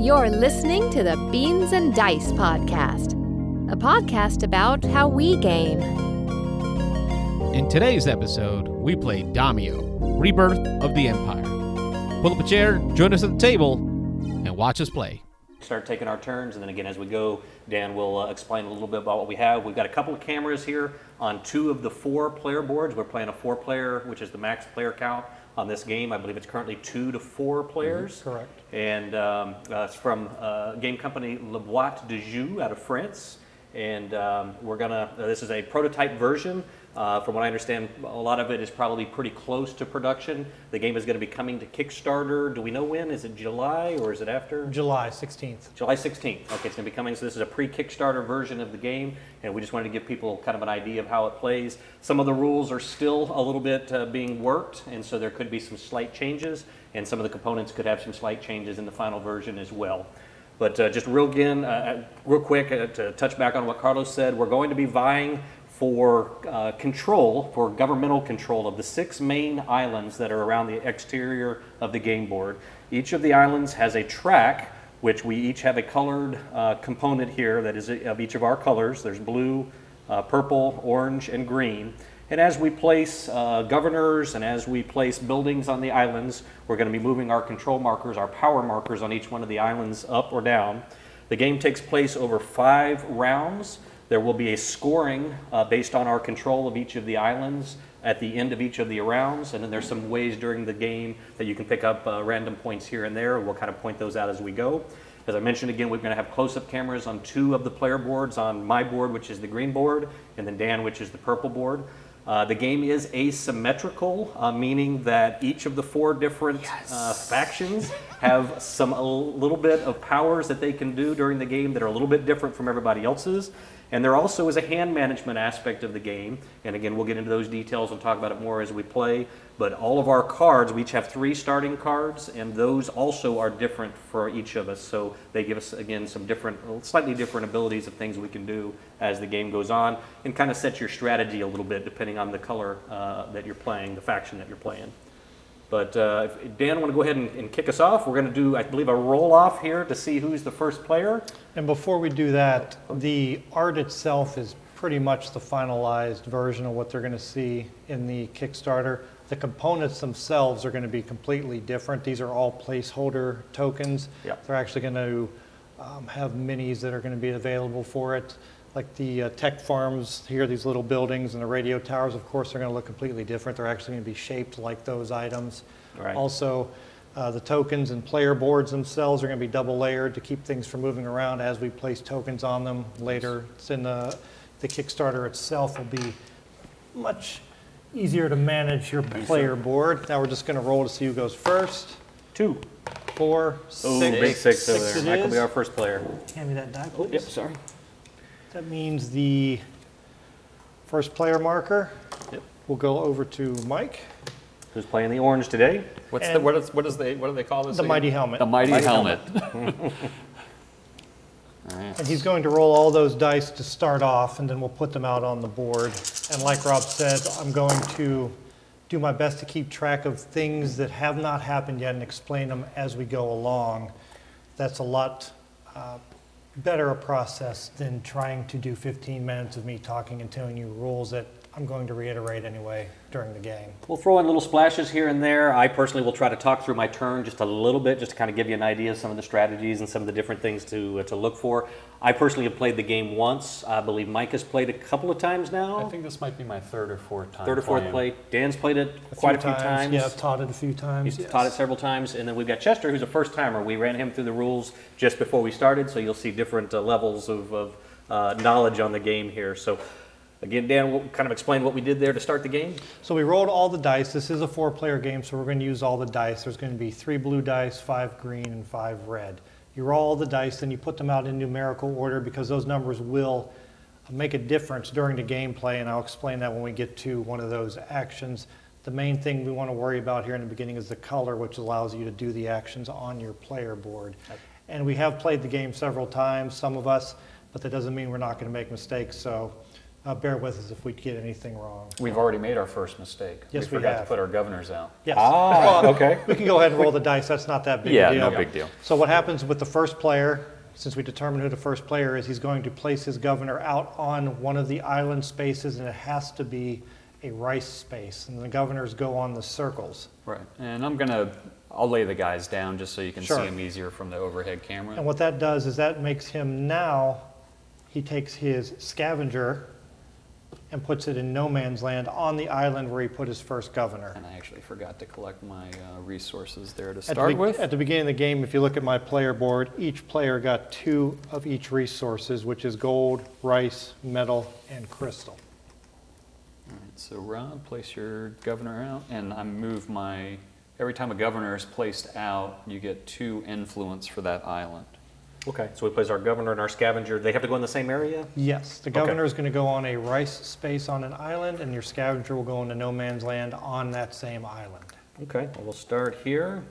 You're listening to the Beans and Dice Podcast, a podcast about how we game. In today's episode, we play Daimyo, Rebirth of the Empire. Pull up a chair, join us at the table, and watch us play. Start taking our turns, and then again, as we go, Dan will explain a little bit about what we have. We've got a couple of cameras here on 2 of the 4 player boards. We're playing a 4-player, which is the max player count on this game. I believe it's currently 2 to 4 players. Correct. And it's from game company Le Boîte de Jeu out of France. And we're gonna, this is a prototype version. From what I understand, a lot of it is probably pretty close to production. The game is going to be coming to Kickstarter. Do we know when? Is it July or is it after? July 16th. July 16th. Okay, it's going to be coming. So this is a pre-Kickstarter version of the game, and we just wanted to give people kind of an idea of how it plays. Some of the rules are still a little bit being worked, and so there could be some slight changes, and some of the components could have some slight changes in the final version as well. But just real quick, to touch back on what Carlos said, we're going to be vying for for governmental control of the 6 main islands that are around the exterior of the game board. Each of the islands has a track, which we each have a colored component here that is of each of our colors. There's blue, purple, orange, and green. And as we place governors and as we place buildings on the islands, we're going to be moving our control markers, our power markers on each one of the islands up or down. The game takes place over 5 rounds. There will be a scoring based on our control of each of the islands at the end of each of the rounds, and then there's some ways during the game that you can pick up random points here and there. We'll kind of point those out as we go. As I mentioned again, we're going to have close-up cameras on 2 of the player boards, on my board, which is the green board, and then Dan, which is the purple board. The game is asymmetrical, meaning that each of the 4 different factions have a little bit of powers that they can do during the game that are a little bit different from everybody else's. And there also is a hand management aspect of the game. And again, we'll get into those details and talk about it more as we play. But all of our cards, we each have 3 starting cards, and those also are different for each of us. So they give us, again, some slightly different abilities of things we can do as the game goes on, and kind of set your strategy a little bit depending on the color that you're playing, the faction that you're playing. But if Dan, want to go ahead and kick us off? We're going to do, I believe, a roll-off here to see who's the first player. And before we do that, the art itself is pretty much the finalized version of what they're going to see in the Kickstarter. The components themselves are going to be completely different. These are all placeholder tokens. Yep. They're actually going to have minis that are going to be available for it. Like the tech farms here, these little buildings and the radio towers, of course, are going to look completely different. They're actually going to be shaped like those items. Right. Also, the tokens and player boards themselves are going to be double layered to keep things from moving around as we place tokens on them later. It's in the Kickstarter itself will be much easier to manage your player board. Now we're just going to roll to see who goes first. 2. 4, 6. Oh, big 6 over there. Mike will be our first player. Hand me that die, please. Yep, sorry. That means the first player marker will go over to Mike. Who's playing the orange today? What do they call this? The Mighty Helmet. The Mighty Helmet. And he's going to roll all those dice to start off, and then we'll put them out on the board. And like Rob said, I'm going to do my best to keep track of things that have not happened yet and explain them as we go along. That's a lot better a process than trying to do 15 minutes of me talking and telling you rules that I'm going to reiterate anyway during the game. We'll throw in little splashes here and there. I personally will try to talk through my turn just a little bit, just to kind of give you an idea of some of the strategies and some of the different things to look for. I personally have played the game once. I believe Mike has played a couple of times now. I think this might be my 3rd or 4th time. 3rd or 4th play. Dan's played it quite a few times. Yeah, I've taught it a few times. He's taught it several times. And then we've got Chester, who's a first-timer. We ran him through the rules just before we started, so you'll see different levels of knowledge on the game here. So again, Dan will kind of explain what we did there to start the game. So we rolled all the dice. This is a 4-player game, so we're going to use all the dice. There's going to be 3 blue dice, 5 green, and 5 red. You roll all the dice, then you put them out in numerical order because those numbers will make a difference during the gameplay, and I'll explain that when we get to one of those actions. The main thing we want to worry about here in the beginning is the color, which allows you to do the actions on your player board. And we have played the game several times, some of us, but that doesn't mean we're not going to make mistakes. So bear with us if we get anything wrong. We've already made our first mistake. Yes, we forgot have. to put our governors out. Yes. Okay. We can go ahead and roll the dice. That's not that big Yeah, a deal. no big deal. So what happens with the first player, since we determined who the first player is, he's going to place his governor out on one of the island spaces, and it has to be a rice space. And the governors go on the circles. Right. And I'll lay the guys down just so you can Sure. see them easier from the overhead camera. And what that does is that makes him now, he takes his scavenger and puts it in no man's land on the island where he put his first governor. And I actually forgot to collect my resources there to At start the, with. At the beginning of the game, if you look at my player board, each player got 2 of each resources, which is gold, rice, metal, and crystal. All right, so Rob, place your governor out, and I move my... Every time a governor is placed out, you get 2 influence for that island. Okay, so we place our governor and our scavenger. They have to go in the same area? Yes, the governor is going to go on a rice space on an island, and your scavenger will go into no man's land on that same island. Okay, well, we'll start here,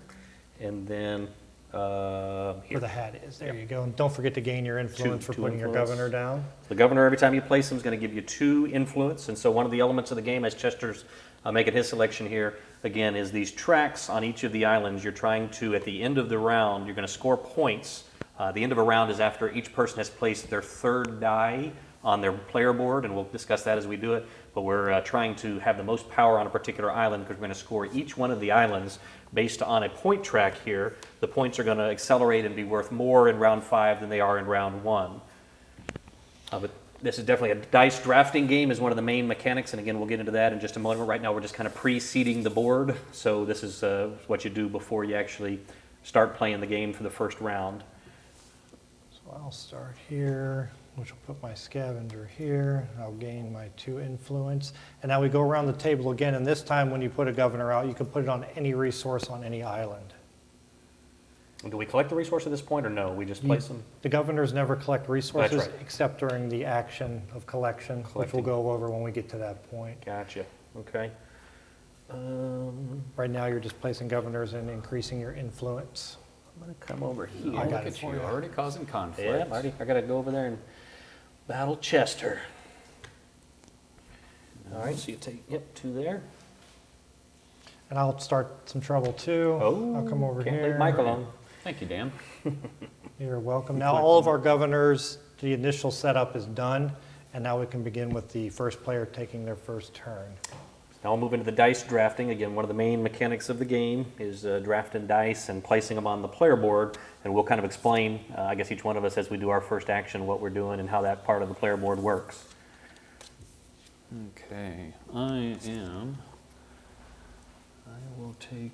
and then Where here. the hat is, there you go. And don't forget to gain your influence for Two putting your influence. governor down. The governor, every time you place him, is going to give you 2 influence, and so one of the elements of the game, as Chester's making his selection here, again, is these tracks on each of the islands. You're trying to, at the end of the round, you're going to score points. The end of a round is after each person has placed their 3rd die on their player board, and we'll discuss that as we do it, but we're trying to have the most power on a particular island because we're going to score each one of the islands based on a point track here. The points are going to accelerate and be worth more in round 5 than they are in round 1. But this is definitely a dice drafting game is one of the main mechanics, and again, we'll get into that in just a moment. Right now, we're just kind of pre-seeding the board, so this is what you do before you actually start playing the game for the first round. So I'll start here, which will put my scavenger here. I'll gain my 2 influence. And now we go around the table again, and this time when you put a governor out, you can put it on any resource on any island. Do we collect the resource at this point, or no? We just place them? The governors never collect resources right. except during the action of collection, which we'll Collecting. go over when we get to that point. Gotcha. Okay. Right now, you're just placing governors and increasing your influence. I'm going to come over here. I got Look it at for you, you. already causing conflict. Yeah, I got to go over there and battle Chester. All right, so you take 2 there. And I'll start some trouble too. Oh, I'll come over can't here. leave Mike alone. Thank you, Dan. You're welcome. Now all of our governors, the initial setup is done, and now we can begin with the first player taking their first turn. Now we'll move into the dice drafting. Again, one of the main mechanics of the game is drafting dice and placing them on the player board, and we'll kind of explain, I guess each one of us as we do our first action, what we're doing and how that part of the player board works. Okay, I will take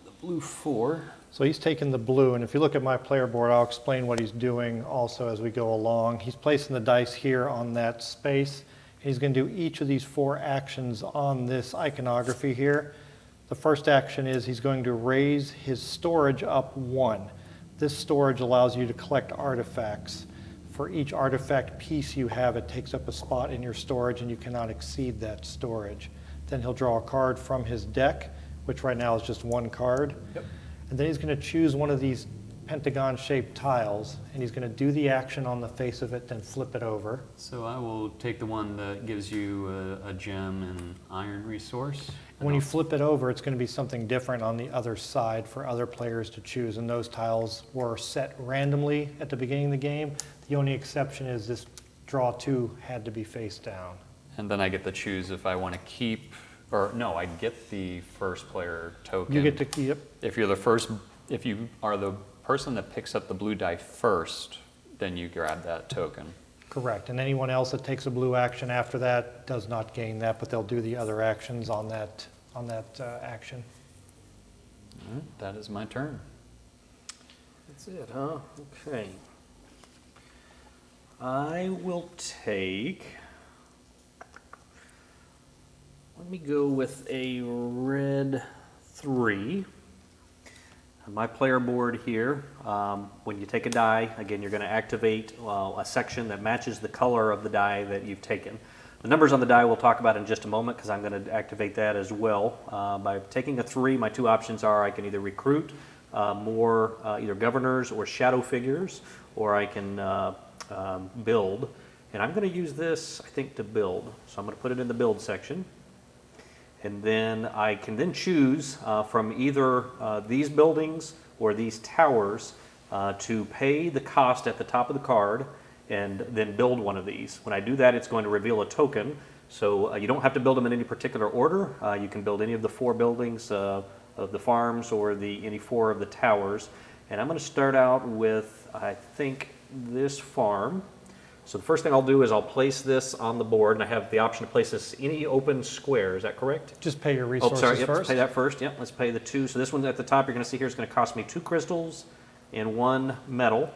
the blue 4. So he's taking the blue, and if you look at my player board, I'll explain what he's doing also as we go along. He's placing the dice here on that space. He's going to do each of these 4 actions on this iconography here. The first action is he's going to raise his storage up 1. This storage allows you to collect artifacts. For each artifact piece you have, it takes up a spot in your storage, and you cannot exceed that storage. Then he'll draw a card from his deck, which right now is just 1 card. Yep. And then he's going to choose one of these pentagon-shaped tiles, and he's going to do the action on the face of it, then flip it over. So I will take the one that gives you a gem and iron resource. When you flip it over, it's going to be something different on the other side for other players to choose, and those tiles were set randomly at the beginning of the game. The only exception is this draw 2 had to be face down. And then I get to choose if I want to keep, or no, I get the first player token. You get to keep. If you are the person that picks up the blue die first, then you grab that token. Correct, and anyone else that takes a blue action after that does not gain that, but they'll do the other actions on that action. All right, that is my turn. That's it, huh? Okay. I will take... Let me go with a red 3. On my player board here, when you take a die, again, you're going to activate a section that matches the color of the die that you've taken. The numbers on the die we'll talk about in just a moment because I'm going to activate that as well. By taking a 3, my 2 options are I can either recruit more either governors or shadow figures, or I can build. And I'm going to use this, I think, to build. So I'm going to put it in the build section. And then I can then choose from either these buildings or these towers to pay the cost at the top of the card and then build one of these. When I do that, it's going to reveal a token. So you don't have to build them in any particular order. You can build any of the 4 buildings of the farms or any 4 of the towers. And I'm going to start out with, I think, this farm. So the first thing I'll do is I'll place this on the board, and I have the option to place this any open square. Is that correct? Just pay your resources Yep, first. let's pay that first. Yep, let's pay the 2. So this one at the top you're going to see here is going to cost me 2 crystals and 1 metal.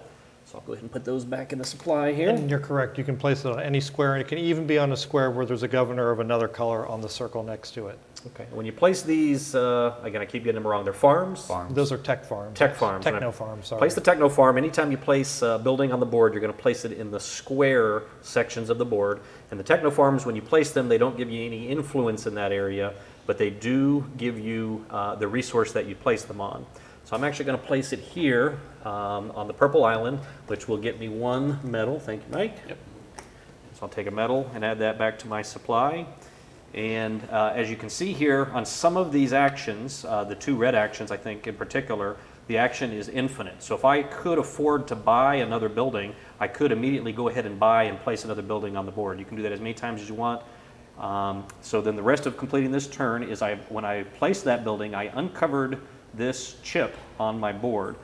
So I'll go ahead and put those back in the supply here. And you're correct. You can place it on any square, and it can even be on a square where there's a governor of another color on the circle next to it. Okay. When you place these, again, I keep getting them wrong. They're farms. Those are tech farms. Tech farms. Techno farms, sorry. Place the techno farm. Anytime you place a building on the board, you're going to place it in the square sections of the board. And the techno farms, when you place them, they don't give you any influence in that area, but they do give you the resource that you place them on. So I'm actually going to place it here on the purple island, which will get me 1 metal. Thank you, Mike. Yep. So I'll take a metal and add that back to my supply. And as you can see here, on some of these actions, the 2 red actions, I think in particular, the action is infinite. So if I could afford to buy another building, I could immediately go ahead and buy and place another building on the board. You can do that as many times as you want. So then the rest of completing this turn is when I placed that building, I uncovered this chip on my board.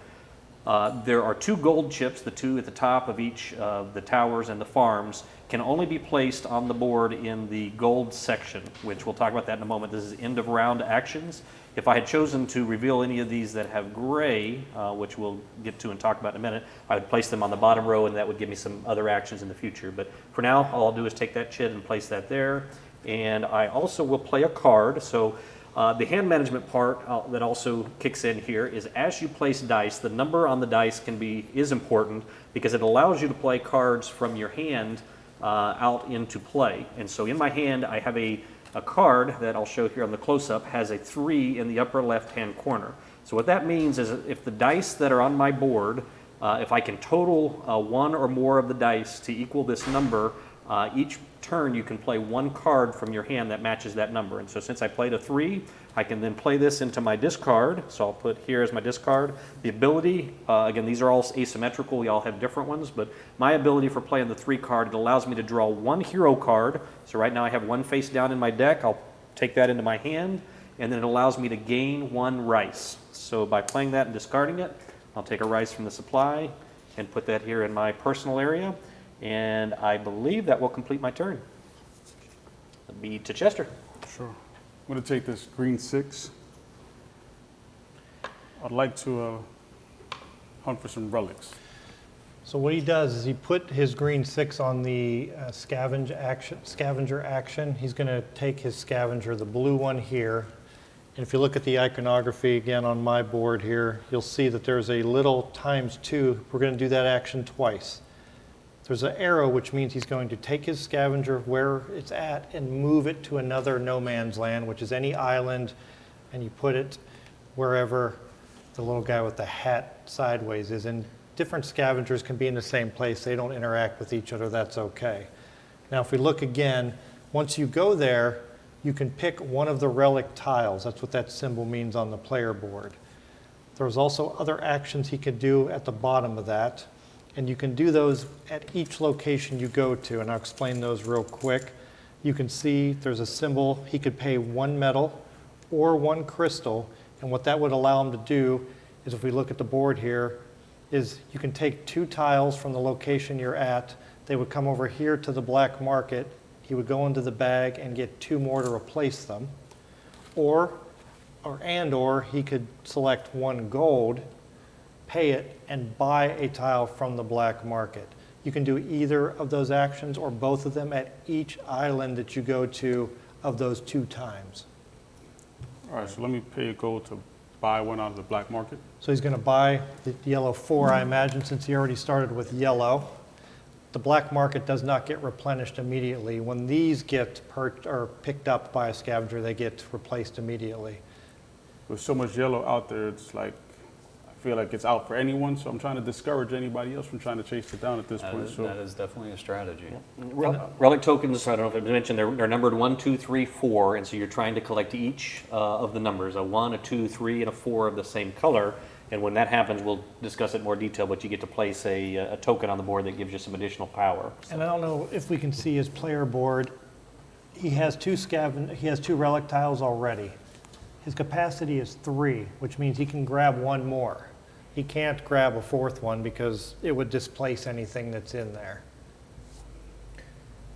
There are 2 gold chips, the 2 at the top of each of the towers and the farms, can only be placed on the board in the gold section, which we'll talk about that in a moment. This is end of round actions. If I had chosen to reveal any of these that have gray, which we'll get to and talk about in a minute, I would place them on the bottom row, and that would give me some other actions in the future. But for now, all I'll do is take that chit and place that there. And I also will play a card. So the hand management part that also kicks in here is as you place dice, the number on the dice is important because it allows you to play cards from your hand out into play. And so in my hand, I have a card that I'll show here on the close-up has a 3 in the upper left-hand corner. So what that means is if the dice that are on my board, if I can total 1 or more of the dice to equal this number, each turn you can play 1 card from your hand that matches that number. And so since I played a 3, I can then play this into my discard. So I'll put here as my discard. The ability, again, these are all asymmetrical. We all have different ones, but my ability for playing the 3 card, it allows me to draw 1 hero card. So right now I have 1 face down in my deck. I'll take that into my hand, and then it allows me to gain 1 rice. So by playing that and discarding it, I'll take a rice from the supply and put that here in my personal area. And I believe that will complete my turn. It'll be to Chester. Sure. I'm going to take this green 6. I'd like to hunt for some relics. So what he does is he put his green 6 on the scavenger action. He's going to take his scavenger, the blue one here. And if you look at the iconography again on my board here, you'll see that there's a little ×2. We're going to do that action twice. There's an arrow, which means he's going to take his scavenger where it's at and move it to another no man's land, which is any island, and you put it wherever the little guy with the hat sideways is. And different scavengers can be in the same place. They don't interact with each other. That's okay. Now, if we look again, once you go there, you can pick one of the relic tiles. That's what that symbol means on the player board. There's also other actions he could do at the bottom of that. And you can do those at each location you go to, and I'll explain those real quick. You can see there's a symbol. He could pay 1 metal or 1 crystal, and what that would allow him to do is, if we look at the board here, is you can take 2 tiles from the location you're at. They would come over here to the black market. He would go into the bag and get 2 more to replace them. Or he could select 1 gold, pay it, and buy a tile from the black market. You can do either of those actions or both of them at each island that you go to of those 2 times. All right, so let me pay a gold to buy 1 out of the black market. So he's going to buy the yellow 4, I imagine, since he already started with yellow. The black market does not get replenished immediately. When these get picked up by a scavenger, they get replaced immediately. With so much yellow out there, it's like, I feel like it's out for anyone, so I'm trying to discourage anybody else from trying to chase it down at this point. So That is definitely a strategy. Relic tokens, I don't know if it was mentioned, they're numbered 1, 2, 3, 4, and so you're trying to collect each of the numbers, a 1, a 2, 3, and a 4 of the same color. And when that happens, we'll discuss it in more detail, but you get to place a token on the board that gives you some additional power. And I don't know if we can see his player board. He has two relic tiles already. His capacity is 3, which means he can grab one more. He can't grab a 4th one because it would displace anything that's in there.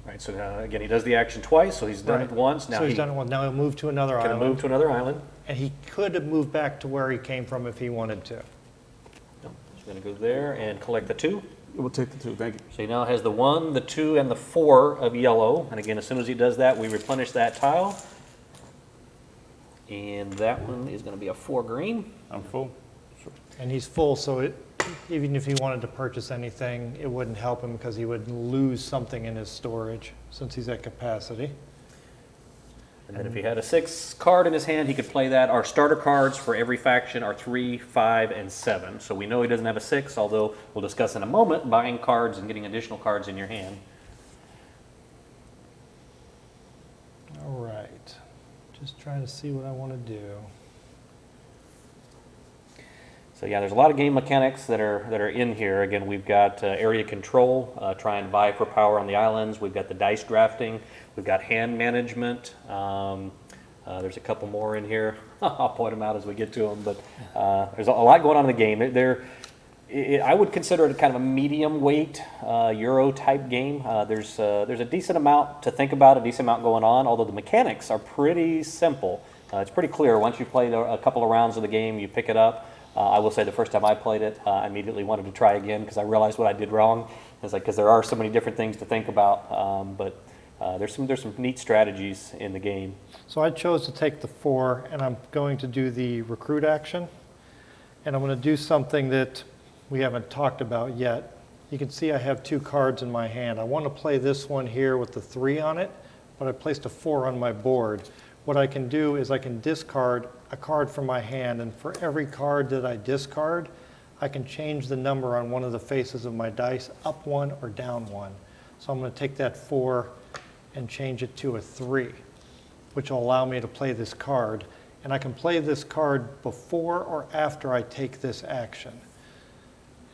Right, so again, he does the action twice, so he's done it once. Now So he's done it once. Now he'll move to another can island. move to another island. And he could have moved back to where he came from if he wanted to. No, he's going to go there and collect the 2. we'll take the 2, thank you. So he now has the 1, the 2, and the 4 of yellow. And again, as soon as he does that, we replenish that tile. And that one is going to be a 4 green. I'm full. And he's full, so even if he wanted to purchase anything, it wouldn't help him because he would lose something in his storage since he's at capacity. And then if he had a 6 card in his hand, he could play that. Our starter cards for every faction are 3, 5, and 7. So we know he doesn't have a 6, although we'll discuss in a moment buying cards and getting additional cards in your hand. All right. Just trying to see what I want to do. So yeah, there's a lot of game mechanics that are in here. Again, we've got area control, try and vie for power on the islands. We've got the dice drafting. We've got hand management. There's a couple more in here. I'll point them out as we get to them. But there's a lot going on in the game. I would consider it kind of a medium weight Euro type game. There's a decent amount to think about, a decent amount going on. Although the mechanics are pretty simple. It's pretty clear. Once you play a couple of rounds of the game, you pick it up. I will say the first time I played it, I immediately wanted to try again because I realized what I did wrong. It's like because there are so many different things to think about, but there's some neat strategies in the game. So I chose to take the 4, and I'm going to do the recruit action. And I'm going to do something that we haven't talked about yet. You can see I have 2 cards in my hand. I want to play this one here with the 3 on it, but I placed a 4 on my board. What I can do is I can discard a card from my hand, and for every card that I discard, I can change the number on one of the faces of my dice, up 1 or down 1. So I'm going to take that 4 and change it to a 3, which will allow me to play this card. And I can play this card before or after I take this action.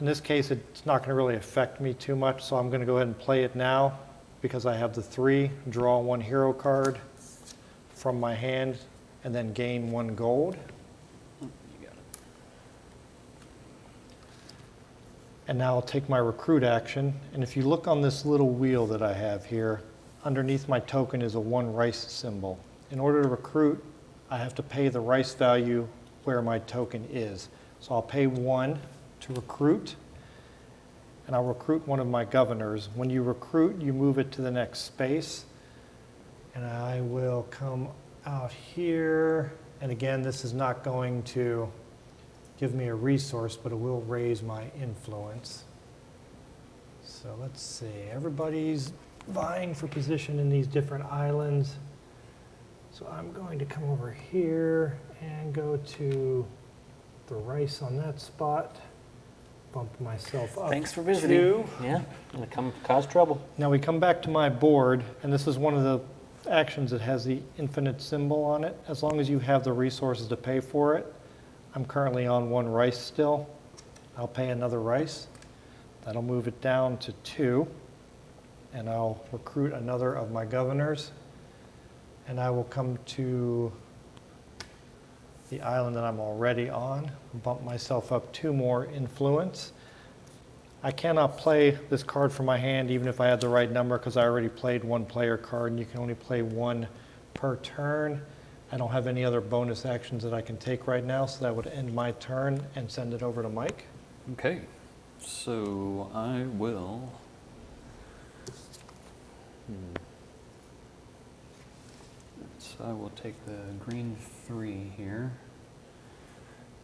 In this case, it's not going to really affect me too much, so I'm going to go ahead and play it now because I have the 3, draw 1 hero card from my hand, and then gain 1 gold. You got it. And now I'll take my recruit action, and if you look on this little wheel that I have here, underneath my token is a 1 rice symbol. In order to recruit, I have to pay the rice value where my token is. So I'll pay 1 to recruit, and I'll recruit one of my governors. When you recruit, you move it to the next space, and I will come out here, and again, this is not going to give me a resource, but it will raise my influence. So let's see, everybody's vying for position in these different islands. So I'm going to come over here and go to the rice on that spot, bump myself up. Thanks for visiting. 2. Yeah, going to cause trouble. Now we come back to my board, and this is one of the actions that has the infinite symbol on it. As long as you have the resources to pay for it, I'm currently on 1 rice still. I'll pay another rice. That'll move it down to 2, and I'll recruit another of my governors, and I will come to the island that I'm already on, bump myself up 2 more influence. I cannot play this card from my hand even if I had the right number because I already played 1 player card, and you can only play 1 per turn. I don't have any other bonus actions that I can take right now, so that would end my turn and send it over to Mike. Okay, so I will. So I will take the green 3 here.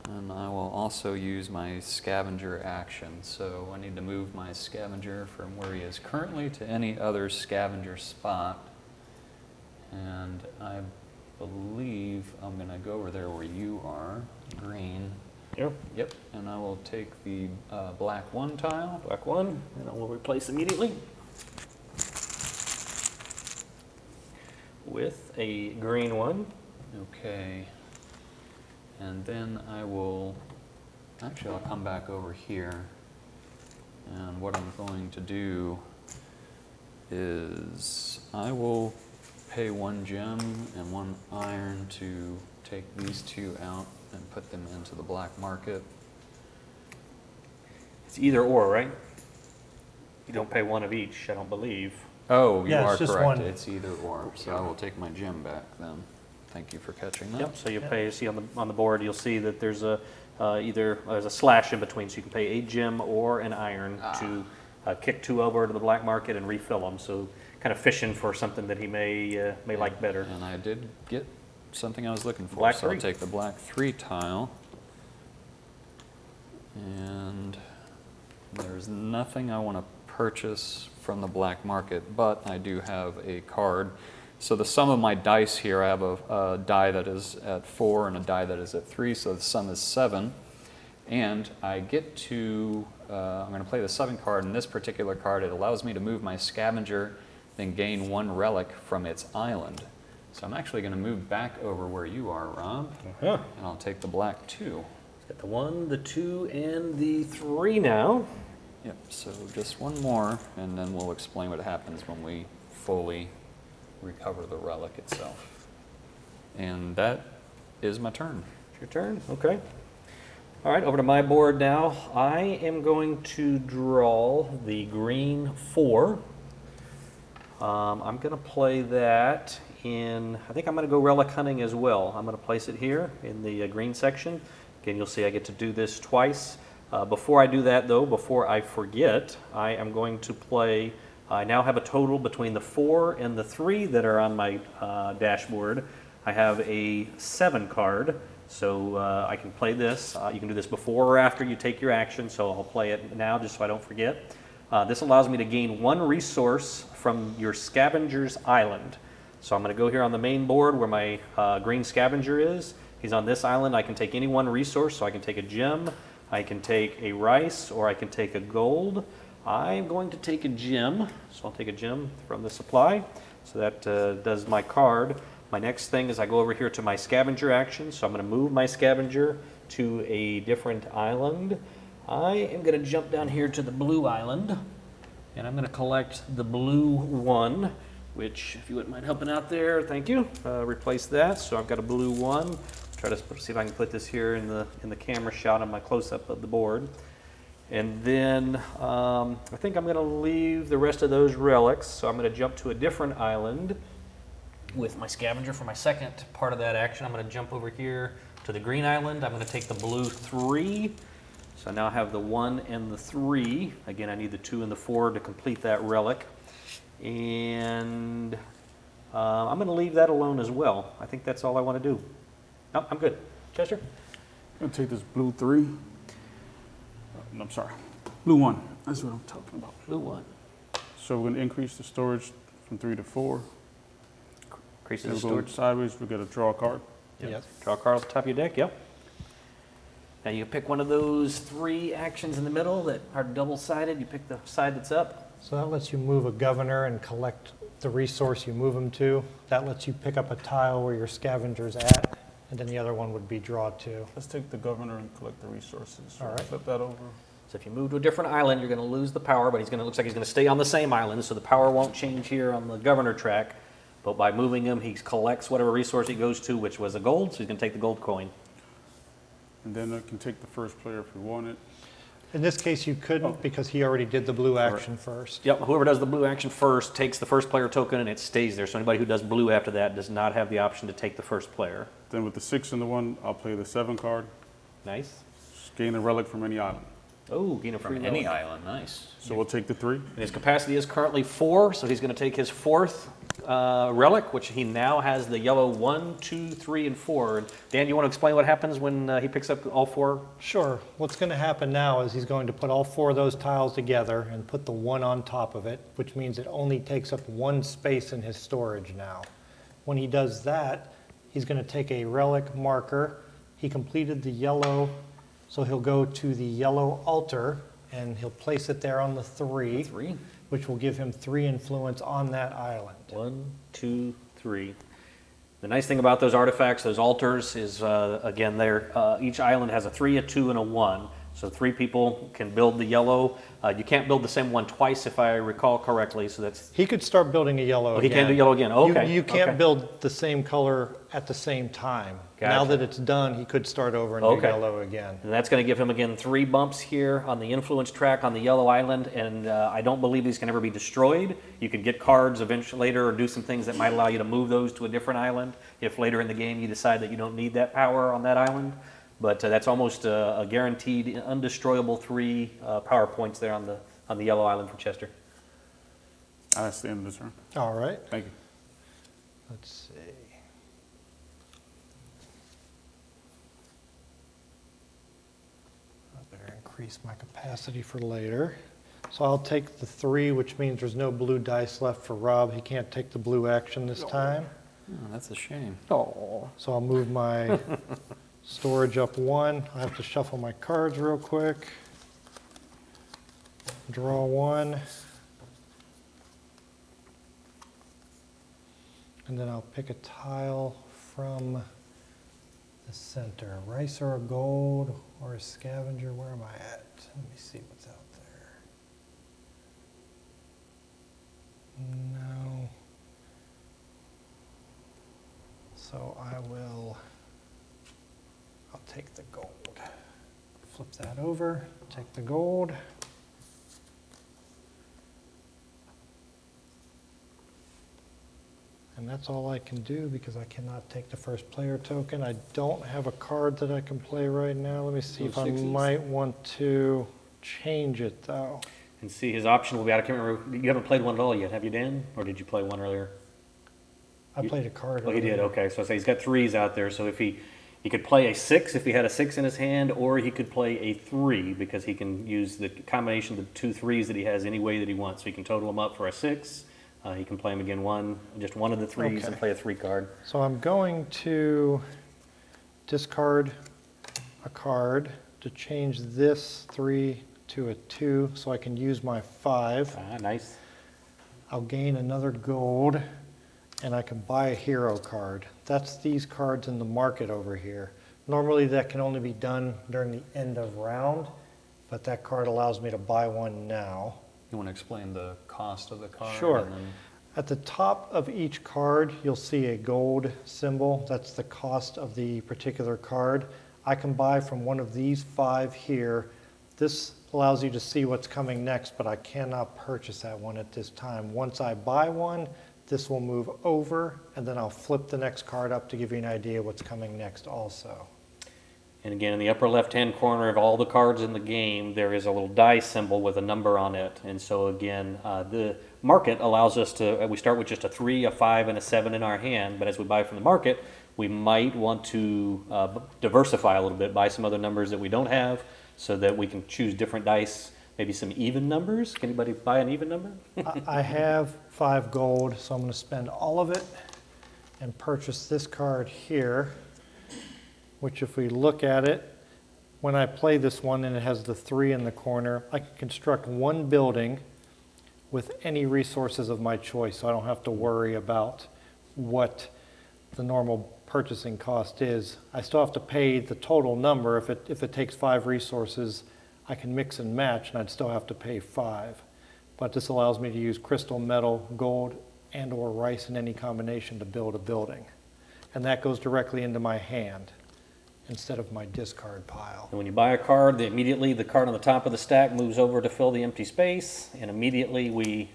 And I will also use my scavenger action. So I need to move my scavenger from where he is currently to any other scavenger spot. And I believe I'm going to go over there where you are, green. Here, Yep. And I will take the black 1 tile. black 1, and I will replace immediately with a green 1. Okay. And then I will, actually I'll come back over here. And what I'm going to do is I will pay 1 gem and 1 iron to take these 2 out and put them into the black market. It's either or, right? You don't pay 1 of each, I don't believe. Oh, you Yeah, are it's just correct. one. It's either or. So I will take my gem back then. Thank you for catching that. Yep, so you pay, see on the board, you'll see that there's a, there's a slash in between, so you can pay a gem or an iron to kick 2 over to the black market and refill them. So kind of fishing for something that he may like better. And I did get something I was looking for. Black so 3. I'll take the black 3 tile. And there's nothing I want to purchase from the black market, but I do have a card. So the sum of my dice here, I have a die that is at 4 and a die that is at 3, so the sum is 7. And I get to, I'm going to play the 7 card. In this particular card, it allows me to move my scavenger, then gain 1 relic from its island. So I'm actually going to move back over where you are, Rob, Uh-huh. and I'll take the black 2. Got the 1, the 2, and the 3 now. Yep, so just 1 more, and then we'll explain what happens when we fully recover the relic itself. And that is my turn. It's your turn, okay. All right, over to my board now. I am going to draw the green 4. I'm going to play that in, I think I'm going to go relic hunting as well. I'm going to place it here in the green section. Again, you'll see I get to do this twice. Before I do that, though, before I forget, I am going to play, I now have a total between the 4 and the 3 that are on my dashboard. I have a 7 card, so I can play this. You can do this before or after you take your action, so I'll play it now just so I don't forget. This allows me to gain 1 resource from your scavenger's island. So I'm going to go here on the main board where my green scavenger is. He's on this island. I can take any 1 resource, so I can take a gem, I can take a rice, or I can take a gold. I'm going to take a gem, so I'll take a gem from the supply. So that does my card. My next thing is I go over here to my scavenger action, so I'm going to move my scavenger to a different island. I am going to jump down here to the blue island, and I'm going to collect the blue 1, which, if you wouldn't mind helping out there, thank you. Replace that, so I've got a blue 1. Try to see if I can put this here in the camera shot on my close-up of the board. And then I think I'm going to leave the rest of those relics, so I'm going to jump to a different island with my scavenger for my second part of that action. I'm going to jump over here to the green island. I'm going to take the blue 3. So I now have the 1 and the 3. Again, I need the 2 and the 4 to complete that relic. And I'm going to leave that alone as well. I think that's all I want to do. No, I'm good. Chester? I'm going to take this blue 3. No, I'm sorry. Blue 1. That's what I'm talking about. Blue 1. So we're going to increase the storage from 3 to 4. Increases Then the we're going storage. sideways. We're going to draw a card. Yep. Draw a card off the top of your deck, yep. Now you pick one of those 3 actions in the middle that are double-sided. You pick the side that's up. So that lets you move a governor and collect the resource you move them to. That lets you pick up a tile where your scavenger's at, and then the other one would be draw 2. Let's take the governor and collect the resources. All right. Flip that over. So if you move to a different island, you're going to lose the power, but looks like he's going to stay on the same island, so the power won't change here on the governor track. But by moving him, he collects whatever resource he goes to, which was a gold, so he's going to take the gold coin. And then I can take the first player if we want it. In this case, you couldn't because he already did the blue action first. Yep, whoever does the blue action first takes the first player token and it stays there. So anybody who does blue after that does not have the option to take the first player. Then with the 6 and the 1, I'll play the 7 card. Nice. Just gain a relic from any island. Oh, gain a free From any relic. island, nice. So we'll take the 3. And his capacity is currently 4, so he's going to take his 4th relic, which he now has the yellow 1, 2, 3, and 4. And Dan, you want to explain what happens when he picks up all 4? Sure. What's going to happen now is he's going to put all 4 of those tiles together and put the 1 on top of it, which means it only takes up 1 space in his storage now. When he does that, he's going to take a relic marker. He completed the yellow So he'll go to the yellow altar, and he'll place it there on the 3, 3. which will give him 3 influence on that island. 1, 2, 3. The nice thing about those artifacts, those altars, is again, each island has a 3, a 2, and a 1. So 3 people can build the yellow. You can't build the same one twice, if I recall correctly. So that's He could start building a yellow again. he can do yellow again. Okay. You can't okay. build the same color at the same time. Gotcha. Now that it's done, he could start over and do yellow again. And that's going to give him, again, 3 bumps here on the influence track on the yellow island, and I don't believe these can ever be destroyed. You could get cards eventually later or do some things that might allow you to move those to a different island if later in the game you decide that you don't need that power on that island. But that's almost a guaranteed, undestroyable 3 power points there on the yellow island for Chester. That's the end of the turn. All right. Thank you. Let's see. I better increase my capacity for later. So I'll take the 3, which means there's no blue dice left for Rob. He can't take the blue action this time. Oh, that's a shame. Oh. So I'll move my storage up 1. I have to shuffle my cards real quick. Draw 1. And then I'll pick a tile from the center. Rice or a gold or a scavenger. Where am I at? Let me see what's out there. No. So I'll take the gold. Flip that over, take the gold. And that's all I can do because I cannot take the first player token. I don't have a card that I can play right now. Let me see if I might want to change it though. And see, his option will be, I can't remember, you haven't played one at all yet, have you, Dan? Or did you play one earlier? I played a card. Oh, he did, earlier. okay. So I say he's got 3s out there, so if he could play a 6 if he had a 6 in his hand, or he could play a 3 because he can use the combination of the 2 3s that he has any way that he wants. So he can total them up for a 6. He can play them again just one of the 3s and play a 3 card. So I'm going to discard a card to change this 3 to a 2 so I can use my 5. Nice. I'll gain another gold and I can buy a hero card. That's these cards in the market over here. Normally that can only be done during the end of round, but that card allows me to buy one now. You want to explain the cost of the card? Sure. And then At the top of each card, you'll see a gold symbol. That's the cost of the particular card. I can buy from one of these 5 here. This allows you to see what's coming next, but I cannot purchase that one at this time. Once I buy one, this will move over, and then I'll flip the next card up to give you an idea what's coming next also. And again, in the upper left-hand corner of all the cards in the game, there is a little die symbol with a number on it. And so again, the market allows us to, we start with just a 3, a 5, and a 7 in our hand, but as we buy from the market, we might want to diversify a little bit, buy some other numbers that we don't have, so that we can choose different dice, maybe some even numbers. Can anybody buy an even number? I have 5 gold, so I'm going to spend all of it and purchase this card here, which if we look at it, when I play this one and it has the 3 in the corner, I can construct one building with any resources of my choice, so I don't have to worry about what the normal purchasing cost is. I still have to pay the total number. If it takes 5 resources, I can mix and match, and I'd still have to pay 5. But this allows me to use crystal, metal, gold, and or rice in any combination to build a building. And that goes directly into my hand instead of my discard pile. And when you buy a card, immediately the card on the top of the stack moves over to fill the empty space, and immediately we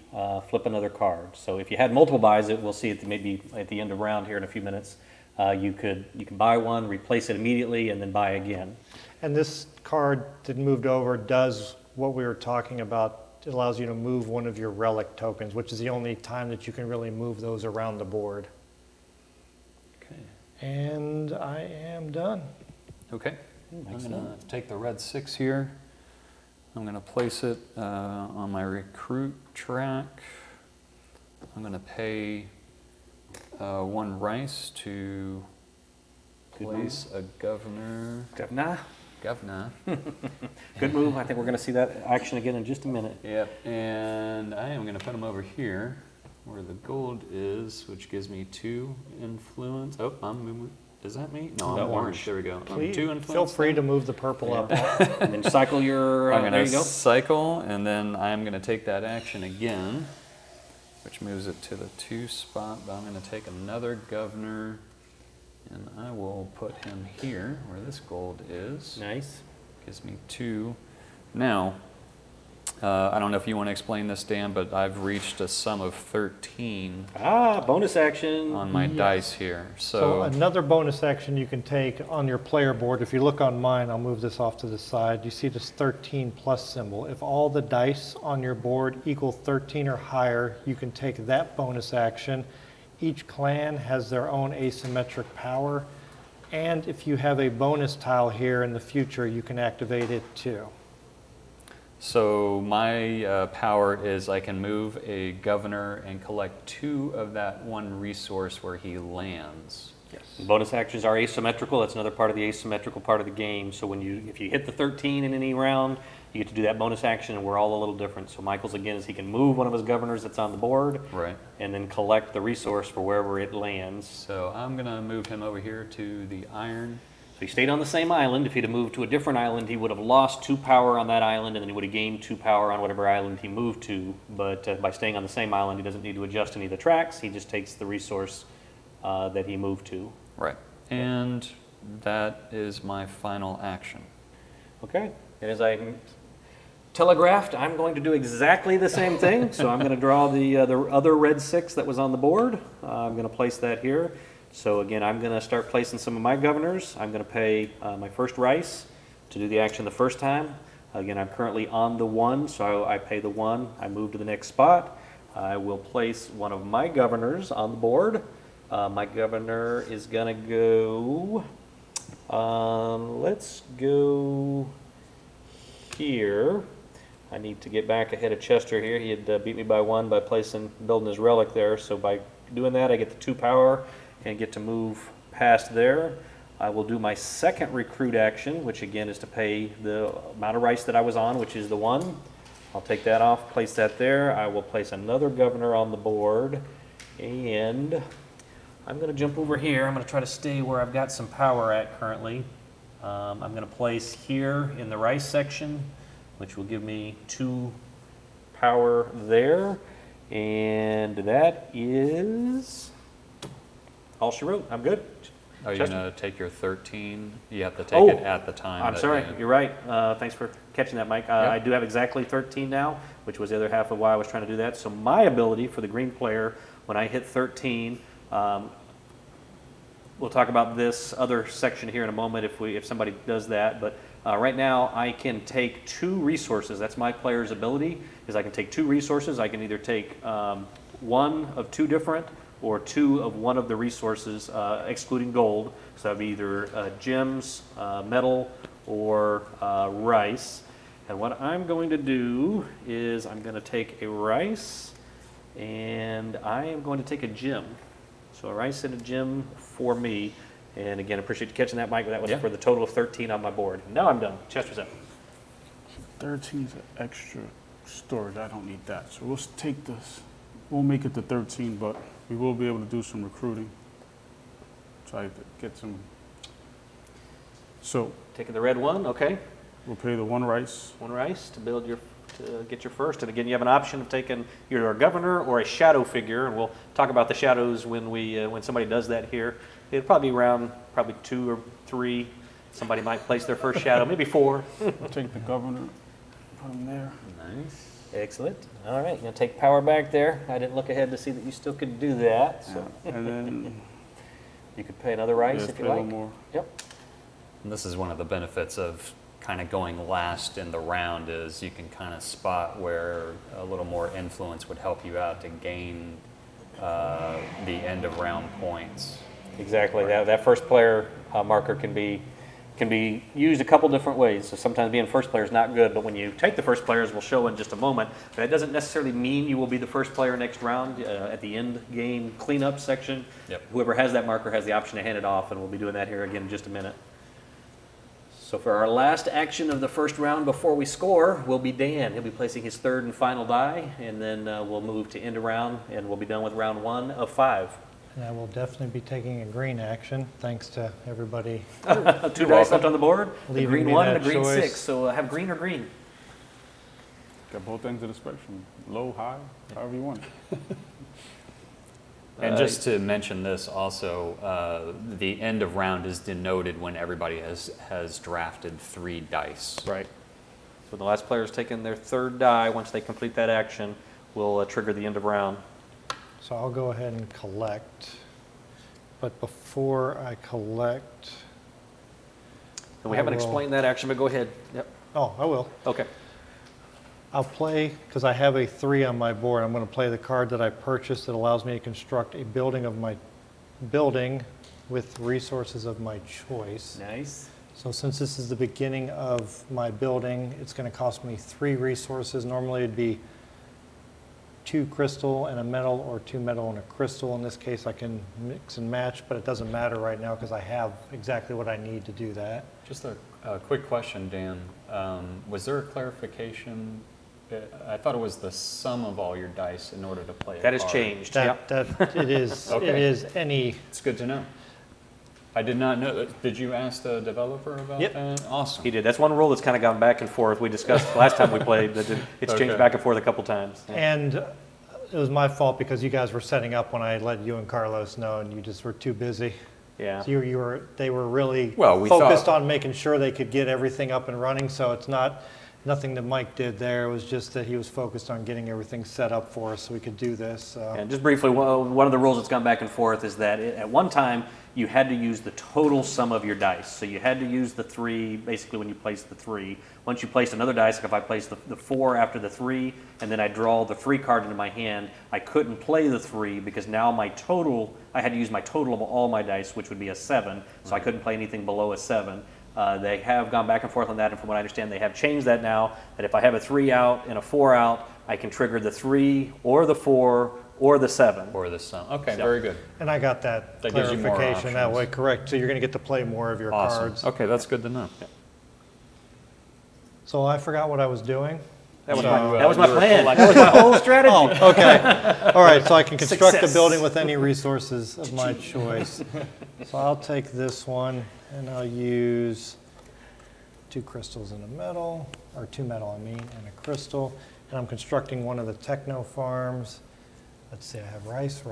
flip another card. So if you had multiple buys, we'll see it maybe at the end of round here in a few minutes. You can buy one, replace it immediately, and then buy again. And this card that moved over does what we were talking about. It allows you to move one of your relic tokens, which is the only time that you can really move those around the board. Okay. And I am done. Okay. I'm going to take the red 6 here. I'm going to place it on my recruit track. I'm going to pay 1 rice to place a governor. Governor. governor. Good move. I think we're going to see that action again in just a minute. Yep, and I am going to put him over here where the gold is, which gives me 2 influence. Oh, I'm moving. Does that mean? No, I'm No, orange. orange. There we go. I'm Please 2 influence. feel free to move the purple up. And then cycle your, I'm there going you to go. cycle, and then I'm going to take that action again, which moves it to the 2 spot, but I'm going to take another governor, and I will put him here where this gold is. Nice. Gives me 2. Now, I don't know if you want to explain this, Dan, but I've reached a sum of 13 Bonus action. on my dice here. So another bonus action you can take on your player board, if you look on mine, I'll move this off to the side, you see this 13 plus symbol. If all the dice on your board equal 13 or higher, you can take that bonus action. Each clan has their own asymmetric power, and if you have a bonus tile here in the future, you can activate it too. So my power is I can move a governor and collect 2 of that one resource where he lands. Yes. Bonus actions are asymmetrical. That's another part of the asymmetrical part of the game. So if you hit the 13 in any round, you get to do that bonus action, and we're all a little different. So Michael's again is he can move one of his governors that's on the board, Right. and then collect the resource for wherever it lands. So I'm going to move him over here to the iron. So he stayed on the same island. If he'd have moved to a different island, he would have lost 2 power on that island, and then he would have gained 2 power on whatever island he moved to. But by staying on the same island, he doesn't need to adjust any of the tracks. He just takes the resource that he moved to. Right. And that is my final action. Okay. And as I telegraphed, I'm going to do exactly the same thing. So I'm going to draw the other red 6 that was on the board. I'm going to place that here. So again, I'm going to start placing some of my governors. I'm going to pay my first rice to do the action the first time. Again, I'm currently on the 1, so I pay the 1. I move to the next spot. I will place one of my governors on the board. My governor is going to go, let's go here. I need to get back ahead of Chester here. He had beat me by 1 by building his relic there. So by doing that, I get the 2 power and get to move past there. I will do my second recruit action, which again is to pay the amount of rice that I was on, which is the 1. I'll take that off, place that there. I will place another governor on the board, and I'm going to jump over here. I'm going to try to stay where I've got some power at currently. I'm going to place here in the rice section, which will give me 2 power there, and that is all she wrote. I'm good. Are you Chester? going to take your 13? You have to take it at the time. I'm that sorry. you- You're right. Thanks for catching that, Mike. I do have exactly 13 now, which was the other half of why I was trying to do that. So my ability for the green player, when I hit 13, we'll talk about this other section here in a moment if somebody does that. But right now, I can take 2 resources. That's my player's ability, is I can take 2 resources. I can either take 1 of 2 different or 2 of one of the resources, excluding gold. So that'd be either gems, metal, or rice. And what I'm going to do is I'm going to take a rice, and I am going to take a gem. So a rice and a gem for me. And again, I appreciate you catching that, Mike. That was for the total of 13 on my board. Now I'm done. Chester's up. 13 is an extra storage. I don't need that. So we'll take this. We'll make it to 13, but we will be able to do some recruiting. Try to get some. So Taking the red 1, okay. we'll pay the 1 rice. 1 rice to get your first. And again, you have an option of taking either a governor or a shadow figure, and we'll talk about the shadows when somebody does that here. It'll probably be around 2 or 3. Somebody might place their first shadow, maybe 4. We'll take the governor, put him there. Nice. Excellent. All right, you're going to take power back there. I didn't look ahead to see that you still could do that. So And then you could pay another rice yes, if you pay a like. little more. Yep. And this is one of the benefits of kind of going last in the round is you can kind of spot where a little more influence would help you out to gain the end of round points. Exactly. That first player marker can be used a couple different ways. So sometimes being first player is not good, but when you take the first player, as we'll show in just a moment, that doesn't necessarily mean you will be the first player next round. At the end game cleanup section, Yep. whoever has that marker has the option to hand it off, and we'll be doing that here again in just a minute. So for our last action of the first round before we score will be Dan. He'll be placing his third and final die, and then we'll move to end of round, and we'll be done with round 1 of 5. And I will definitely be taking a green action, thanks to everybody. 2 dice left on the board, a Leaving green me 1 that and a green choice. 6. So have green or green? Got both ends of the spectrum, low, high, however you want it. And just to mention this also, the end of round is denoted when everybody has drafted 3 dice. Right. So the last player's taken their third die. Once they complete that action, we'll trigger the end of round. So I'll go ahead and collect. But before I collect, And we I haven't will- explained that action, but go ahead. Yep. oh, I will. Okay. I'll play, because I have a 3 on my board, I'm going to play the card that I purchased that allows me to construct a building with resources of my choice. Nice. So since this is the beginning of my building, it's going to cost me 3 resources. Normally it'd be 2 crystal and a metal, or 2 metal and a crystal. In this case I can mix and match, but it doesn't matter right now because I have exactly what I need to do that. Just a quick question, Dan. Was there a clarification? I thought it was the sum of all your dice in order to play a That has card. changed. That it is. Okay. It is any. It's good to know. I did not know. Did you ask the developer about Yep. that? Awesome. He did. That's one rule that's kind of gone back and forth. We discussed last time we played that it's changed Okay. back and forth a couple times. Yeah. And it was my fault because you guys were setting up when I let you and Carlos know, and you just were too busy. Yeah. So they were really Well, we focused thought- on making sure they could get everything up and running. So it's nothing that Mike did there. It was just that he was focused on getting everything set up for us so we could do this. So. And just briefly, one of the rules that's gone back and forth is that at one time you had to use the total sum of your dice. So you had to use the 3 basically when you placed the 3. Once you placed another dice, like if I placed the 4 after the 3 and then I draw the 3 card into my hand, I couldn't play the 3 because now I had to use my total of all my dice, which would be a 7. So I couldn't play anything below a 7. They have gone back and forth on that, and from what I understand, they have changed that now, that if I have a 3 out and a 4 out, I can trigger the 3 or the 4 or the 7. Or the sum. Okay, Yeah. very good. And I got that That gives you more clarification that options. way, correct. So you're going to get to play more of your Awesome. cards. Okay, that's good to know. So I forgot what I was doing. That was So- my plan. That was my whole strategy. Oh, okay. All right, so I can construct Success. a building with any resources of my choice. So I'll take this one, and I'll use 2 crystals and a metal, or 2 metal, and a crystal. And I'm constructing one of the techno farms. Let's see, I have rice,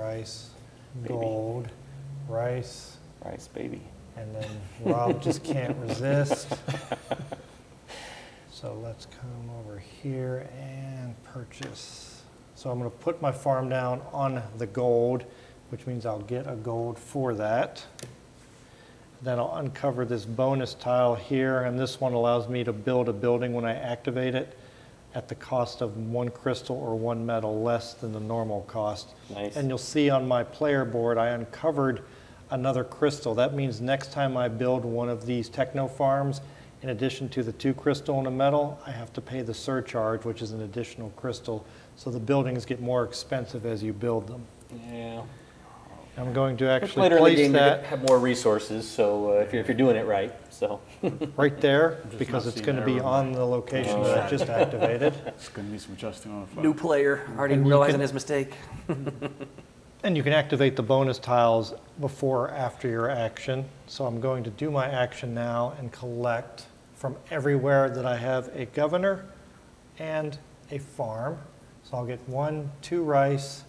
gold, rice, Rice, baby. and then Rob just can't resist. So let's come over here and purchase. So I'm going to put my farm down on the gold, which means I'll get a gold for that. Then I'll uncover this bonus tile here, and this one allows me to build a building when I activate it at the cost of 1 crystal or 1 metal less than the normal cost. Nice. And you'll see on my player board, I uncovered another crystal. That means next time I build one of these techno farms, in addition to the 2 crystal and a metal, I have to pay the surcharge, which is an additional crystal. So the buildings get more expensive as you build them. Yeah. I'm going to actually Later in the place game, you that have more resources, so if you're doing it right, so. right there because not it's seeing going to be error. on the location that I just activated. It's going to need some adjusting on the fly. New player, already And you realizing can- his mistake. And you can activate the bonus tiles before or after your action. So I'm going to do my action now and collect from everywhere that I have a governor and a farm. So I'll get 1, 2 rice,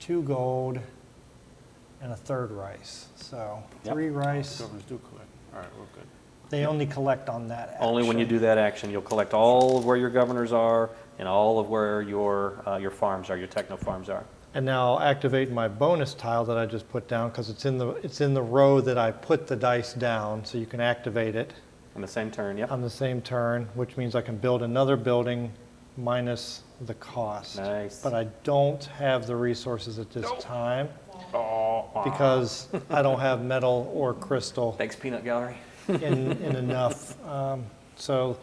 2 gold, and a 3rd rice. So Yep. 3 rice. Governors do collect. All right, we're good. They only collect on that action. Only when you do that action, you'll collect all of where your governors are and all of where your farms are, your techno farms are. And now I'll activate my bonus tile that I just put down because it's in the row that I put the dice down. So you can activate it On the same turn, yep. on the same turn, which means I can build another building minus the cost. Nice. But I don't have the resources at this time because I don't have metal or crystal Thanks, Peanut Gallery. in enough. So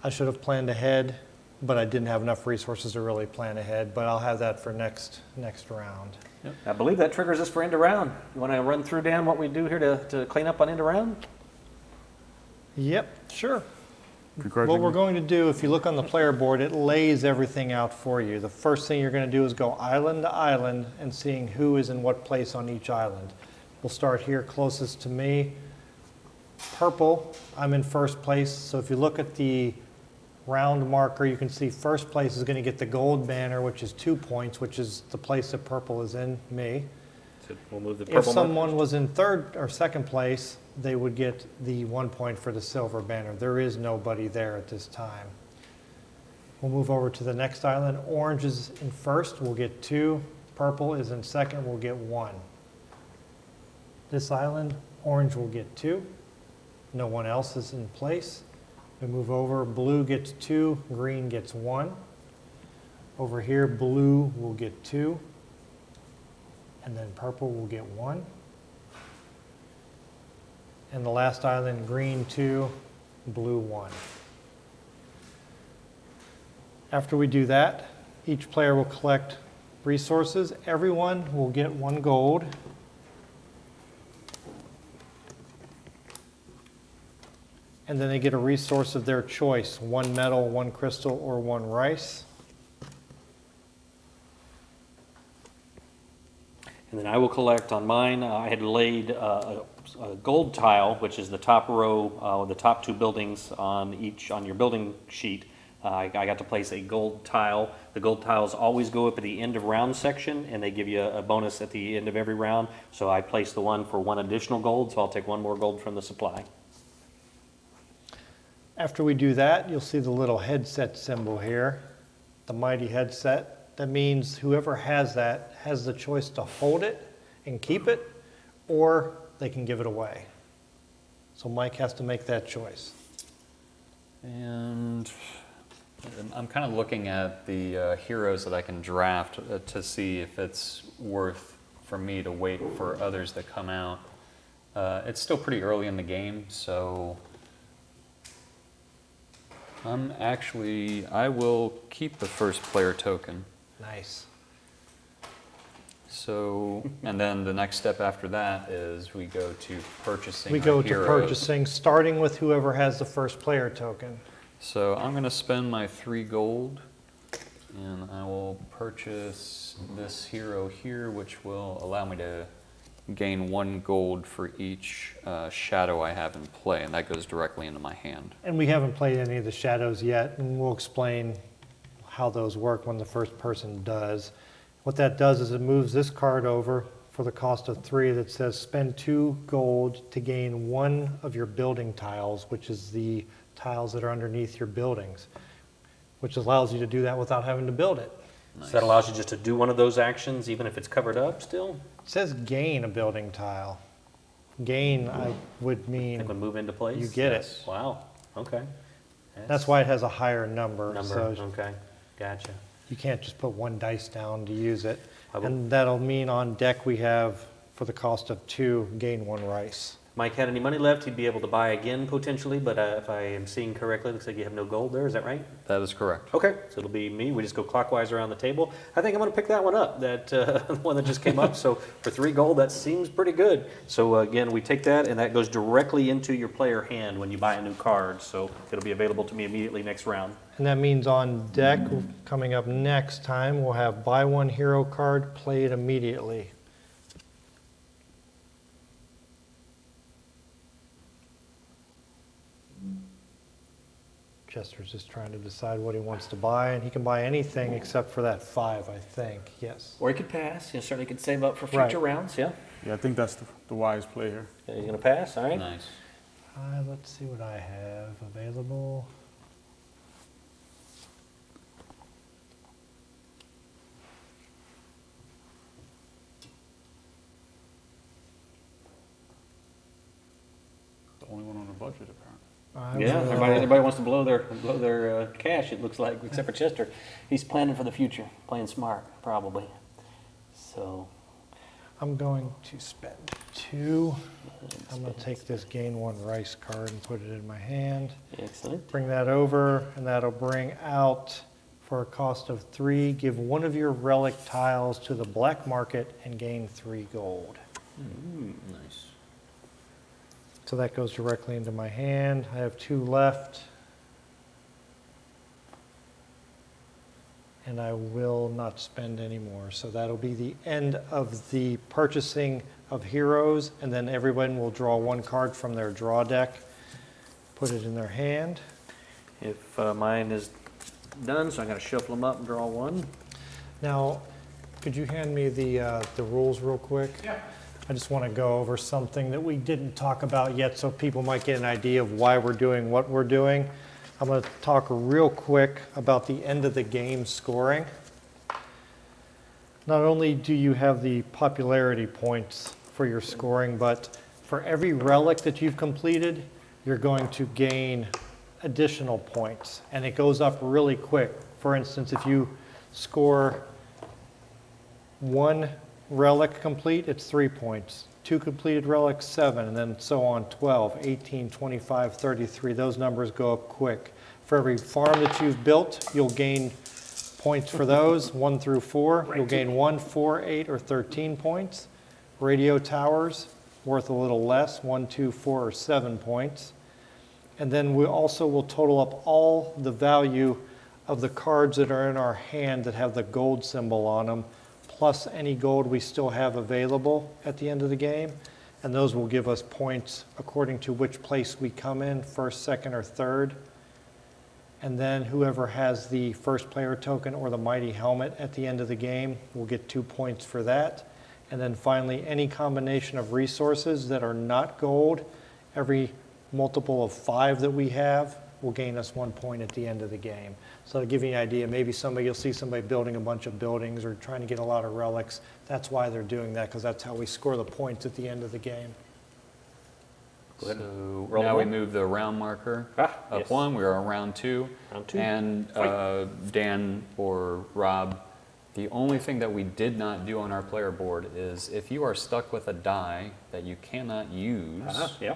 I should have planned ahead, but I didn't have enough resources to really plan ahead. But I'll have that for next round. I believe that triggers us for end of round. You want to run through, Dan, what we do here to clean up on end of round? Yep, sure. What Begrudgingly. we're going to do, if you look on the player board, it lays everything out for you. The first thing you're going to do is go island to island and seeing who is in what place on each island. We'll start here closest to me. Purple, I'm in first place. So if you look at the round marker, you can see first place is going to get the gold banner, which is 2 points, which is the place that purple is in, me. So we'll move the If purple marker. someone was in third or second place, they would get the 1 point for the silver banner. There is nobody there at this time. We'll move over to the next island. Orange is in first, we'll get 2. Purple is in second, we'll get 1. This island, orange will get 2. No one else is in place. We move over, blue gets 2, green gets 1. Over here, blue will get 2, and then purple will get 1. And the last island, green 2, blue 1. After we do that, each player will collect resources. Everyone will get 1 gold. And then they get a resource of their choice, 1 metal, 1 crystal, or 1 rice. And then I will collect on mine. I had laid a gold tile, which is the top row, the top 2 buildings on your building sheet. I got to place a gold tile. The gold tiles always go up at the end of round section, and they give you a bonus at the end of every round. So I placed the one for 1 additional gold, so I'll take 1 more gold from the supply. After we do that, you'll see the little headset symbol here, the mighty headset. That means whoever has that has the choice to hold it and keep it, or they can give it away. So Mike has to make that choice. And I'm kind of looking at the heroes that I can draft to see if it's worth for me to wait for others that come out. It's still pretty early in the game, so I will keep the first player token. Nice. So, and then the next step after that is we go to purchasing We our go to heroes. purchasing, starting with whoever has the first player token. So I'm going to spend my 3 gold, and I will purchase this hero here, which will allow me to gain 1 gold for each shadow I have in play, and that goes directly into my hand. And we haven't played any of the shadows yet, and we'll explain how those work when the first person does. What that does is it moves this card over for the cost of 3 that says spend 2 gold to gain 1 of your building tiles, which is the tiles that are underneath your buildings, which allows you to do that without having to build it. Nice. So that allows you just to do one of those actions, even if it's covered up still? It says gain a building tile. Gain, I would It mean, would move into place? You get it. Yes. Wow, okay. that's why it has a higher number. Number, So okay, gotcha. you can't just put 1 dice down to use it. I will- And that'll mean on deck we have, for the cost of 2, gain 1 rice. Mike had any money left, he'd be able to buy again potentially, but if I am seeing correctly, it looks like you have no gold there, is that right? That is correct. Okay, so it'll be me, we just go clockwise around the table. I think I'm gonna pick that one up, that the one that just came up, so for 3 gold, that seems pretty good. So again, we take that, and that goes directly into your player hand when you buy a new card, so it'll be available to me immediately next round. And that means on deck, coming up next time, we'll have buy 1 hero card, play it immediately. Chester's just trying to decide what he wants to buy, and he can buy anything except for that 5, I think, yes. Or he could pass, you certainly could save up for Right. future rounds, yeah? Yeah, I think that's the wise play here. Yeah, you gonna pass, all right? Nice. Let's see what I have available. The only one on the budget, apparently. Yeah, everybody wants to blow their cash, it looks like, except for Chester. He's planning for the future, playing smart, probably. So, I'm going to spend 2. I'm going to take this gain 1 rice card and put it in my hand. excellent. Bring that over, and that'll bring out, for a cost of 3, give 1 of your relic tiles to the black market and gain 3 gold. Nice. So that goes directly into my hand. I have 2 left. And I will not spend any more. So that'll be the end of the purchasing of heroes, and then everyone will draw 1 card from their draw deck, put it in their hand. If mine is done, so I'm going to shuffle them up and draw 1. Now, could you hand me the rules real quick? Yeah. I just want to go over something that we didn't talk about yet, so people might get an idea of why we're doing what we're doing. I'm going to talk real quick about the end of the game scoring. Not only do you have the popularity points for your scoring, but for every relic that you've completed, you're going to gain additional points, and it goes up really quick. For instance, if you score 1 relic complete, it's 3 points. 2 completed relics, 7, and then so on, 12, 18, 25, 33. Those numbers go up quick. For every farm that you've built, you'll gain points for those, 1 through 4. You'll gain 1, 4, 8, or 13 points. Radio towers, worth a little less, 1, 2, 4, or 7 points. And then we also will total up all the value of the cards that are in our hand that have the gold symbol on them, plus any gold we still have available at the end of the game. And those will give us points according to which place we come in, first, second, or third. And then whoever has the first player token or the mighty helmet at the end of the game will get 2 points for that. And then finally, any combination of resources that are not gold, every multiple of 5 that we have will gain us 1 point at the end of the game. So to give you an idea, maybe you'll see somebody building a bunch of buildings or trying to get a lot of relics. That's why they're doing that, because that's how we score the points at the end of the game. Go ahead. So Roll now we one. move the round marker Ah, up yes. 1. We're on round 2. Round 2. And Fight. Dan or Rob, the only thing that we did not do on our player board is if you are stuck with a die that you cannot use, Yeah.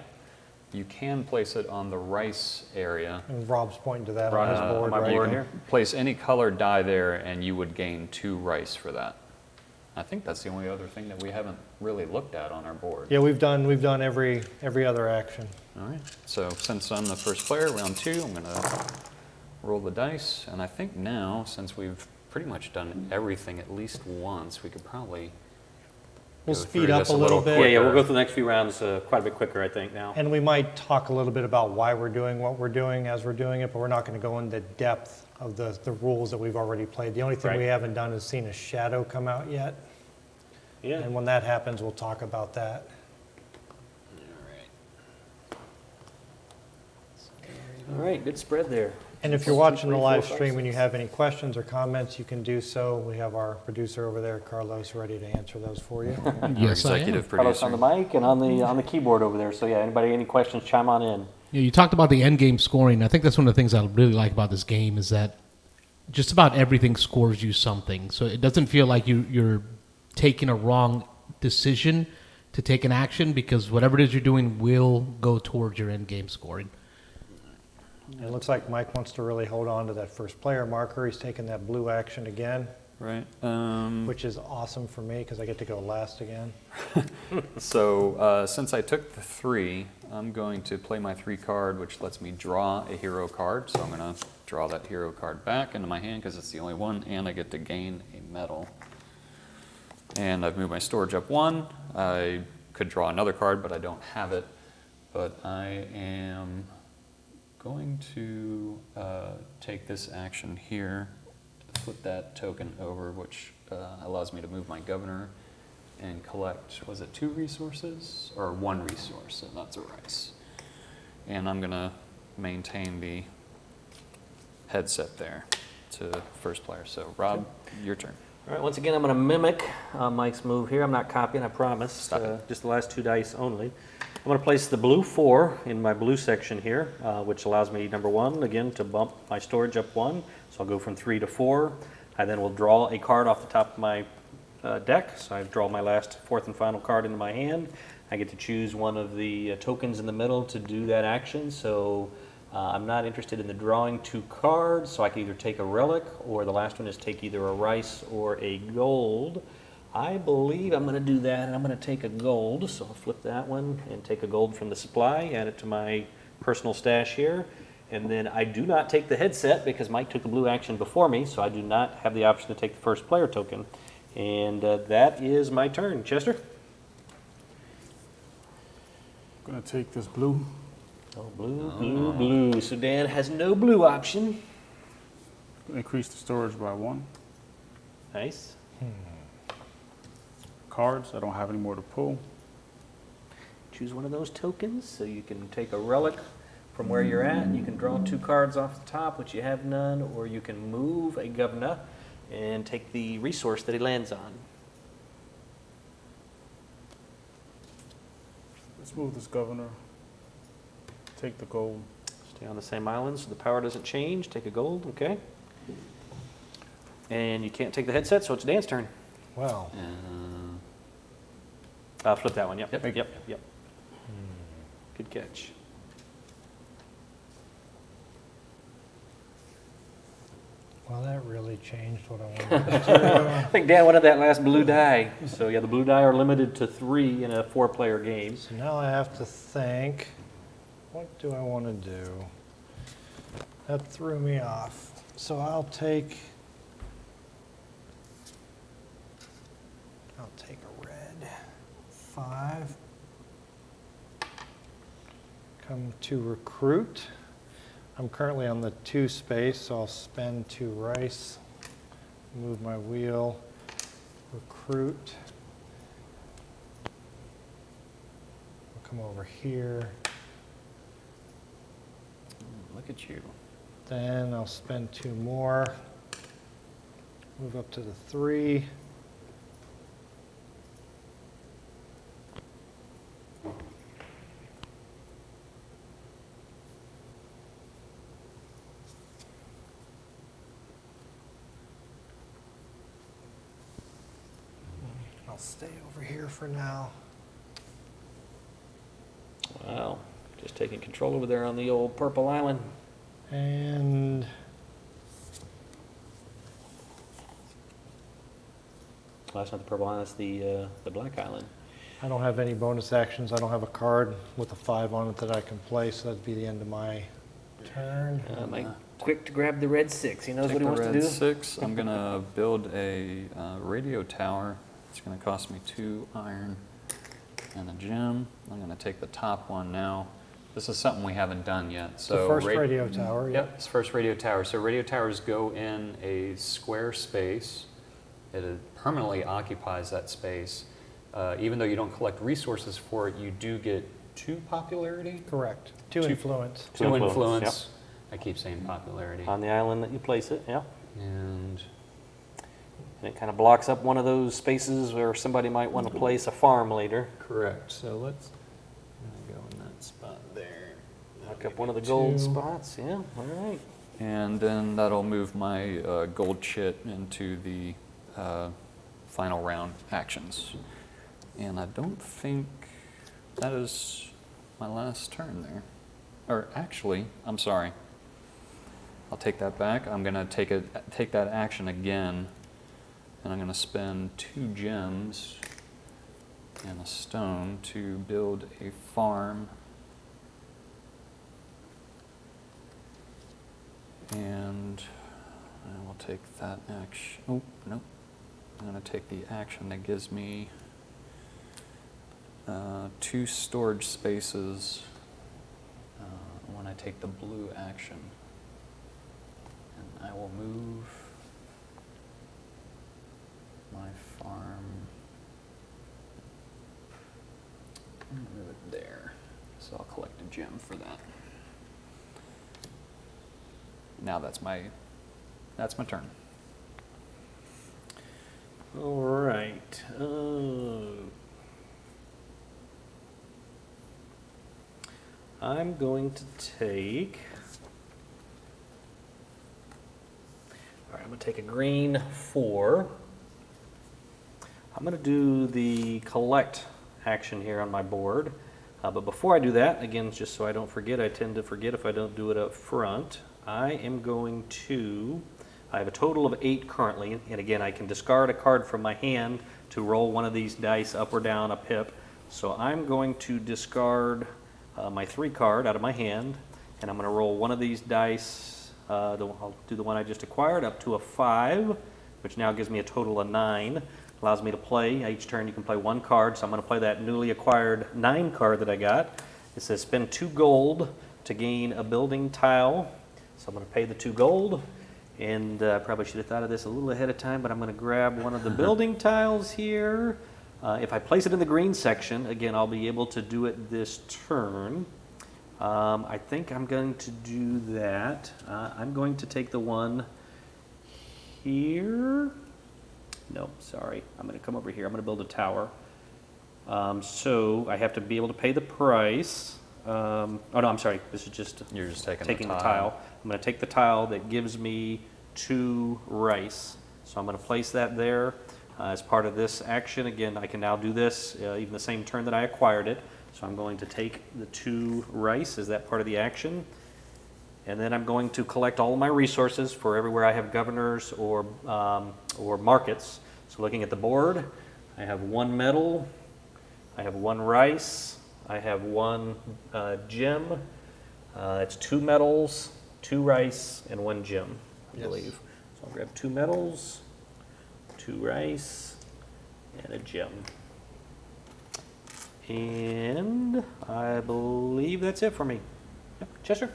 you can place it on the rice area. And Rob's pointing to that Right, on his on board, my right? board You here. can place any colored die there and you would gain 2 rice for that. I think that's the only other thing that we haven't really looked at on our board. Yeah, we've done every other action. All right, so since I'm the first player, round 2, I'm gonna roll the dice. And I think now, since we've pretty much done everything at least once, we could probably We'll go speed through up this a little bit. Yeah, we'll quicker. go through the next few rounds quite a bit quicker, I think, now. And we might talk a little bit about why we're doing what we're doing as we're doing it, but we're not going to go into depth of the rules that we've already played. The only thing we Right. haven't done is seen a shadow come out yet. Yeah. And when that happens, we'll talk about that. All right, good spread there. And if you're 1, 2, watching the 3, 4, live 5, stream and you 6. have any questions or comments, you can do so. We have our producer over there, Carlos, ready to answer those for you. Our Yes, I am. executive Carlos producer. on the mic and on the keyboard over there. So yeah, anybody, any questions, chime on in. Yeah, you talked about the end game scoring. I think that's one of the things I really like about this game is that just about everything scores you something. So it doesn't feel like you're taking a wrong decision to take an action, because whatever it is you're doing will go towards your end game scoring. And it looks like Mike wants to really hold on to that first player marker. He's taking that blue action again, Right. which is awesome for me because I get to go last again. So since I took the 3, I'm going to play my 3 card, which lets me draw a hero card. So I'm going to draw that hero card back into my hand because it's the only one, and I get to gain a medal. And I've moved my storage up 1. I could draw another card, but I don't have it. But I am going to take this action here, flip that token over, which allows me to move my governor and collect, was it 2 resources? Or 1 resource, and that's a rice. And I'm gonna maintain the headset there to first player. So Rob, your turn. All right, once again, I'm going to mimic Mike's move here. I'm not copying, I promise. Stop it. Just the last 2 dice only. I'm going to place the blue 4 in my blue section here, which allows me, number 1, again, to bump my storage up 1. So I'll go from 3 to 4. I then will draw a card off the top of my deck. So I draw my last 4th and final card into my hand. I get to choose one of the tokens in the middle to do that action. So I'm not interested in the drawing 2 cards, so I can either take a relic, or the last one is take either a rice or a gold. I believe I'm going to do that, and I'm going to take a gold. So I'll flip that one and take a gold from the supply, add it to my personal stash here. And then I do not take the headset because Mike took the blue action before me, so I do not have the option to take the first player token. And that is my turn. Chester? Gonna take this blue. Oh, blue. So Dan has no blue option. Increase the storage by 1. Nice. Cards, I don't have any more to pull. Choose one of those tokens, so you can take a relic from where you're at. You can draw 2 cards off the top, which you have none, or you can move a governor and take the resource that he lands on. Let's move this governor. Take the gold. Stay on the same island so the power doesn't change. Take a gold, okay. And you can't take the headset, so it's Dan's turn. Well, Flip that one, yep. Yep. Good catch. well, that really changed what I wanted to do. I think Dan wanted that last blue die. So yeah, the blue die are limited to 3 in a 4-player game. So now I have to think, what do I want to do? That threw me off. So I'll take a red 5. Come to recruit. I'm currently on the 2 space, so I'll spend 2 rice. Move my wheel. Recruit. I'll come over here. Look at you. Then I'll spend 2 more. Move up to the 3. I'll stay over here for now. Wow, just taking control over there on the old purple island. And Well, that's not the purple island, that's the black island. I don't have any bonus actions. I don't have a card with a 5 on it that I can play, so that'd be the end of my turn. Mike, quick to grab the red 6. He knows Take what he the wants to red do. 6. I'm gonna build a radio tower. It's gonna cost me 2 iron and a gem. I'm gonna take the top one now. This is something we haven't done yet. So The first radio tower, Yep, it's first radio tower. So radio towers go in a square space. It permanently occupies that space. Even though you don't collect resources for it, you do get 2 popularity. Correct. 2 influence. 2 influence, influence. I keep saying popularity. On the island that you place it, yeah. And And it kind of blocks up one of those spaces where somebody might want to place a farm later. correct. So let's go in that spot there. Lock up one of the gold 2. spots, yeah, all right. And then that'll move my gold chit into the final round actions. And I don't think that is my last turn there. Or actually, I'm sorry. I'll take that back. I'm gonna take that action again, and I'm gonna spend 2 gems and a stone to build a farm. And I will take that action. Oh, nope. I'm going to take the action that gives me 2 storage spaces when I take the blue action. And I will move my farm. I'm going to move it there. So I'll collect a gem for that. Now that's my turn. All right. I'm going to take. All right, I'm going to take a green 4. I'm going to do the collect action here on my board. But before I do that, again, just so I don't forget, I tend to forget if I don't do it up front. I am going to, I have a total of 8 currently, and again, I can discard a card from my hand to roll one of these dice up or down a pip. So I'm going to discard my 3 card out of my hand, and I'm going to roll one of these dice. I'll do the one I just acquired up to a 5, which now gives me a total of 9. Allows me to play. Each turn you can play 1 card, so I'm going to play that newly acquired 9 card that I got. It says spend 2 gold to gain a building tile. So I'm going to pay the 2 gold, and I probably should have thought of this a little ahead of time, but I'm going to grab one of the building tiles here. If I place it in the green section, again, I'll be able to do it this turn. I think I'm going to do that. I'm going to take the one here. No, sorry. I'm going to come over here. I'm going to build a tower. So I have to be able to pay the price. Oh, no, I'm sorry. This is just You're just taking the tile. I'm going to take the tile that gives me 2 rice. So I'm going to place that there as part of this action. Again, I can now do this even the same turn that I acquired it. So I'm going to take the 2 rice as that part of the action. And then I'm going to collect all of my resources for everywhere I have governors or markets. So looking at the board, I have 1 metal, I have 1 rice, I have 1 gem. That's 2 metals, 2 rice, and 1 gem, I believe. So I'll grab 2 metals, 2 rice, and a gem. And I believe that's it for me. Yep. Chester?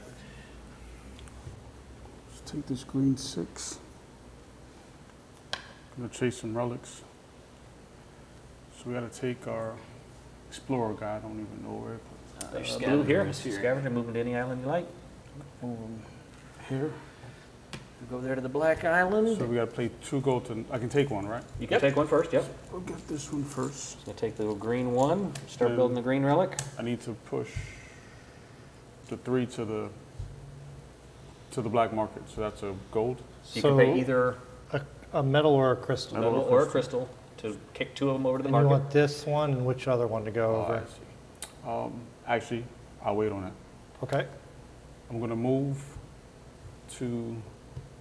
Let's take this green 6. I'm gonna chase some relics. So we gotta take our explorer guy. I don't even know where. Blue here. Scavenger, move him to any island you like. Move him here. Go there to the Black Island. So we gotta play 2 gold to. I can take one, right? You can take one first, yep. We'll get this one first. So take the green one, start And building the green relic. I need to push the 3 to the black market. So that's a gold. You can pay either A metal or a crystal? metal or a crystal to kick 2 of them over to the And you market. want this one and which other one to go Oh, I over? see. Actually, I'll wait on that. Okay, I'm gonna move to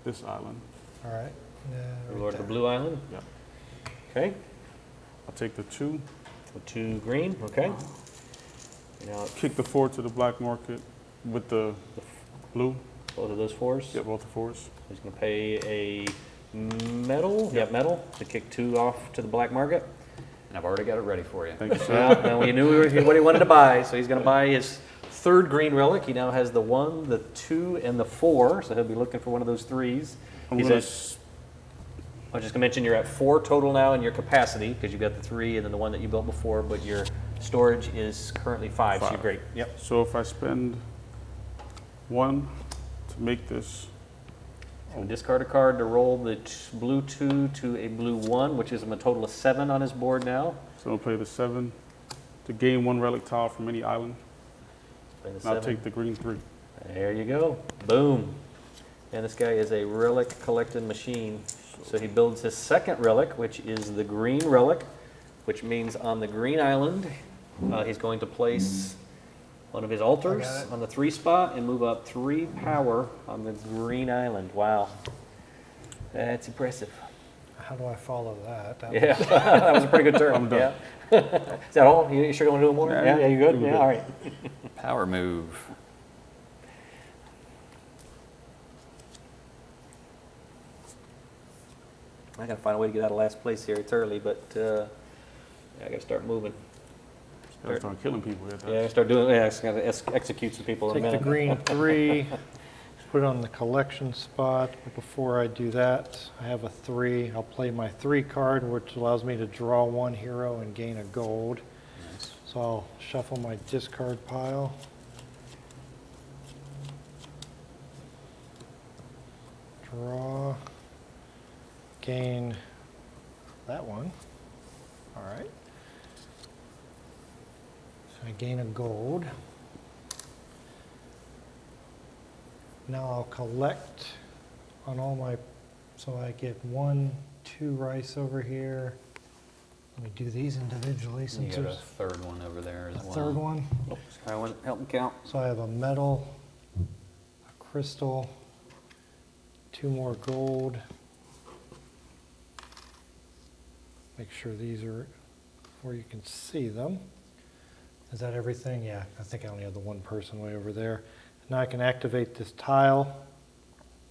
this island. all right. Yeah, Lord of the right Blue Island. Yeah. Okay. I'll take the 2, The 2 green. Okay. Now kick the 4 to the black market with the blue. both of those 4s. Get both the 4s. He's going to pay a metal. Yep, metal to kick 2 off to the black market. And I've already got it ready for you. Thank you, sir. Well, now we knew what he wanted to buy, so he's going to buy his 3rd green relic. He now has the 1, the 2, and the 4, so he'll be looking for one of those 3s. I'm He's gonna at, I was just going to mention you're at 4 total now in your capacity because you've got the 3 and then the 1 that you built before, but your storage is currently 5, so you're 5. great. Yep. So if I spend 1 to make this, So discard a card to roll the blue 2 to a blue 1, which is a total of 7 on his board now. so I'll play the 7 to gain 1 relic tile from any island. Play the And I'll 7. take the green 3. There you go. Boom. And this guy is a relic collecting machine. So he builds his 2nd relic, which is the green relic, which means on the green island, he's going to place one of his altars I got it. on the 3 spot and move up 3 power on the green island. Wow. That's impressive. How do I follow that? Yeah, that was a pretty good turn. I'm done. Yeah. Is that all? You sure you want to do more? Yeah, Yeah, you good? we're Yeah, good. all right. Power move. I gotta find a way to get out of last place here. It's early, but yeah, I gotta start moving. Gotta start killing people here. Yeah, I start doing. Yeah, I gotta execute some people in a Take the minute. green 3, put it on the collection spot. But before I do that, I have a 3. I'll play my 3 card, which allows me to draw 1 hero and gain a gold. Nice. So I'll shuffle my discard pile. Draw, gain that one. All right. So I gain a gold. Now I'll collect on all my, so I get 1, 2 rice over here. Let me do these individually You since got a there's 3rd one over there as a well. 3rd one. I want to help him count. So I have a metal, a crystal, 2 more gold, Make sure these are where you can see them. Is that everything? Yeah, I think I only have the one person way over there. Now I can activate this tile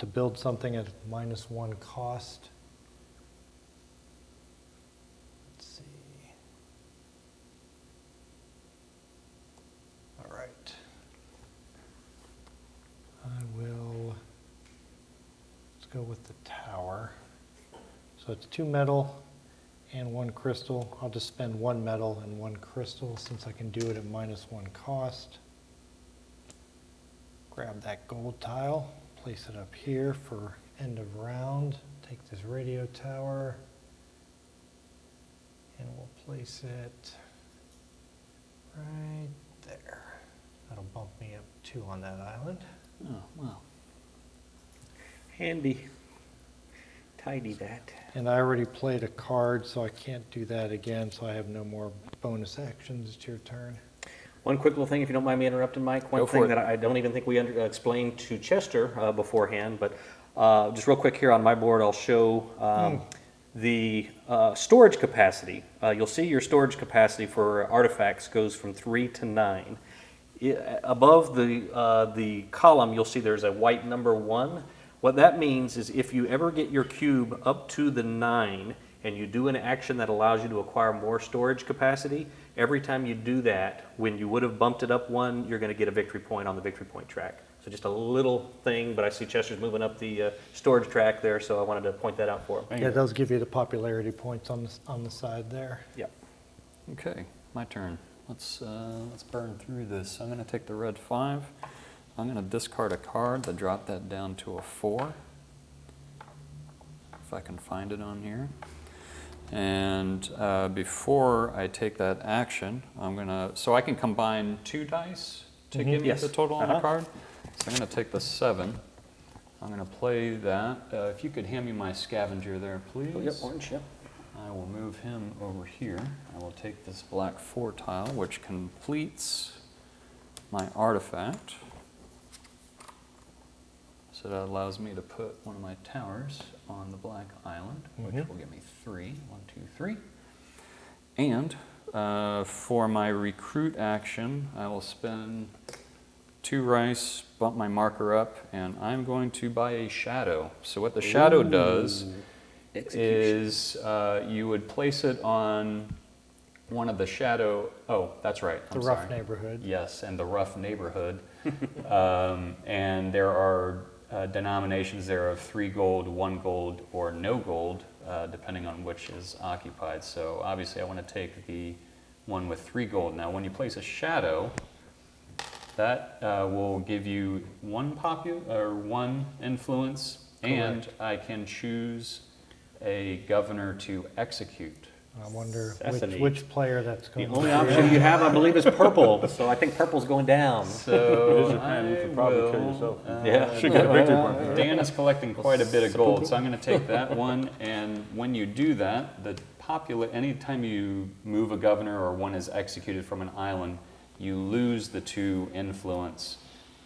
to build something at -1 cost. Let's see. All right. Let's go with the tower. So it's 2 metal and 1 crystal. I'll just spend 1 metal and 1 crystal since I can do it at -1 cost. Grab that gold tile, place it up here for end of round. Take this radio tower and we'll place it right there. That'll bump me up 2 on that island. Oh, wow. Handy. Tidy that. And I already played a card, so I can't do that again, so I have no more bonus actions. It's your turn. One quick little thing, if you don't mind me interrupting, Mike. One Go for thing it. that I don't even think we explained to Chester beforehand, but just real quick here on my board, I'll show the storage capacity. You'll see your storage capacity for artifacts goes from 3 to 9. Above the column, you'll see there's a white number 1. What that means is if you ever get your cube up to the 9 and you do an action that allows you to acquire more storage capacity, every time you do that, when you would have bumped it up 1, you're going to get a victory point on the victory point track. So just a little thing, but I see Chester's moving up the storage track there, so I wanted to point that out for him. Yeah, it does give you the popularity points on the side there. Yep. Okay, my turn. Let's burn through this. I'm going to take the red 5. I'm going to discard a card to drop that down to a 4. If I can find it on here. And before I take that action, so I can combine 2 dice to give me Yes. the total on the card. So I'm going to take the 7. I'm going to play that. If you could hand me my scavenger there, please. Oh, yep, orange, yep. I will move him over here. I will take this black 4 tile, which completes my artifact. So that allows me to put one of my towers on the black island, which will give me 3. 1, 2, 3. And for my recruit action, I will spend 2 rice, bump my marker up, and I'm going to buy a shadow. So what the shadow does is you would place it on one of the shadow, that's right. The rough neighborhood. Yes, and the rough neighborhood. And there are denominations there of 3 gold, 1 gold, or no gold, depending on which is occupied. So obviously I want to take the one with 3 gold. Now when you place a shadow, that will give you 1 influence, and I can choose a governor to execute. I wonder Assassinate. which player that's The going only to be. option you have, I believe, is purple, so I think purple's going down. So It is your plan, you could probably kill yourself. Yeah. Should get a victory point. Dan is collecting quite a bit of gold, so I'm going to take that one. And when you do that, anytime you move a governor or one is executed from an island, you lose the 2 influence,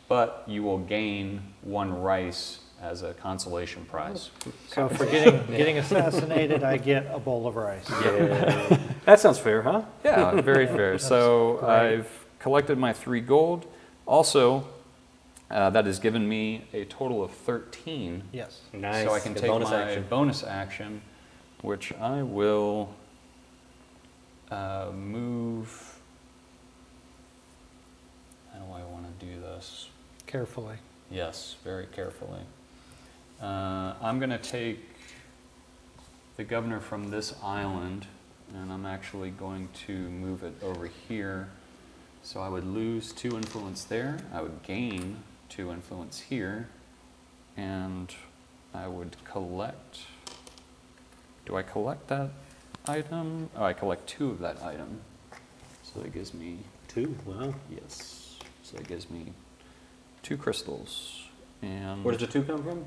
but you will gain 1 rice as a consolation prize. So for getting assassinated, I get a bowl of rice. Yeah. That sounds fair, huh? Yeah, very fair. So great. I've collected my 3 gold. Also, that has given me a total of 13. Yes. Nice. So I can Good take bonus my action. bonus action, which I will move. How do I want to do this? Carefully. Yes, very carefully. I'm going to take the governor from this island, and I'm actually going to move it over here. So I would lose 2 influence there. I would gain 2 influence here, and I would collect. Do I collect that item? Oh, I collect 2 of that item. So that gives me 2, wow. yes. So that gives me 2 crystals. And Where does the 2 come from?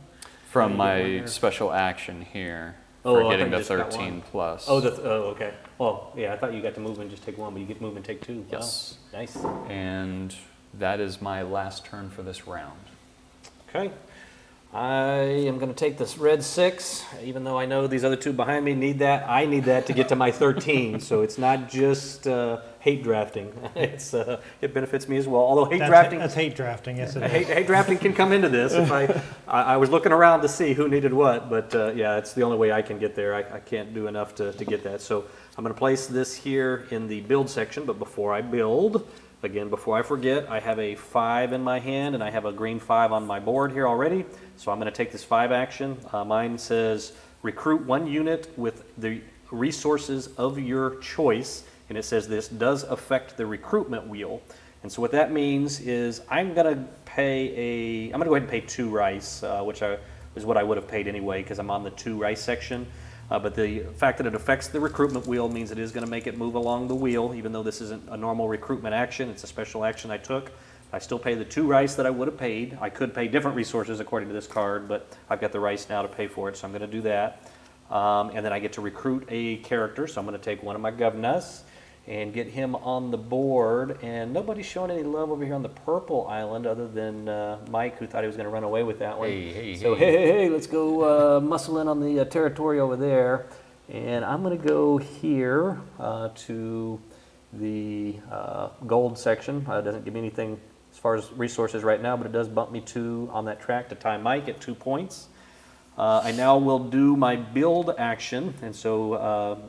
from Can you get one my here? special action here Oh, for I getting thought the you just got 13 one. plus. Oh, okay. Well, yeah, I thought you got to move and just take 1, but you get to move and take 2. Wow. Yes. Nice. And that is my last turn for this round. Okay. I am going to take this red 6, even though I know these other two behind me need that. I need that to get to my 13, so it's not just hate drafting. It benefits me as well. Although That's hate drafting, yes it is. hate drafting can come into this. If I was looking around to see who needed what, but yeah, it's the only way I can get there. I can't do enough to get that. So I'm going to place this here in the build section, but before I build, again, before I forget, I have a 5 in my hand, and I have a green 5 on my board here already. So I'm going to take this 5 action. Mine says recruit 1 unit with the resources of your choice, and it says this does affect the recruitment wheel. And so what that means is I'm going to go ahead and pay 2 rice, which is what I would have paid anyway because I'm on the 2 rice section. But the fact that it affects the recruitment wheel means it is going to make it move along the wheel, even though this isn't a normal recruitment action. It's a special action I took. I still pay the 2 rice that I would have paid. I could pay different resources according to this card, but I've got the rice now to pay for it, so I'm going to do that. And then I get to recruit a character, so I'm going to take one of my governors and get him on the board. And nobody's showing any love over here on the purple island other than Mike, who thought he was going to run away with that one. Hey, let's go muscle in on the territory over there. And I'm going to go here to the gold section. It doesn't give me anything as far as resources right now, but it does bump me 2 on that track to tie Mike at 2 points. I now will do my build action, and so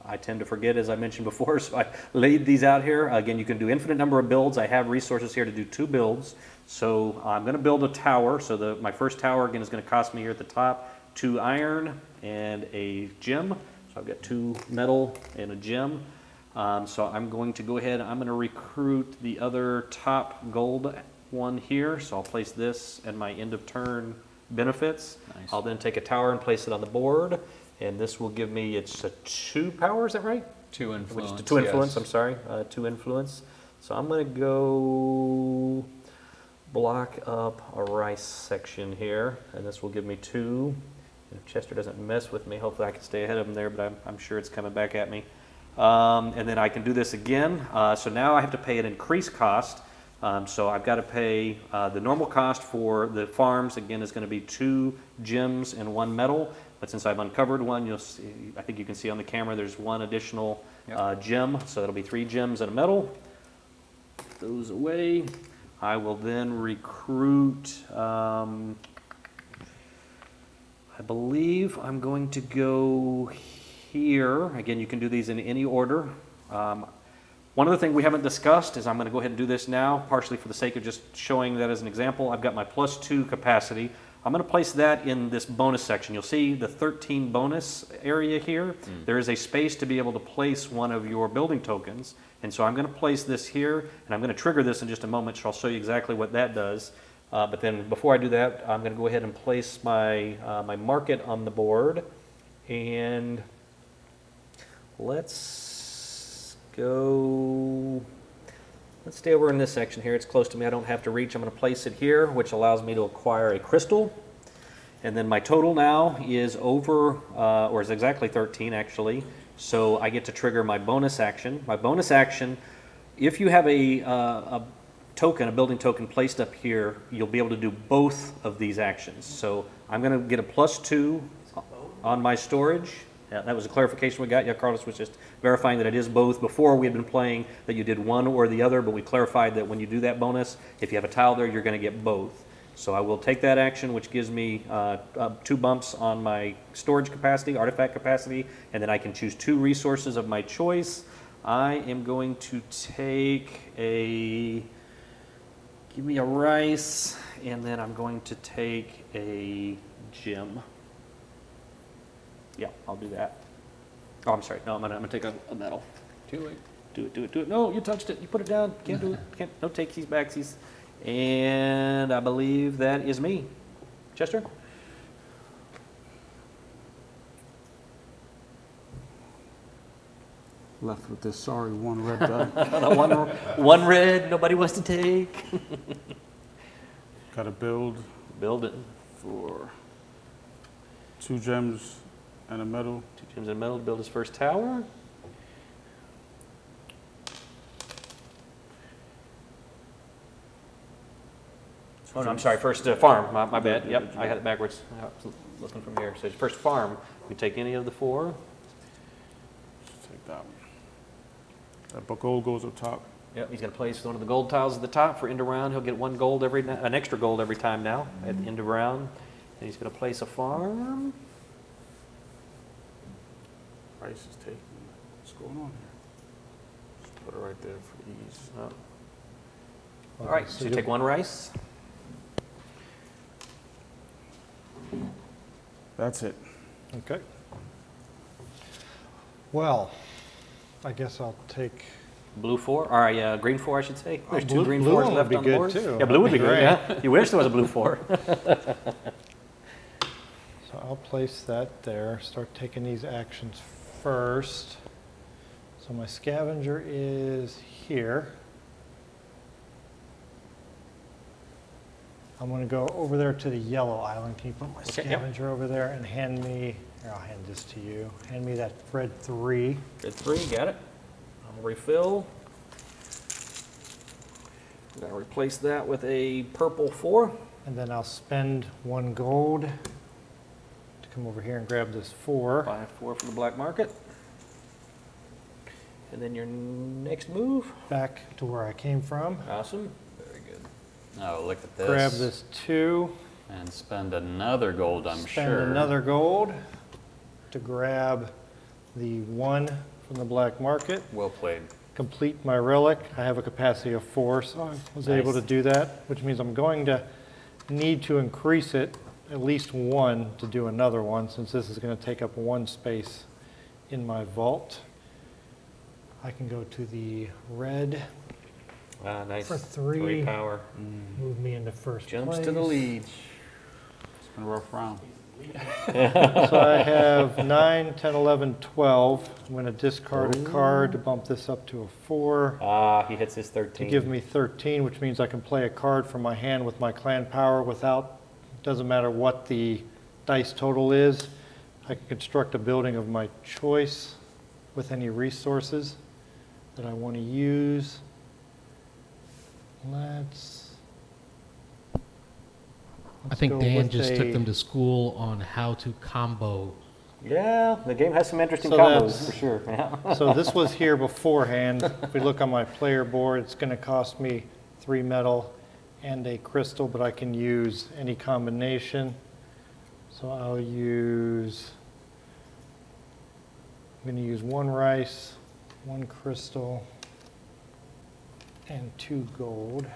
I tend to forget, as I mentioned before, so I laid these out here. Again, you can do infinite number of builds. I have resources here to do 2 builds. So I'm going to build a tower. So my first tower, again, is going to cost me here at the top 2 iron and a gem. So I've got 2 metal and a gem. So I'm going to go ahead, I'm going to recruit the other top gold one here. So I'll place this and my end of turn benefits. Nice. I'll then take a tower and place it on the board. And this will give me, it's a 2 power, is that right? 2 influence. Which is 2 influence, yes. I'm sorry, 2 influence. So I'm going to go block up a rice section here, and this will give me 2. And if Chester doesn't mess with me, hopefully I can stay ahead of him there, but I'm sure it's coming back at me. And then I can do this again. So now I have to pay an increased cost. So I've got to pay the normal cost for the farms, again, is going to be 2 gems and 1 metal. But since I've uncovered one, you'll see, I think you can see on the camera, there's 1 additional gem. So that'll be 3 gems and a metal. Put those away. I will then recruit, I believe I'm going to go here. Again, you can do these in any order. One other thing we haven't discussed is I'm going to go ahead and do this now, partially for the sake of just showing that as an example. I've got my +2 capacity. I'm going to place that in this bonus section. You'll see the 13 bonus area here. There is a space to be able to place one of your building tokens. And so I'm going to place this here, and I'm going to trigger this in just a moment, so I'll show you exactly what that does. But then before I do that, I'm going to go ahead and place my, my market on the board. And let's stay over in this section here. It's close to me. I don't have to reach. I'm going to place it here, which allows me to acquire a crystal. And then my total now is over, or is exactly 13 actually. So I get to trigger my bonus action. My bonus action, if you have a token, a building token placed up here, you'll be able to do both of these actions. So I'm going to get a +2 on my storage. Yeah, that was a clarification we got. Yeah, Carlos was just verifying that it is both. Before we had been playing that you did one or the other, but we clarified that when you do that bonus, if you have a tile there, you're going to get both. So I will take that action, which gives me 2 bumps on my storage capacity, artifact capacity, and then I can choose 2 resources of my choice. I am going to take give me a rice, and then I'm going to take a gem. Yeah, I'll do that. Oh, I'm sorry. No, I'm gonna take a metal. Too late. Do it. No, you touched it. You put it down. Can't do it. Can't. No takesies, backsies. And I believe that is me. Chester? Left with this sorry 1 red die. one red. Nobody wants to take. Got to build Build it. for 2 gems and a metal. 2 gems and metal to build his first tower. Oh, no, I'm sorry, first farm, my bad. Yep, I had it backwards. I was looking from here. So first farm, we take any of the 4. Let's take that one. That gold goes up top. Yep, he's going to place one of the gold tiles at the top for end of round. He'll get an extra gold every time now at the end of round. And he's going to place a farm. Rice is taking. What's going on here? Just put it right there for ease. All right, so you take 1 rice. That's it. Okay. Well, I guess I'll take. Blue 4, or green 4, I should say. There's 2 green blue 4s one left would be on the good, board. too. Yeah, blue would be good. Great. Yeah, you wish there was a blue 4. So I'll place that there. Start taking these actions first. So my scavenger is here. I'm going to go over there to the yellow island. Can you put my Okay, yep. scavenger over there and hand me, here, I'll hand this to you. Hand me that red 3. Red 3, got it. I'll refill. I'm going to replace that with a purple 4. And then I'll spend 1 gold to come over here and grab this 4. Buy 4 from the black market. And then your next move. Back to where I came from. Awesome. Very good. Oh, look at this. Grab this 2. And spend another gold, I'm Spend sure. another gold to grab the 1 from the black market. Well played. Complete my relic. I have a capacity of 4, so I was able to do that, which means I'm going to need to increase it at least 1 to do another one, since this is going to take up 1 space in my vault. I can go to the red Nice. for 3. 3 power. Move me into first Jumps place. to the lead. It's been a rough round. So I have 9, 10, 11, 12. I'm going to discard a card to bump this up to a 4. He hits his 13. To give me 13, which means I can play a card from my hand with my clan power without, doesn't matter what the dice total is. I can construct a building of my choice with any resources that I want to use. I think go Dan with just took a- them to school on how to combo. Yeah, the game has some interesting So combos that's- for sure. Yeah. So this was here beforehand. If we look on my player board, it's going to cost me 3 metal and a crystal, but I can use any combination. So I'll use, I'm going to use 1 rice, 1 crystal, and 2 gold.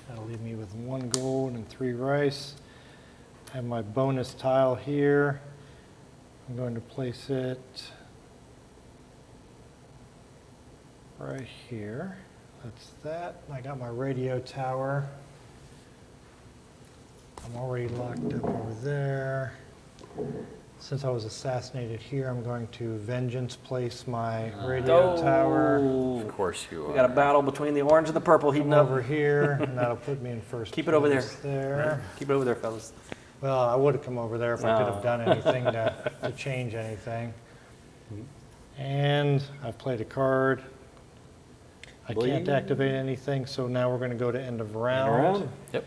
That'll leave me with 1 gold and 3 rice. I have my bonus tile here. I'm going to place it right here. That's that. I got my radio tower. I'm already locked up over there. Since I was assassinated here, I'm going to vengeance place my radio tower. Of course you We got a are. battle between the orange and the purple heating Come up. over here, and that'll put me in first Keep it over there. place there. Keep it over there, fellas. Well, I would have come over there if I could No. have done anything to change anything. And I've played a card. I can't Bleed. activate anything, so now we're going to go to end of round. Around. Yep.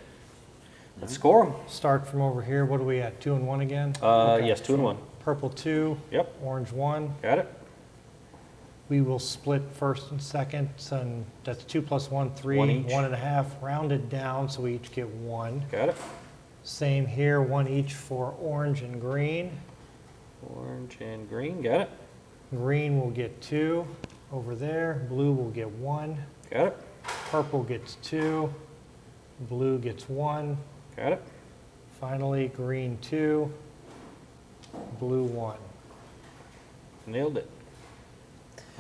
Let's score them. Start from over here. What are we at? 2 and 1 again? Okay. Yes, 2 and 1. Purple 2, Yep. orange 1. Got it. We will split first and second, and that's 2 plus 1, 3, One each. 1.5, rounded down, so we each get 1. Got it. Same here, 1 each for orange and green. Orange and green. Got it. Green will get 2 over there. Blue will get 1. Got it. Purple gets 2. Blue gets 1. Got it. Finally, green 2. Blue 1. Nailed it.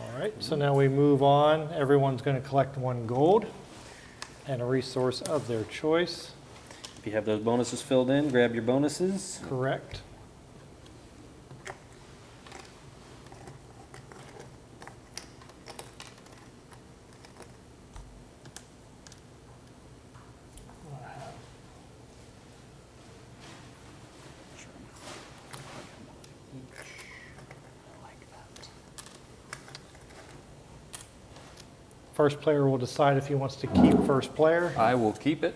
All right, so now we move on. Everyone's going to collect 1 gold and a resource of their choice. If you have those bonuses filled in, grab your bonuses. Correct. First player will decide if he wants to keep first player. I will keep it.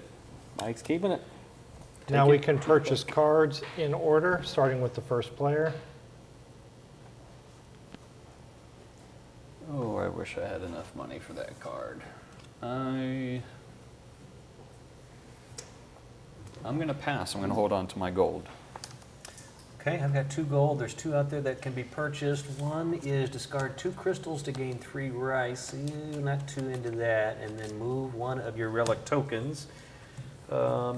Mike's keeping it. Now Take we it. can purchase cards in order, starting with the first player. Oh, I wish I had enough money for that card. I'm gonna pass. I'm gonna hold on to my gold. Okay, I've got 2 gold. There's 2 out there that can be purchased. One is discard 2 crystals to gain 3 rice. Not too into that. And then move 1 of your relic tokens.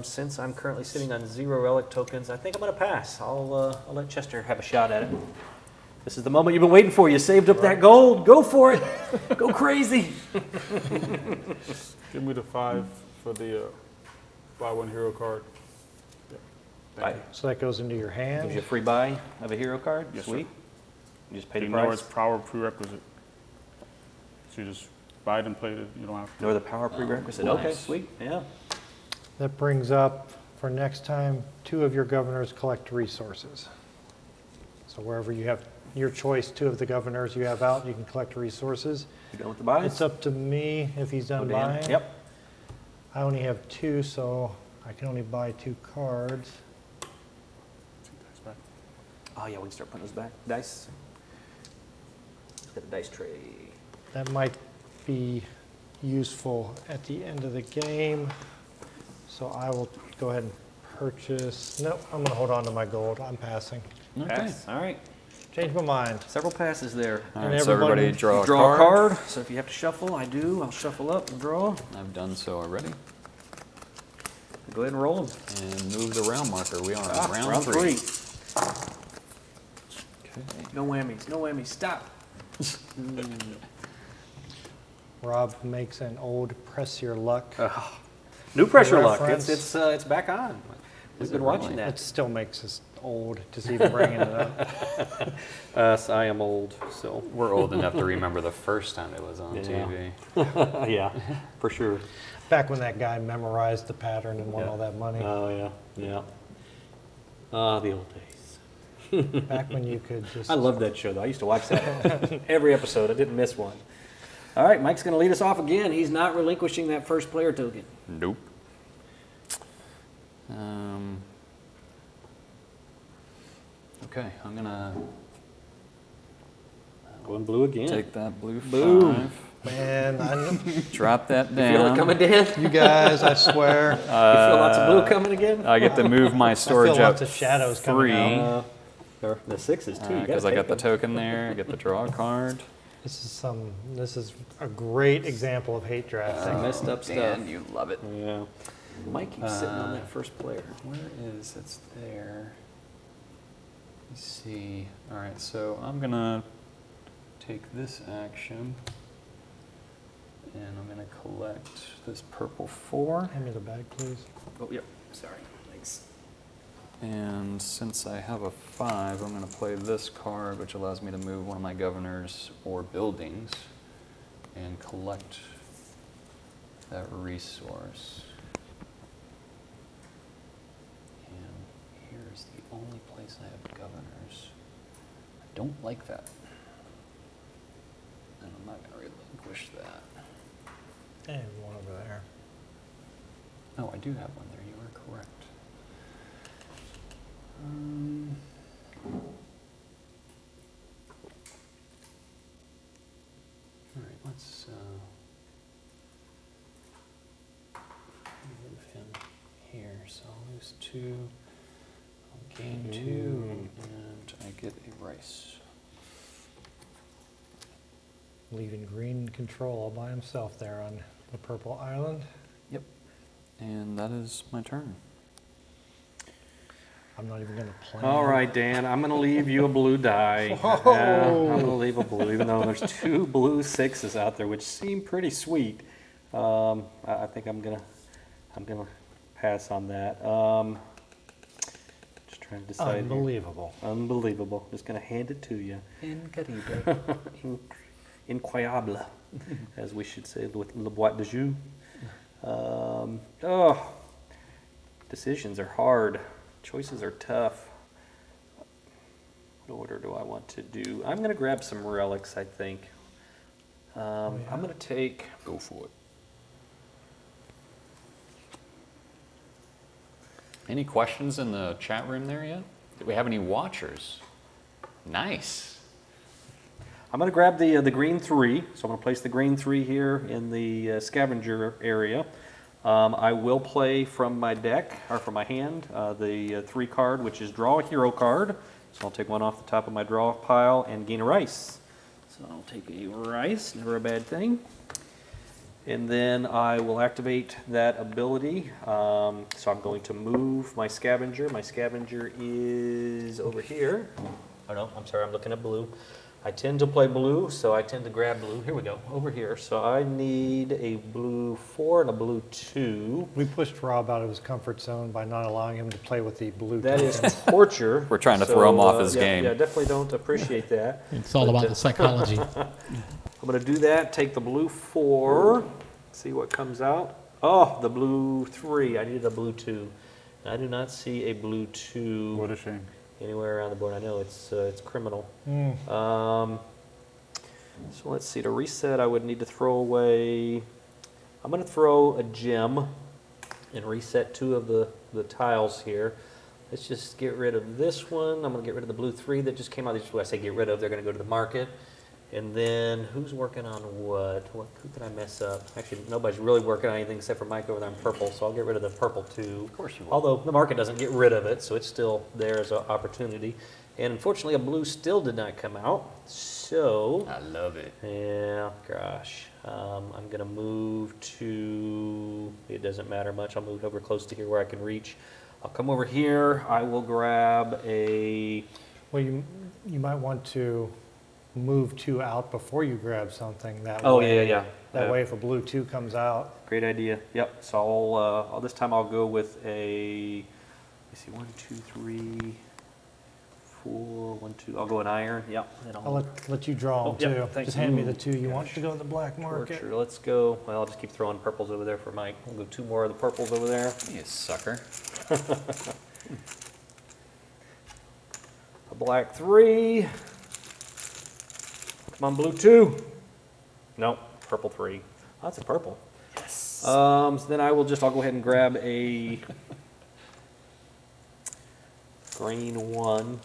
Since I'm currently sitting on 0 relic tokens, I think I'm going to pass. I'll let Chester have a shot at it. This is the moment you've been waiting for. You saved up that gold. Go for it. Go crazy. Give me the 5 for the buy 1 hero card. Yeah. Thank you. So that goes into your Gives you a hand. free buy of a hero card. Yes, sir. Sweet. You just pay the You know price. it's power prerequisite. So you just buy it and play it. You don't have to. Or the power prerequisite. nice. Okay, sweet. Yeah. That brings up, for next time, 2 of your governors collect resources. So wherever you have your choice, 2 of the governors you have out, you can collect resources. You going with the buys? It's up to me if he's done Go Dan. buying. Yep. I only have 2, so I can only buy 2 cards. Take dice back. Oh yeah, we can start putting those back. Dice. Let's get a dice tray. That might be useful at the end of the game. So I will go ahead and purchase. No, I'm going to hold on to my gold. I'm passing. Okay. Pass. All right. Change my mind. Several passes there. All And right, so everybody everybody draw a Draw a card. card. So if you have to shuffle, I do. I'll shuffle up and draw. I've done so already. Go ahead and roll them. And move the round marker. We are on round round 3. Okay. No whammies. No whammies. Stop. Rob makes an old press your luck. New pressure luck. Reference. It's back on. We've Is been it watching really? that. It still makes us old just even bringing it up. I am old, so We're old enough to remember the first time it was on Yeah. TV. yeah, for sure. Back when that guy memorized the pattern and won Yeah. all that money. Oh yeah, yeah. Ah, the old days. Back when you could just. I love that show though. I used to watch that every episode. I didn't miss one. All right, Mike's going to lead us off again. He's not relinquishing that first player token. Nope. Okay, I'm gonna Going blue again. take that blue Boom. 5, Man, I know, drop that You feel it down. coming, Dan? you guys, I swear. You feel lots of blue coming again? I get to move my storage up lots of shadows coming 3 out. The sixes too. You because gotta I got take the them. token there. I get the draw card. This is a great example of hate drafting. Messed up stuff. Dan, you love it. Yeah. Mike keeps sitting on that first player. Where is it's there? Let's see. All right, so I'm gonna take this action, and I'm gonna collect this purple 4. Hand me the bag, please. Oh, yep. Sorry. Thanks. And since I have a 5, I'm gonna play this card, which allows me to move one of my governors or buildings and collect that resource. And here's the only place I have governors. I don't like that. And I'm not gonna relinquish that. And one over there. Oh, I do have one there, you are correct. All right, let's move him here. So I'll lose 2, I'll gain 2, and I get a rice. Leaving green in control all by himself there on the purple island. Yep. And that is my turn. I'm not even going to play. All right, Dan, I'm going to leave you a blue die. I'm going to leave a blue, even though there's 2 blue 6s out there, which seem pretty sweet. I think I'm gonna pass on that. Just trying to decide. here. Unbelievable. Unbelievable. Just going to hand it to you. Increíble. Incroyable, as we should say with Le Bois de Jus. Decisions are hard. Choices are tough. What order do I want to do? I'm going to grab some relics, I think. I'm going to take... Go for it. Any questions in the chat room there yet? Do we have any watchers? Nice. I'm going to grab the green 3, so I'm going to place the green 3 here in the scavenger area. I will play from my deck, or from my hand, the 3 card, which is draw a hero card. So I'll take one off the top of my draw pile and gain a rice. So I'll take a rice, never a bad thing. And then I will activate that ability. So I'm going to move my scavenger. My scavenger is over here. Oh no, I'm sorry, I'm looking at blue. I tend to play blue, so I tend to grab blue. Here we go, over here. So I need a blue 4 and a blue 2. We pushed Rob out of his comfort zone by not allowing him to play with the blue That is tokens. torture. We're trying to throw him off his game. Yeah, definitely don't appreciate that. It's all about the psychology. I'm going to do that, take the blue 4, see what comes out. Oh, the blue 3. I needed a blue 2. I do not see a blue 2 What a shame. anywhere around the board. I know it's criminal. Mm. So let's see. To reset, I would need to throw away. I'm going to throw a gem and reset 2 of the tiles here. Let's just get rid of this one. I'm going to get rid of the blue 3 that just came out. This is what I say get rid of. They're going to go to the market. And then who's working on what? Who can I mess up? Actually, nobody's really working on anything except for Mike over there in purple, so I'll get rid of the purple too. Of course you will. Although the market doesn't get rid of it, so it's still there as an opportunity. And unfortunately, a blue still did not come out. So, I love it. yeah, gosh. I'm going to move to, it doesn't matter much. I'll move over close to here where I can reach. I'll come over here. I will grab a, Well, you might want to move 2 out before you grab something. That oh, way, yeah. That way, if a blue 2 comes out, Great idea. Yep. So I'll this time I'll go with a. Let me see. 1, 2, 3, 4. 1, 2. I'll go an iron. Yep. And I'll let you draw them Oh, yep, too. thanks. Just hand me the Ooh, 2 you want to go to the black market. Sure. Let's go. Well, I'll just keep throwing purples over there for Mike. We'll go 2 more of the purples over there. You sucker. A black 3. Come on, blue 2. Nope. Purple 3. Oh, that's a purple. Yes. So then I'll go ahead and grab a green 1.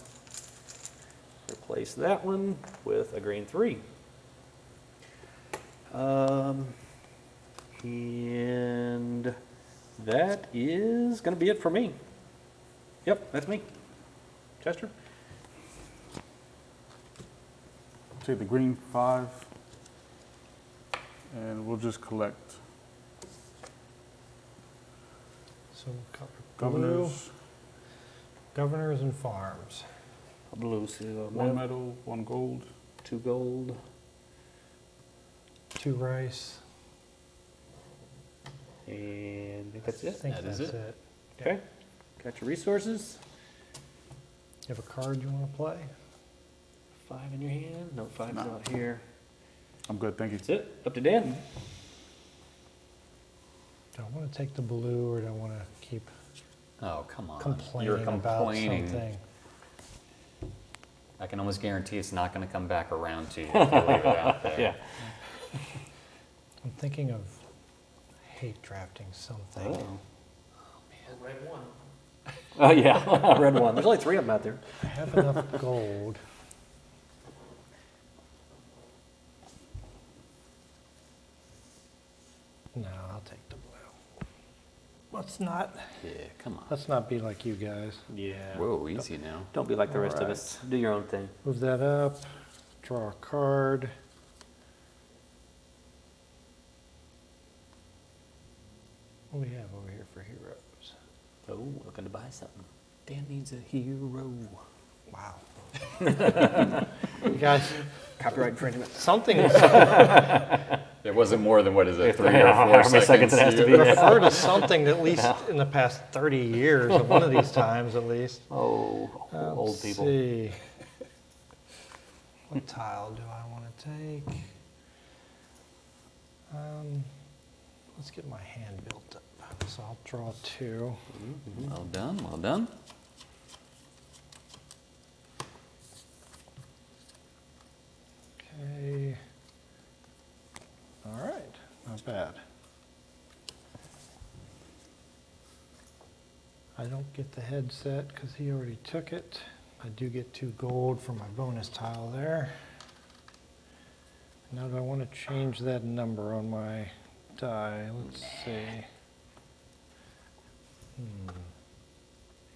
Replace that one with a green 3. And that is going to be it for me. Yep, that's me. Chester? Take the green 5, and we'll just collect So blue, governors, governors and farms. Blue, so 1 metal, 1 gold. 2 gold. 2 rice. And I think that's I it. think That is that's it. it. Okay. Got your resources. You have a card you want to play? 5 in your hand. No, 5's No. not here. I'm good, thank you. That's it. Up to Dan. Do I want to take the blue or do I want to keep Oh, come on. complaining, You're about complaining. something? I can almost guarantee it's not going to come back around to you if you leave it out there. Yeah. I'm thinking of hate drafting something. Red 1. Oh, yeah. Red 1. There's only 3 of them out there. I have enough gold. No, I'll take the blue. Yeah, come on. Let's not be like you guys. Yeah. Whoa, easy now. Don't be like the rest of Alright. us. Do your own thing. Move that up, draw a card. What do we have over here for heroes? Oh, looking to buy something. Dan needs a hero. Wow. You guys, Copyright infringement. something, It wasn't more than, what is it, 3 or 4 How many seconds? seconds it has to be. refer to something at least in the past 30 years, or one of these times at least. Oh, old Let's people. see. What tile do I want to take? Let's get my hand built up. So I'll draw 2. Well done, well done. Okay. All right, not bad. I don't get the headset because he already took it. I do get 2 gold for my bonus tile there. Now do I want to change that number on my die? Let's see.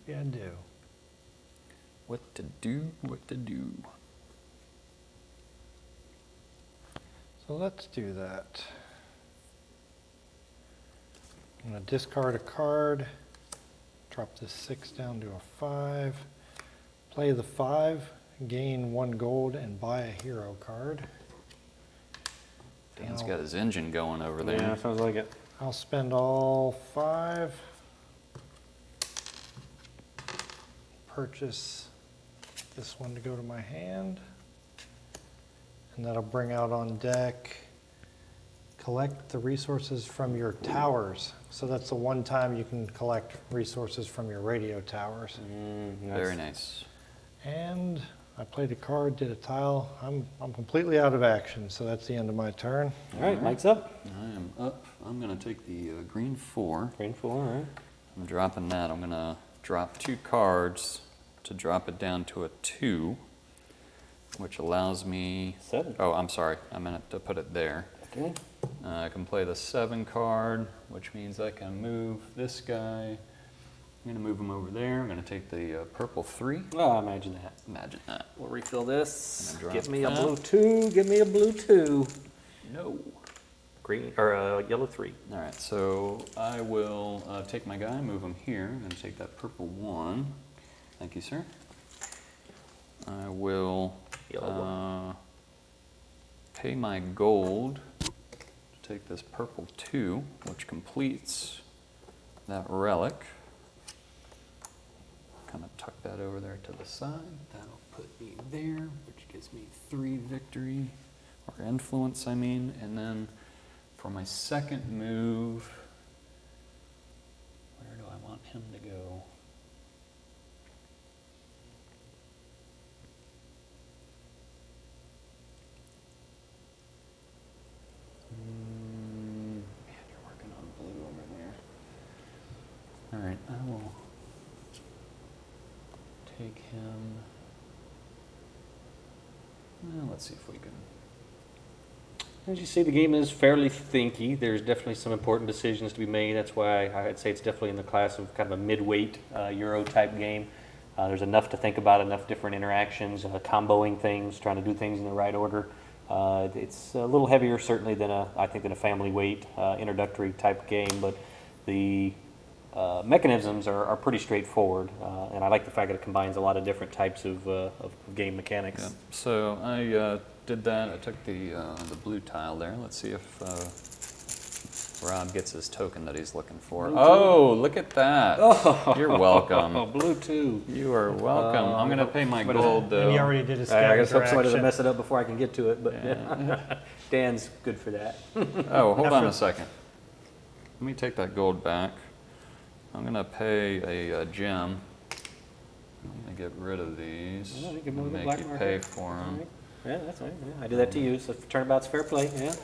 Maybe I do. What to do, what to do. So let's do that. I'm going to discard a card, drop this 6 down to a 5, play the 5, gain 1 gold, and buy a hero card. Dan's got his engine going over there. Yeah, sounds like it. I'll spend all 5, purchase this one to go to my hand, and that'll bring out on deck, collect the resources from your towers. So that's the one time you can collect resources from your radio towers. Very nice. And I played a card, did a tile. I'm completely out of action, so that's the end of my turn. All right, Mike's up. I am up. I'm going to take the green 4. Green 4, all right. I'm dropping that. I'm going to drop 2 cards to drop it down to a 2, which allows me... 7. Oh, I'm sorry. I meant to put it there. Okay. I can play the 7 card, which means I can move this guy. I'm going to move him over there. I'm going to take the purple 3. Oh, imagine that. Imagine that. We'll refill this. And then Give drop me a that. blue 2. Give me a blue 2. No. Green or yellow 3. All right, so I will take my guy, move him here. I'm going to take that purple 1. Thank you, sir. I will Yellow pay my gold to take this purple 2, which completes that relic. Kind of tuck that over there to the side. That'll put me there, which gives me 3 victory, or influence, I mean. And then for my second move, where do I want him to go? Man, you're working on blue over there. All right, I will take him. Well, let's see if we can. As you see, the game is fairly thinky. There's definitely some important decisions to be made. That's why I'd say it's definitely in the class of kind of a mid-weight Euro-type game. There's enough to think about, enough different interactions, comboing things, trying to do things in the right order. It's a little heavier, certainly, than I think than a family weight introductory type game, but the mechanisms are pretty straightforward, and I like the fact that it combines a lot of different types of game mechanics. Yeah. So I did that. I took the blue tile there. Let's see if Rob gets his token that he's looking for. Oh, look at that. Oh. You're welcome. Oh, blue 2. You are welcome. I'm going to pay my gold, though. And you already did a I scavenger guess hope somebody doesn't action. mess it up before I can get to it, but Dan's good for that. Oh, hold on a second. Let me take that gold back. I'm going to pay a gem. I'm going to get rid of these. Well, you can move the Make black you market. pay for them. All right. Yeah, that's right. Yeah, I do that to you, so turnabout's fair play, yeah.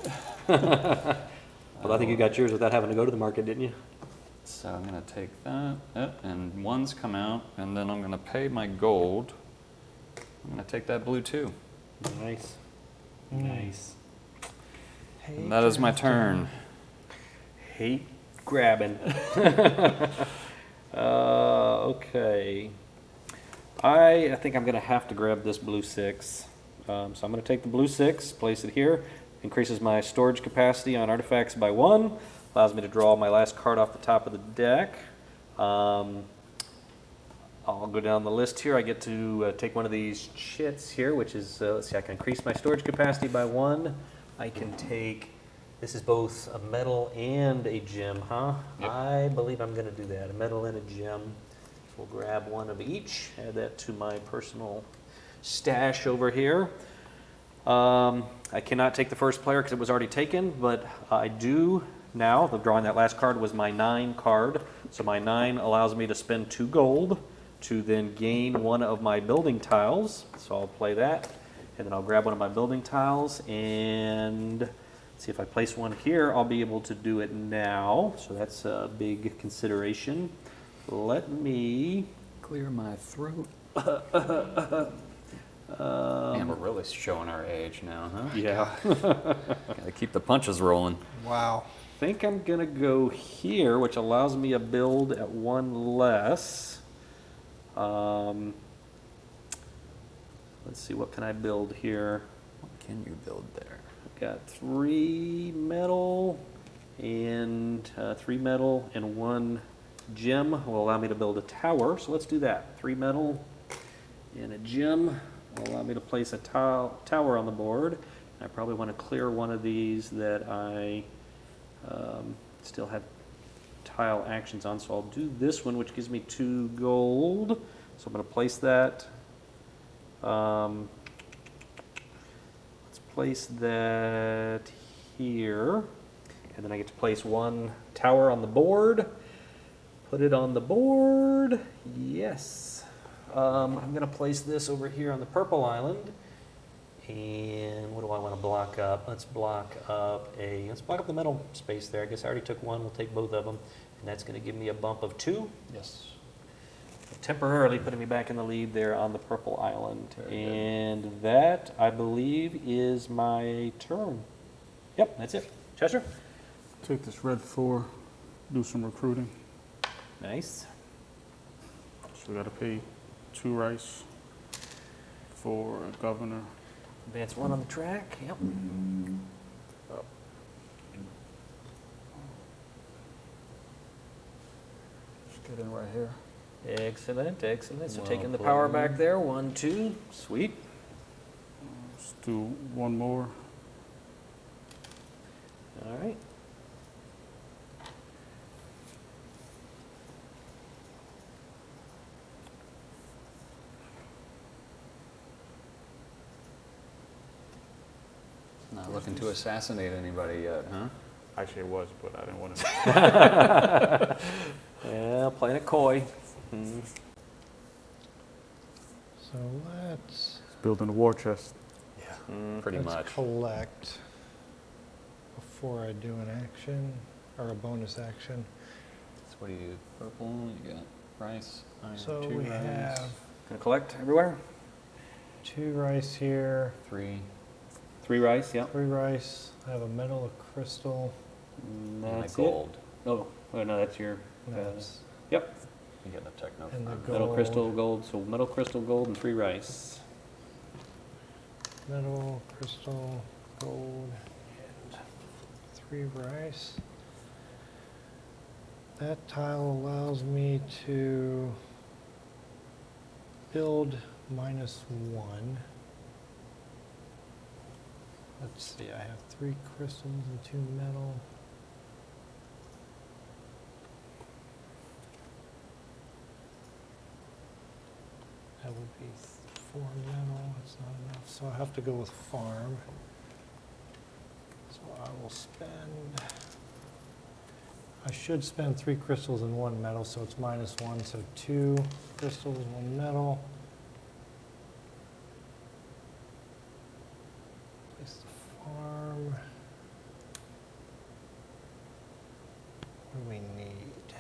Well, I think you got yours without having to go to the market, didn't you? So I'm going to take that, and 1's come out, and then I'm going to pay my gold. I'm going to take that blue 2. Nice. Nice. And that is my turn. Hate grabbing. Okay. I think I'm going to have to grab this blue 6. So I'm going to take the blue 6, place it here. Increases my storage capacity on artifacts by 1. Allows me to draw my last card off the top of the deck. I'll go down the list here. I get to take one of these chits here, which is, let's see, I can increase my storage capacity by 1. I can take, this is both a metal and a gem, huh? Yep. I believe I'm going to do that, a metal and a gem. We'll grab one of each, add that to my personal stash over here. I cannot take the first player because it was already taken, but I do now. The drawing that last card was my 9 card. So my 9 allows me to spend 2 gold to then gain one of my building tiles. So I'll play that, and then I'll grab one of my building tiles, and see if I place one here, I'll be able to do it now. So that's a big consideration. let me, Clear my throat. Man, we're really showing our age now, huh? yeah, Gotta keep the punches rolling. Wow. think I'm gonna go here, which allows me a build at one less. Let's see, what can I build here? What can you build there? I've got 3 metal and 1 gem will allow me to build a tower. So let's do that. 3 metal and a gem will allow me to place a tower on the board. I probably want to clear one of these that I still have tile actions on. So I'll do this one, which gives me 2 gold. So I'm going to place that. Let's place that here. And then I get to place 1 tower on the board. Put it on the board. Yes. I'm going to place this over here on the purple island. And what do I want to block up? Let's block up the metal space there. I guess I already took 1. We'll take both of them. And that's going to give me a bump of 2. Yes. Temporarily putting me back in the lead there on the purple island. Very good. And that, I believe, is my turn. Yep, that's it. Chester? Take this red 4, do some recruiting. Nice. So we gotta pay 2 rice for a governor. Advance 1 on the track. Yep. Just get in right here. Excellent, excellent. So Well taking the power played. back there. 1, 2. Sweet. Let's do 1 more. All right. Not looking to assassinate anybody yet, huh? Actually, it was, but I didn't want to. Yeah, playing it coy. Mm. So let's Building a war chest. Pretty let's much. collect before I do an action or a bonus action. So what do you do? Purple, you got rice, iron, So 2 we rice, have Gonna collect everywhere. 2 rice here, 3. 3 rice. Yep. 3 rice. I have a metal, a crystal. And That's a gold. it. Oh, no, that's your. That's Yep. You get the techno. and the Metal, gold. crystal, gold. So metal, crystal, gold, and 3 rice. Metal, crystal, gold, and 3 rice. That tile allows me to build -1. Let's see, I have 3 crystals and 2 metal. That would be 4 metal, that's not enough, so I have to go with farm. So I will spend, I should spend 3 crystals and 1 metal, so it's -1, so 2 crystals, 1 metal. Place the farm. What do we need?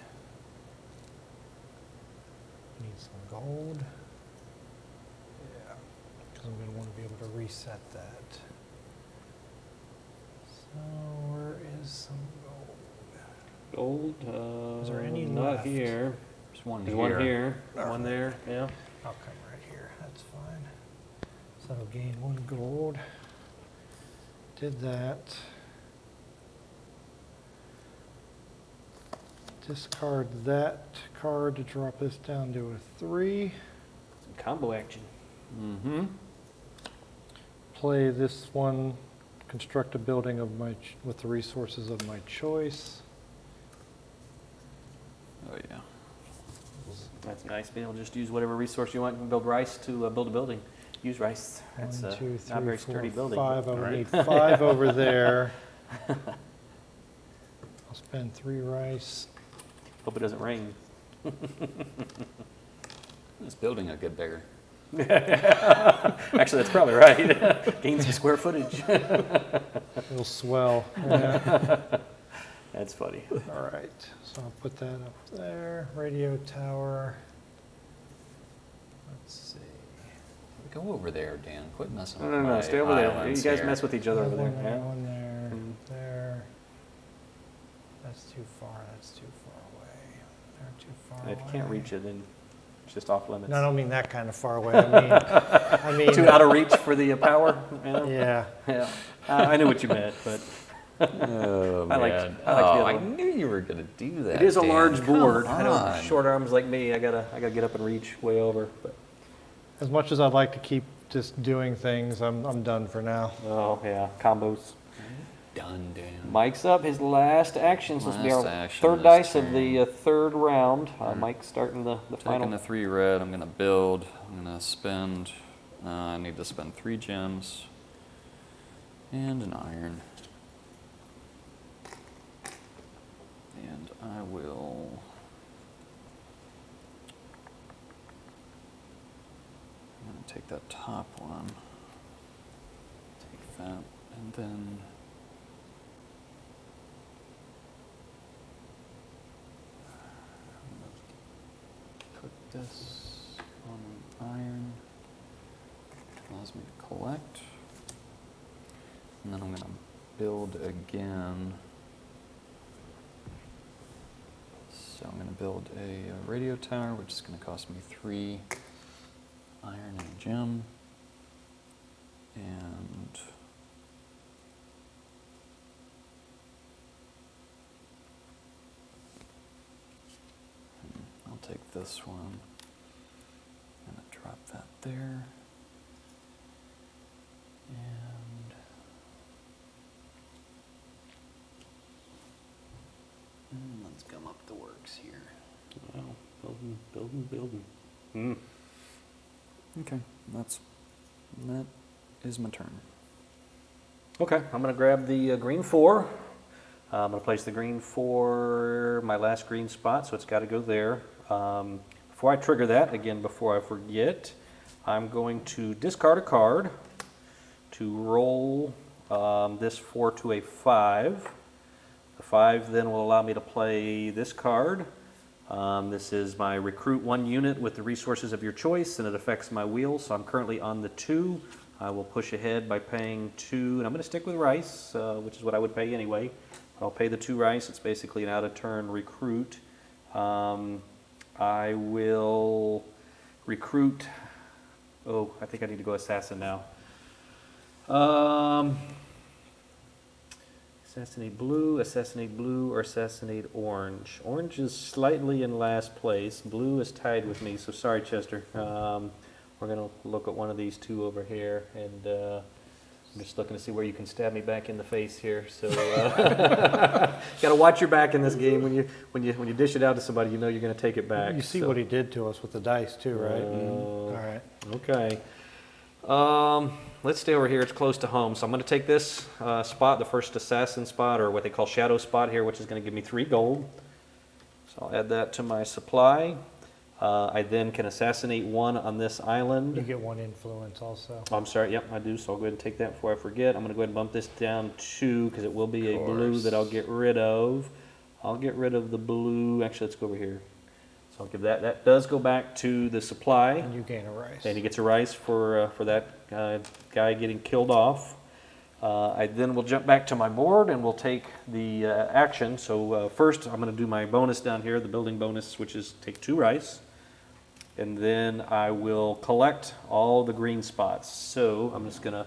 We need some gold. Yeah, because I'm going to want to be able to reset that. So where is some gold? Gold. Is there any Not left? here. There's one There's here. 1 here. 1 there. Yeah. I'll come right here, that's fine. So I'll gain 1 gold. Did that. Discard that card to drop this down to a 3. Some combo action. Mm-hmm. Play this one, construct a building of my with the resources of my choice. Oh yeah. That's nice. Being able to just use whatever resource you want. You can build rice to build a building. Use rice. That's 1, 2, 3, not very 4, sturdy building. 5. I would Right. need 5 over there. I'll spend 3 rice. Hope it doesn't rain. This building will get bigger. Actually, that's probably right. Gain some square footage. It'll swell. Yeah. That's funny. All right, so I'll put that up there. Radio tower. Let's see. Go over there, Dan. Quit messing with No, my stay over there. You islands guys here. mess with each other over there. One Yeah. one there, Mm. there. That's too far. That's too far away. They're too far away. If you can't reach it, then it's just off limits. No, I don't mean that kind of far away. I mean, Too out of reach for the power? yeah. Yeah. I knew what you meant, but Oh, I man. liked the Oh, other I one. knew you were going to do that. it is a Dan. large Come board. I know on. short arms like me, I gotta get up and reach way over. But As much as I'd like to keep just doing things, I'm done for now. oh yeah, combos. Done, Dan. Mike's up. His last action. So this will be Last our action third this dice of turn. the third round. Mike's starting the Taking final. the 3 red, I'm going to build. I'm going to spend. I need to spend 3 gems and an iron. And I will. I'm going to take that top one. Take that, and then. Put this on an iron. Allows me to collect. And then I'm going to build again. So I'm going to build a radio tower, which is going to cost me 3 iron and a gem. And I'll take this one. I'm going to drop that there. And let's gum up the works here. Wow, building. Mm. Okay, that is my turn. Okay, I'm going to grab the green 4. I'm going to place the green 4, my last green spot, so it's got to go there. Before I trigger that, again, before I forget, I'm going to discard a card to roll this 4 to a 5. The 5 then will allow me to play this card. This is my recruit 1 unit with the resources of your choice, and it affects my wheel, so I'm currently on the 2. I will push ahead by paying 2, and I'm going to stick with rice, which is what I would pay anyway. I'll pay the 2 rice. It's basically an out-of-turn recruit. I will recruit. Oh, I think I need to go assassin now. Assassinate blue, or assassinate orange. Orange is slightly in last place. Blue is tied with me, so sorry, Chester. We're going to look at one of these 2 over here, and I'm just looking to see where you can stab me back in the face here. So, got to watch your back in this game. When you dish it out to somebody, you know you're going to take it back. You see what he did to us with the dice too, right? All right. Okay. Let's stay over here. It's close to home. So I'm going to take this spot, the first assassin spot, or what they call shadow spot here, which is going to give me 3 gold. So I'll add that to my supply. I then can assassinate 1 on this island. You get 1 influence also. Oh, I'm sorry. Yep, I do. So I'll go ahead and take that before I forget. I'm going to go ahead and bump this down 2 because it will be a blue that I'll get rid of. I'll get rid of the blue. Actually, let's go over here. So I'll give that. That does go back to the supply. And you gain a rice. And he gets a rice for that guy getting killed off. I then will jump back to my board and we'll take the action. So first I'm going to do my bonus down here, the building bonus, which is take 2 rice. And then I will collect all the green spots. So I'm just going to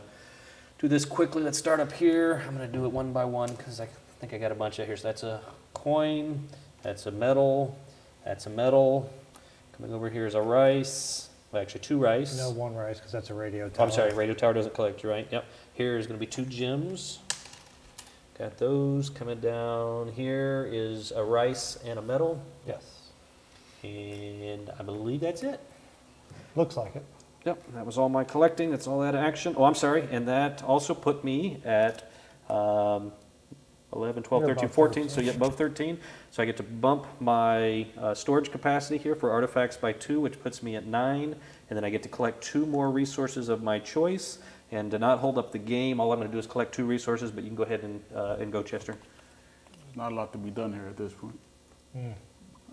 do this quickly. Let's start up here. I'm going to do it one by one because I think I got a bunch out here. So that's a coin, that's a metal, that's a metal. Coming over here is a rice. Well, actually 2 rice. No, 1 rice because that's a radio Oh, tower. I'm sorry, radio tower doesn't collect, you're right. Yep. Here is going to be 2 gems. Got those. Coming down here is a rice and a metal. Yes. And I believe that's it. Looks like it. Yep, that was all my collecting. That's all that action. Oh, I'm sorry. And that also put me at 11, 12, You're 13, above 14. 13. So you get above 13. So I get to bump my storage capacity here for artifacts by 2, which puts me at 9. And then I get to collect 2 more resources of my choice. And to not hold up the game, all I'm going to do is collect 2 resources, but you can go ahead and go, Chester. There's not a lot to be done here at this point.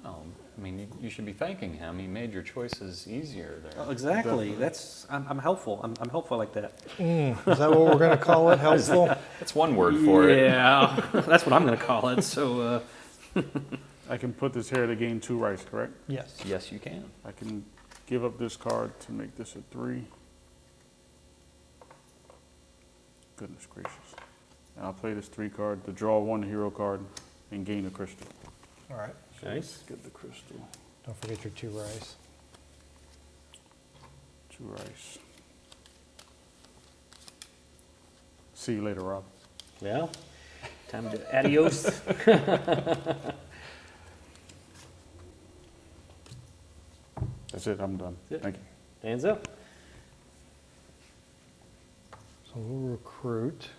Oh, I mean, you should be thanking him. He made your choices easier there. Oh, exactly. I'm helpful. I'm helpful like that. Is that what we're going to call it? Helpful? That's one word for it. Yeah, that's what I'm going to call it. So, I can put this here to gain 2 rice, correct? Yes. Yes, you can. I can give up this card to make this a 3. Goodness gracious. And I'll play this 3 card to draw 1 hero card and gain a crystal. All right. So let's get the crystal. Don't forget your 2 rice. 2 rice. See you later, Rob. Yeah. Time to adios. That's it, I'm done. That's it. Thank you. Hands up. So we'll recruit.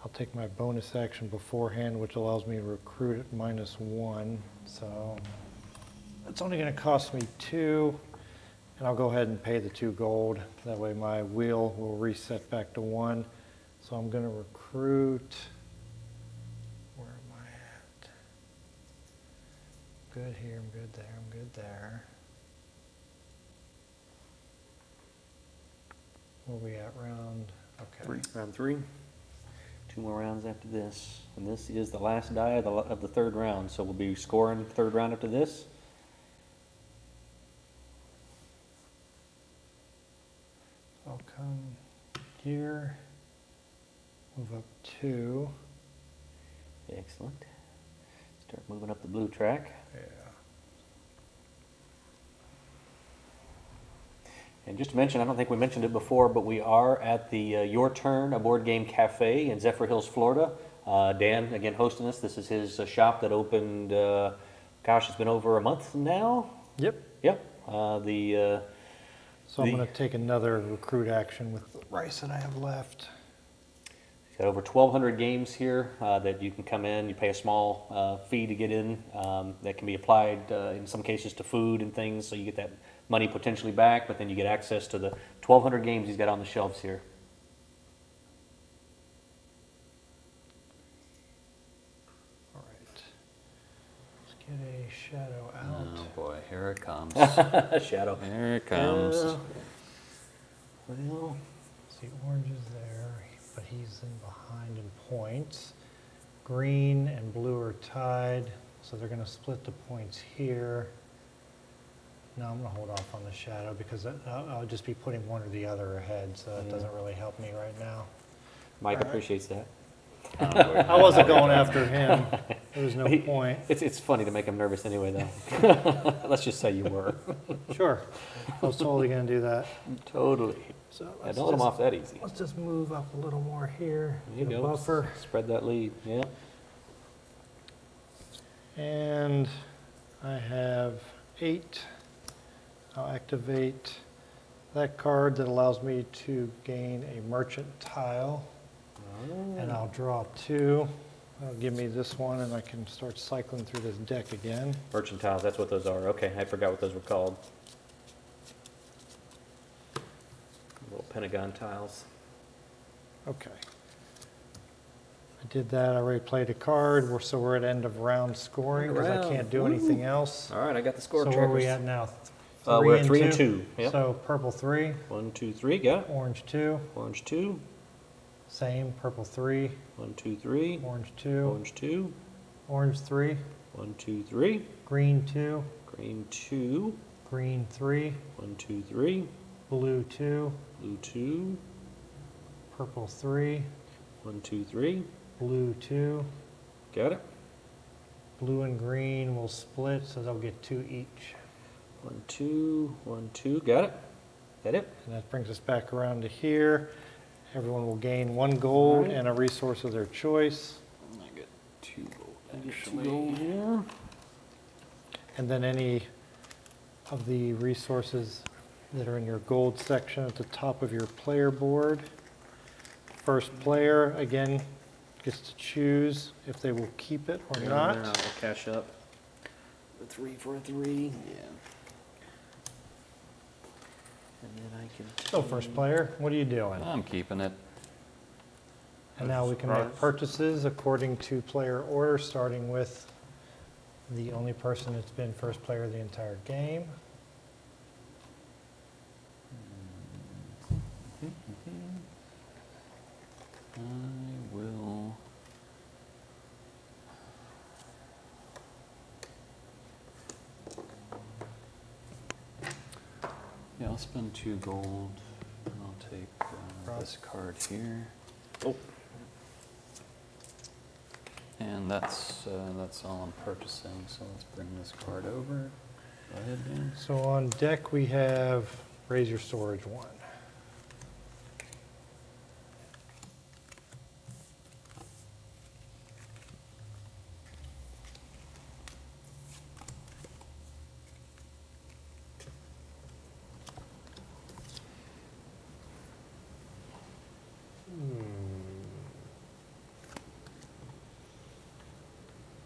I'll take my bonus action beforehand, which allows me to recruit at -1. So it's only going to cost me 2. And I'll go ahead and pay the 2 gold. That way my wheel will reset back to 1. So I'm going to recruit. Where am I at? Good here, I'm good there, I'm good there. Where are we at, round? Okay. 3. Round 3. 2 more rounds after this. And this is the last die of the 3rd round. So we'll be scoring 3rd round after this. I'll come here, move up 2. Excellent. Start moving up the blue track. Yeah. And just to mention, I don't think we mentioned it before, but we are at the Your Turn, a board game cafe in Zephyrhills, Florida. Dan, again, hosting us. This is his shop that opened, gosh, it's been over a month now? Yep. Yep. So I'm going to take another recruit action with the rice that I have left. He's got over 1,200 games here that you can come in. You pay a small fee to get in. That can be applied in some cases to food and things, so you get that money potentially back, but then you get access to the 1,200 games he's got on the shelves here. All right. Let's get a shadow out. Oh boy, here it comes. Shadow. Here it comes. Well, See, orange is there, but he's in behind in points. Green and blue are tied, so they're going to split the points here. No, I'm going to hold off on the shadow because I'll just be putting one or the other ahead, so that doesn't really help me right now. Mike All right. appreciates that. I wasn't going after him. There was no point. It's funny to make him nervous anyway, though. Let's just say you were. Sure. I was totally going to do that. Totally. So Yeah, let's don't let him just- off that easy. Let's just move up a little more here. There you Get a go. buffer. Spread that lead. Yeah. And I have 8. I'll activate that card that allows me to gain a merchant tile. And I'll draw 2. That'll give me this one, and I can start cycling through this deck again. Merchant tiles, that's what those are. Okay, I forgot what those were called. Little pentagon tiles. Okay. I did that. I already played a card. So we're at end of round scoring because I can't do anything else. All right, I got the score So trackers. where are we at now? We're at 3 and 2. Yep. So purple 3, 1, 2, 3. Got it. orange 2, Orange 2. same, purple 3, 1, 2, 3. orange 2, Orange 2. orange 3, 1, 2, 3. green 2, Green 2. green 3, 1, 2, 3. blue 2, Blue 2. purple 3, 1, 2, 3. blue 2, Got it. blue and green will split, so they'll get 2 each. 1, 2. 1, 2. Got it. That it? And that brings us back around to here. Everyone will gain 1 gold Alright. and a resource of their choice. I get 2 gold Get 2 actually. gold here. And then any of the resources that are in your gold section at the top of your player board. First player, again, gets to choose if they will keep it or not. I'll cash up. The 3 for a 3. Yeah. And then I can. So first player, what are you doing? I'm keeping it. And now we can make purchases according to player order, starting with the only person that's been first player of the entire game. I will. Yeah, I'll spend 2 gold, and I'll take this card here. Oh, And that's all I'm purchasing, so let's bring this card over. Go ahead, Dan. So on deck, we have Raise Your Storage 1.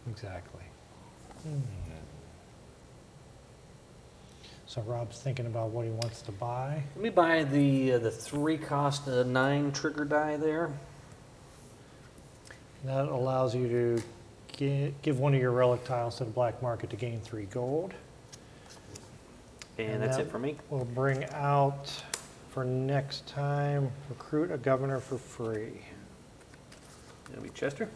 Exactly. So Rob's thinking about what he wants to buy. Let me buy the 3 cost 9 trigger die there. That allows you to give one of your relic tiles to the black market to gain 3 gold. and that's that it for me. We'll bring out for next time, recruit a governor for free. That'll be Chester.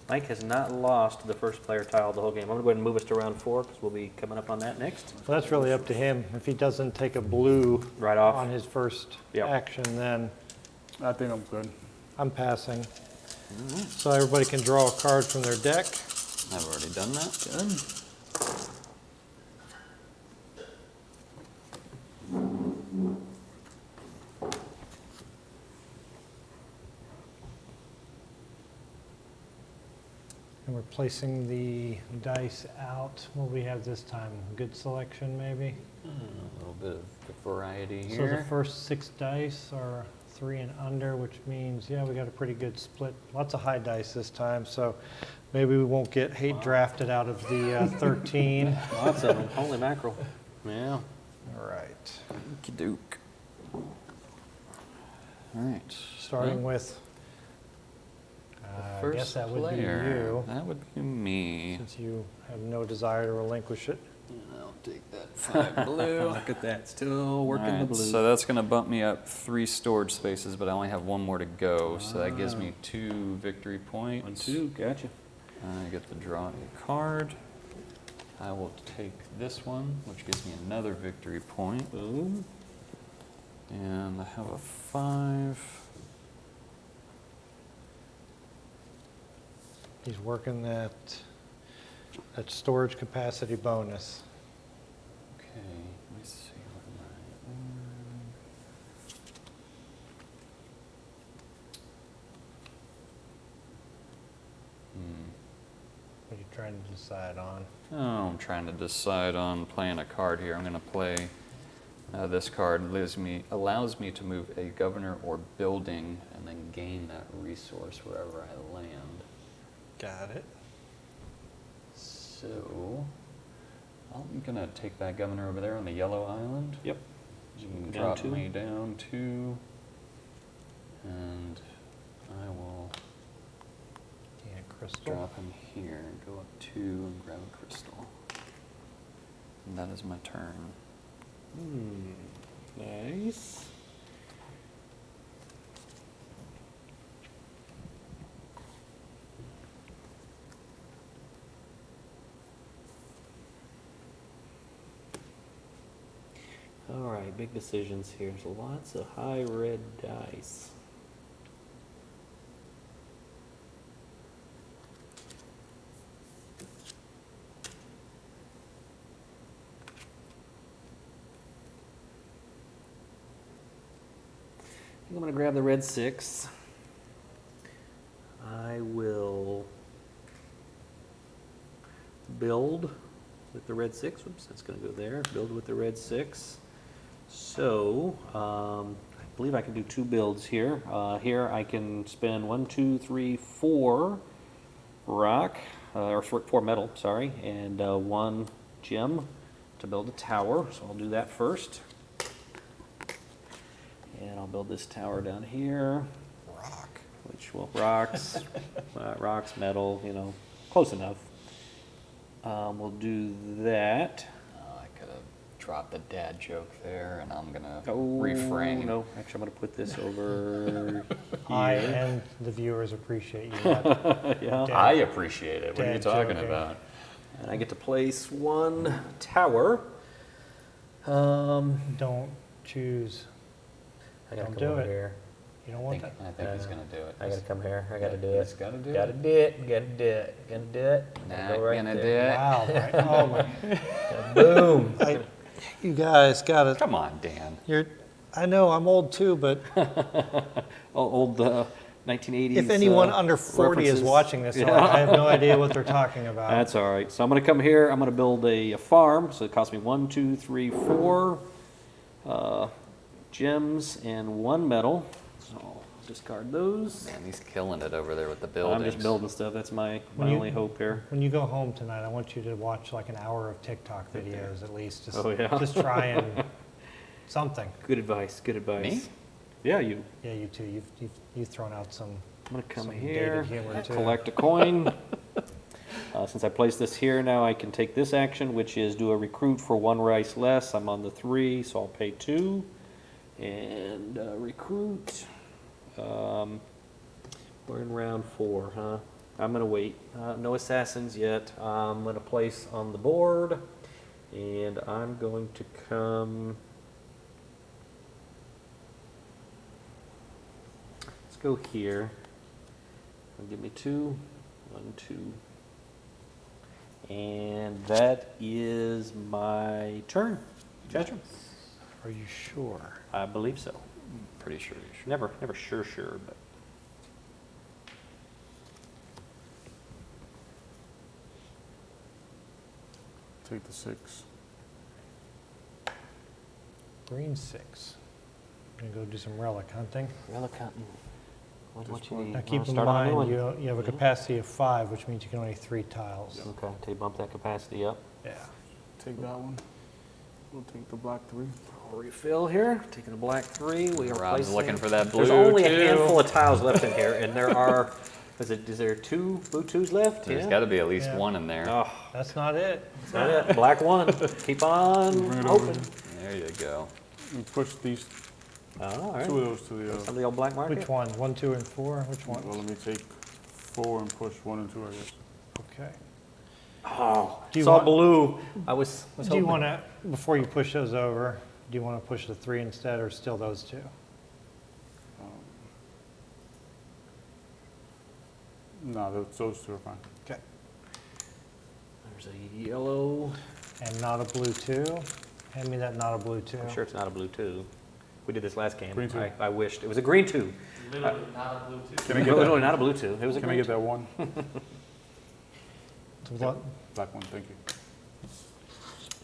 Mike has not lost the first player tile the whole game. I'm going to go ahead and move us to round 4 because we'll be coming up on that next. Well, that's really up to him. If he doesn't take a blue Right off. on his first Yep. action, then I think I'm good. I'm passing. So everybody can draw a card from their deck. I've already done that. Done. And we're placing the dice out. What do we have this time? Good selection, maybe? A little bit of variety So the here. first 6 dice are 3 and under, which means, yeah, we got a pretty good split. Lots of high dice this time, so maybe we won't get hate drafted out of the 13. Lots of them. Holy mackerel. Yeah. All right. Okey-doke. All right. Starting Well, with, I first guess that would be player. you, That would be me. since you have no desire to relinquish it. And I'll take that 5 blue. Look at that. Still working the Alright, blue. so that's going to bump me up 3 storage spaces, but I only have 1 more to go, so that gives me 2 victory points. 1, 2. Gotcha. I get to draw a card. I will take this one, which gives me another victory point. Boom. And I have a 5. He's working that storage capacity bonus. Okay, let me see what am What are you trying to decide on? Oh, I'm trying to decide on playing a card here. I'm going to play this card. Allows me to move a governor or building and then gain that resource wherever I land. Got it. So, I'm going to take that governor over there on the yellow island. Yep. You can Down drop 2. me down 2. And I will Yeah, crystal. drop him here and go up 2 and grab a crystal. And that is my turn. Nice. All right, big decisions here. There's lots of high red dice. I think I'm going to grab the red 6. I will build with the red 6. Oops, that's going to go there. Build with the red 6. So, I believe I can do 2 builds here. Here I can spend 1, 2, 3, 4 rock, or 4 metal, sorry, and 1 gem to build a tower. So I'll do that first. And I'll build this tower down here. Rock. Which will, rocks, rocks, metal, close enough. We'll do that. I could have dropped a dad joke there, and I'm gonna Oh, reframe. no, actually, I'm gonna put this over I here. and the viewers appreciate you. That Yeah. Dad- I appreciate it. What are you dad talking joke, about? And I get to place one tower. Don't choose. I gotta Don't come do over it. here. You don't want that. I think he's gonna do it. I gotta come here. I gotta do He's it. gotta do Gotta it. do it. Gotta do it. Gonna do it. Not Go right gonna do there. it. Wow. Right? Oh my. Boom. You guys got it. Come on, Dan. I know I'm old too, but Old 1980s. if anyone under 40 is references. watching this, Yeah. I have no idea what they're talking about. That's all right. So I'm going to come here. I'm going to build a farm. So it costs me 1, 2, 3, 4 gems and 1 metal. So I'll discard those. Man, he's killing it over there with the buildings. I'm just building stuff. That's my only hope here. When you go home tonight, I want you to watch like an hour of TikTok videos at least. Just, Oh, yeah? Just try and something. Good advice. Good advice. Me? Yeah, you. Yeah, you too. You've thrown out some. I'm going to come Some here, dated humor, too. collect a coin. Since I placed this here, now I can take this action, which is do a recruit for 1 rice less. I'm on the 3, so I'll pay 2. And recruit. We're in round 4, huh? I'm going to wait. No assassins yet. I'm going to place on the board. And I'm going to come... Let's go here. Give me 2. 1, 2. And that is my turn. Chester? Are you sure? I believe so. Pretty sure you should. Never sure, but. Take the 6. Green 6. I'm gonna go do some relic hunting. Relic hunting. What you need? Now keep in Start on a new mind one? you have a capacity of 5, which means you can only 3 tiles. Okay, so you bump that capacity up. Yeah. Take that one. We'll take the black 3. I'll refill here. Taking a black 3. We are Rob's placing. looking for that blue There's only a two. handful of tiles left in here, and there are. Is there 2 blue 2s left? There's Yeah. got to be at least Yeah. one in there. Oh, That's not it. that's not it. Black 1. Keep on Bring it over. open. There you go. We push these Oh, all right. 2 of those to the Some of the old black market. Which one? 1, 2, and 4? Which one? Well, let me take 4 and push 1 and 2, I guess. Okay. Oh, Do you saw want- blue. I was Do you hoping. want to, before you push those over, do you want to push the 3 instead, or still those 2? No, those 2 are fine. Okay. There's a yellow. And not a blue 2? Hand me that not a blue 2. I'm sure it's not a blue 2. We did this last game. Green 2. I wished. It was a green 2. Literally not a blue too. Can I get Literally that? not a blue 2. It was a Can I green get that 1? Black. Black 1, thank you. 2.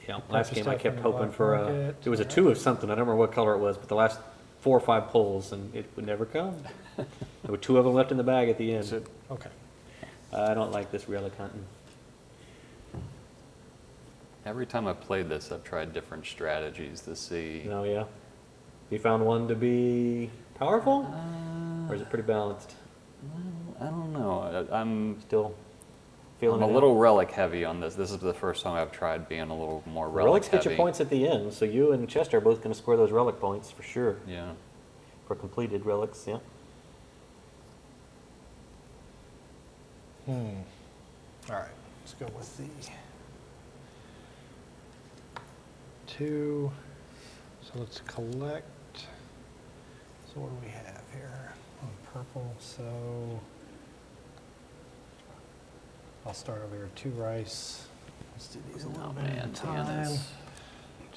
Yeah, last of game I stuff kept in the hoping black for a. market. It was a 2 of something. I don't remember what color it was, but the last 4 or 5 pulls, and it would never come. There were 2 of them left in the bag at the end. That's it. Okay. I don't like this relic hunting. Every time I've played this, I've tried different strategies to see. No, yeah. You found one to be powerful, or is it pretty balanced? I don't know. I'm Still feeling a it out? little relic heavy on this. This is the first time I've tried being a little more relic Relics get heavy. you points at the end, so you and Chester are both going to score those relic points for sure. Yeah. For completed relics, yeah. All right. Let's go with the 2. So let's collect. So what do we have here? On purple, so I'll start over here. 2 rice. Let's do these a little Oh bit at man, a time. Tiana's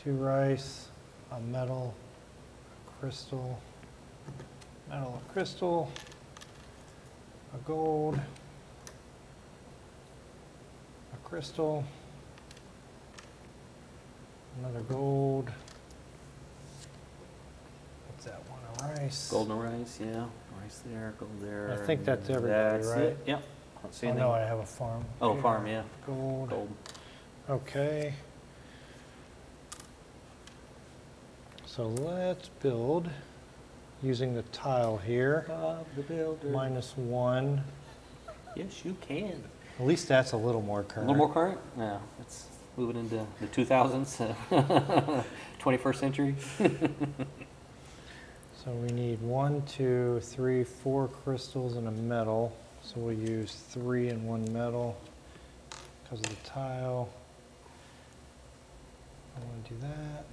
2 rice, a metal, crystal, metal, a crystal, a gold, a crystal, another gold. What's that one? A rice. Golden rice, yeah. Rice there, gold there. I think that's everybody, That's right? it. Yep. I don't see Oh anything. no, I have a farm. Oh, here. farm, yeah. Gold. Gold. Okay. So let's build using the tile here, Bob the Builder. -1. Yes, you can. At least that's a little more A current. little more current? Yeah, it's moving into the 2000s, 21st century. So we need 1, 2, 3, 4 crystals and a metal. So we'll use 3 and 1 metal because of the tile. I want to do that.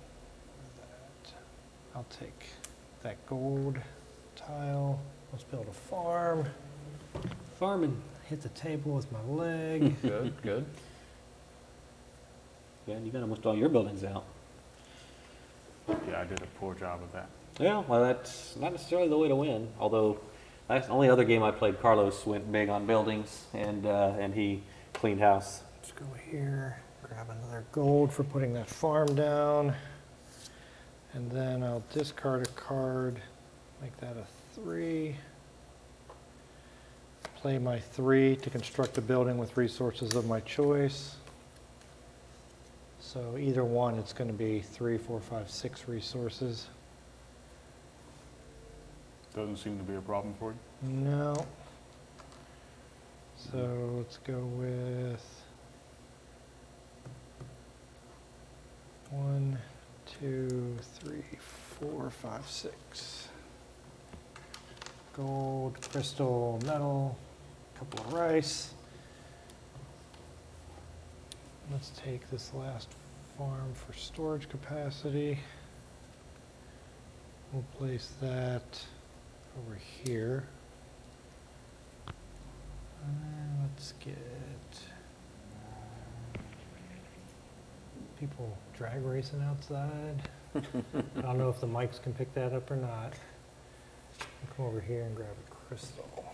I'll take that gold tile. Let's build a farm. Farming. Hit the table with my leg. Good, good. Yeah, you got almost all your buildings out. Yeah, I did a poor job of that. Yeah, well, that's not necessarily the way to win. Although, that's the only other game I played, Carlos went big on buildings, and he cleaned house. Let's go here, grab another gold for putting that farm down. And then I'll discard a card, make that a 3. Play my 3 to construct a building with resources of my choice. So either one, it's going to be 3, 4, 5, 6 resources. Doesn't seem to be a problem for you. No. So let's go with 1, 2, 3, 4, 5, 6. Gold, crystal, metal, couple of rice. Let's take this last farm for storage capacity. We'll place that over here. Let's get people drag racing outside. I don't know if the mics can pick that up or not. I'll come over here and grab a crystal.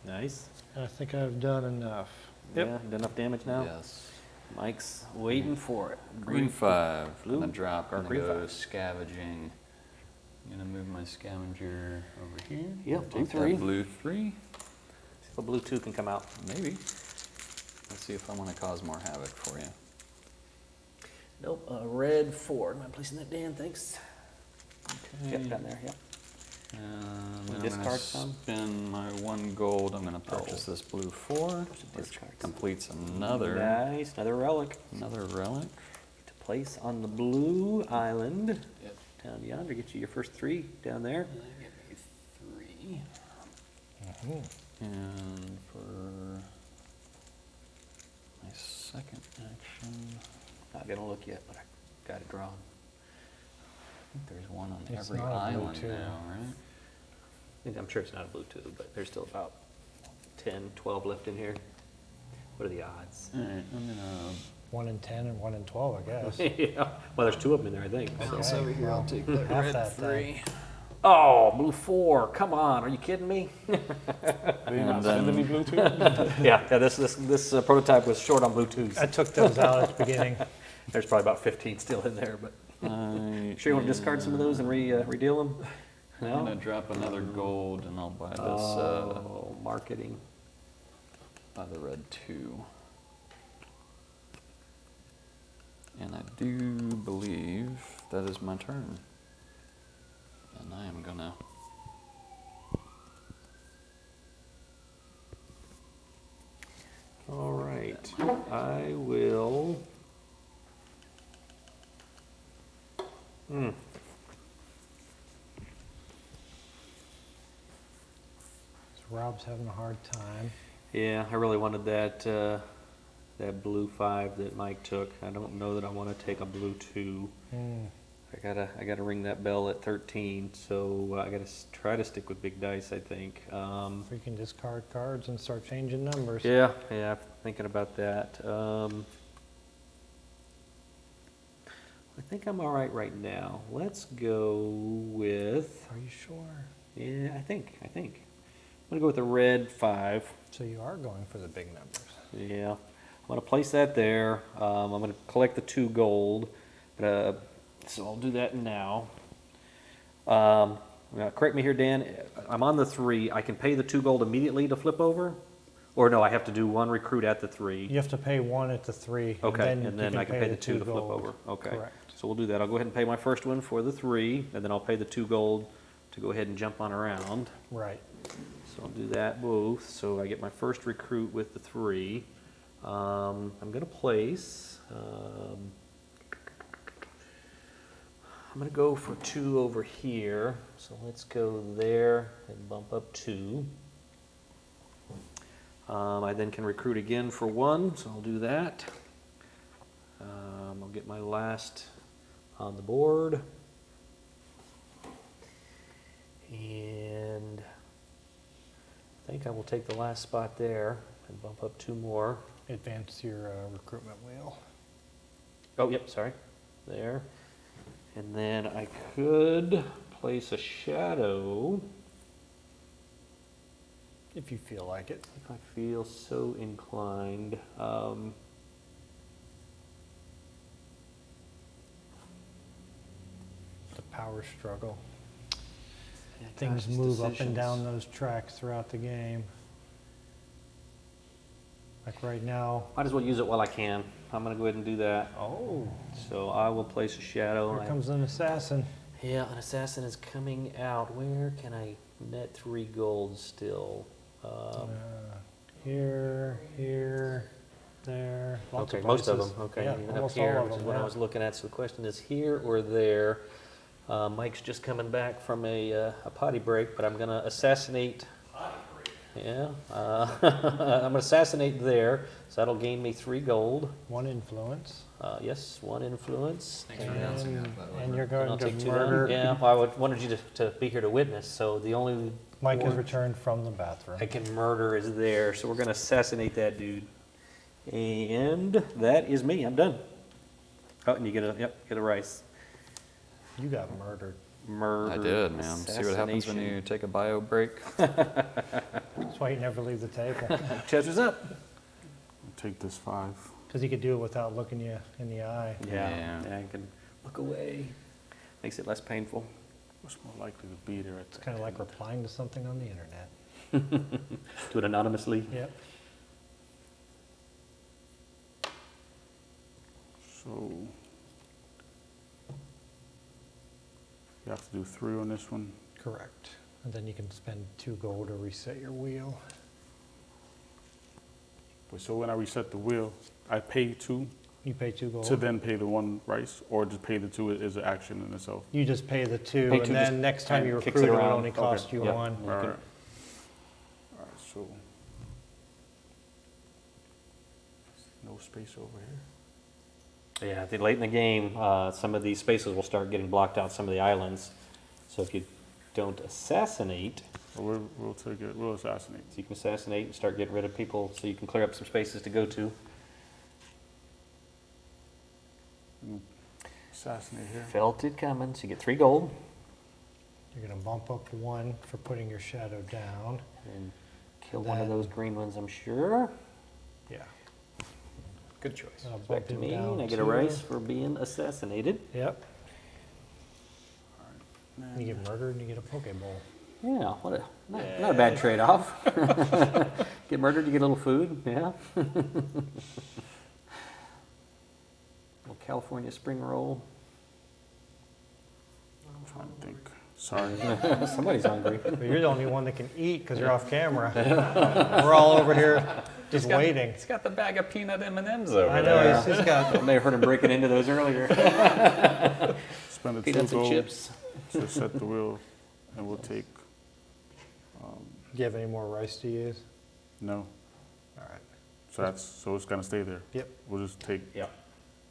Nice. And I think I've done enough. Yeah, done enough damage now? Yes. Mike's waiting for it. Green 5. blue, I'm gonna drop or and green go 5. scavenging. I'm gonna move my scavenger over here. Yep, Take blue 3. that blue 3. See if a blue 2 can come out. Maybe. Let's see if I want to cause more havoc for you. Nope, red 4. Am I placing that down? Thanks. Okay. Yep, down there, yep. And then I'm Discard gonna some? spend my 1 gold. I'm gonna purchase this blue 4, which discard. completes another Nice, another relic. relic. To place on the blue island. Yep. Down yonder, get you your first 3 down there. And then give me 3. And for my second action, Not gonna look yet, but I got it drawn. I think there's one on It's every not a blue island tube. now, right? I'm sure it's not a blue 2, but there's still about 10, 12 left in here. What are the odds? All right, I'm gonna 1 in 10 and 1 in 12, I guess. Yeah, well, there's 2 of them in there, I think. so. bounce over here. I'll take that Half red that 3. Oh, blue 4, come on, are you kidding me? Are you not And sending me then- blue too? Yeah, this prototype was short on blue 2s. I took those out at the beginning. There's probably about 15 still in there, but sure you want to discard some of those and redeal them? I'm No? gonna drop another gold and I'll buy this, Oh, marketing. buy the red 2. And I do believe that is my turn. And I am gonna All right, I will. So Rob's having a hard time. Yeah, I really wanted that that blue 5 that Mike took. I don't know that I want to take a blue 2. I gotta ring that bell at 13. So I gotta try to stick with big dice, I think. We can discard cards and start changing numbers. Yeah, I'm thinking about that. I think I'm all right now. Let's go with. Are you sure? Yeah, I think. I'm gonna go with the red 5. So you are going for the big numbers. Yeah, I'm gonna place that there. I'm gonna collect the 2 gold, but so I'll do that now. Correct me here, Dan. I'm on the 3. I can pay the 2 gold immediately to flip over, or no? I have to do 1 recruit at the 3. You have to pay 1 at the 3. Okay, you and then I can pay the 2 to flip gold. over. Okay. Correct. So we'll do that. I'll go ahead and pay my first one for the 3, and then I'll pay the 2 gold to go ahead and jump on around. Right. So I'll do that both. So I get my first recruit with the 3. I'm going to place. I'm going to go for 2 over here. So let's go there and bump up 2. I then can recruit again for 1, so I'll do that. I'll get my last on the board. And I think I will take the last spot there and bump up 2 more. Advance your recruitment wheel. Oh, yep, sorry. There. And then I could place a shadow If you feel like it. if I feel so inclined. The power struggle. Yeah, Things gosh, move up and decisions. down those tracks throughout the game. Like right now. Might as well use it while I can. I'm going to go ahead and do that. Oh, So I will place a shadow. here comes an assassin. Yeah, an assassin is coming out. Where can I net 3 gold still? Here, there. Lots Okay, most of places. them. Okay, Yeah, even up almost here, all of which is them. what I yeah. was looking at. So the question is here or there. Mike's just coming back from a potty break, but I'm going to assassinate. Yeah, I'm going to assassinate there, so that'll gain me 3 gold. 1 influence. Yes, 1 influence. Thanks for announcing that, by the way. And you're And going I'll to take 2 murder. then. Yeah, well, wanted you to be here to witness, so the only Mike has one returned from the bathroom. I can murder is there, so we're going to assassinate that dude. And that is me, I'm done. Oh, and you get a rice. You got murdered. Murder. I did, man. See what happens when you take a bio break? That's why you never leave the table. Chester's up. Take this 5. Because he could do it without looking you in the eye. Yeah, I can look away. Makes it less painful. What's more likely to be there at It's the kind of like end? replying to something on the internet. Do it anonymously. Yep. So you have to do 3 on this one. Correct. And then you can spend 2 gold to reset your wheel. But so when I reset the wheel, I pay 2 You pay 2 gold. to then pay the 1 rice, or just pay the 2 as an action in itself. You just pay the 2, Pay and 2 then just next time you kicks recruit, it it would around. only Okay. cost you Yep. 1. All right. All right, so no space over here. Yeah, I think late in the game, some of these spaces will start getting blocked out, some of the islands. So if you don't assassinate, Well, we'll take it. We'll assassinate. so you can assassinate and start getting rid of people so you can clear up some spaces to go to. Assassinate here. Felt it coming, so you get 3 gold. You're going to bump up 1 for putting your shadow down. And kill one of Then- those green ones, I'm sure. Yeah. Good choice. I'll bump Back to him me, down and I get a 2. rice for being assassinated. Yep. You get murdered and you get a Pokeball. Yeah, what a not a bad trade-off. Get murdered, you get a little food. Yeah. Little California spring roll. I'm trying to think. Sorry. Somebody's hungry. But you're the only one that can eat because you're off camera. We're all over here just waiting. He's got the bag of peanut M&Ms over I there. know, he's just got, I may have heard him breaking into those earlier. Spend the 2 Peanuts and gold chips. to set the wheel, and we'll take. do you have any more rice to use? No. All right. So it's gonna stay there. Yep. We'll just take. Yeah.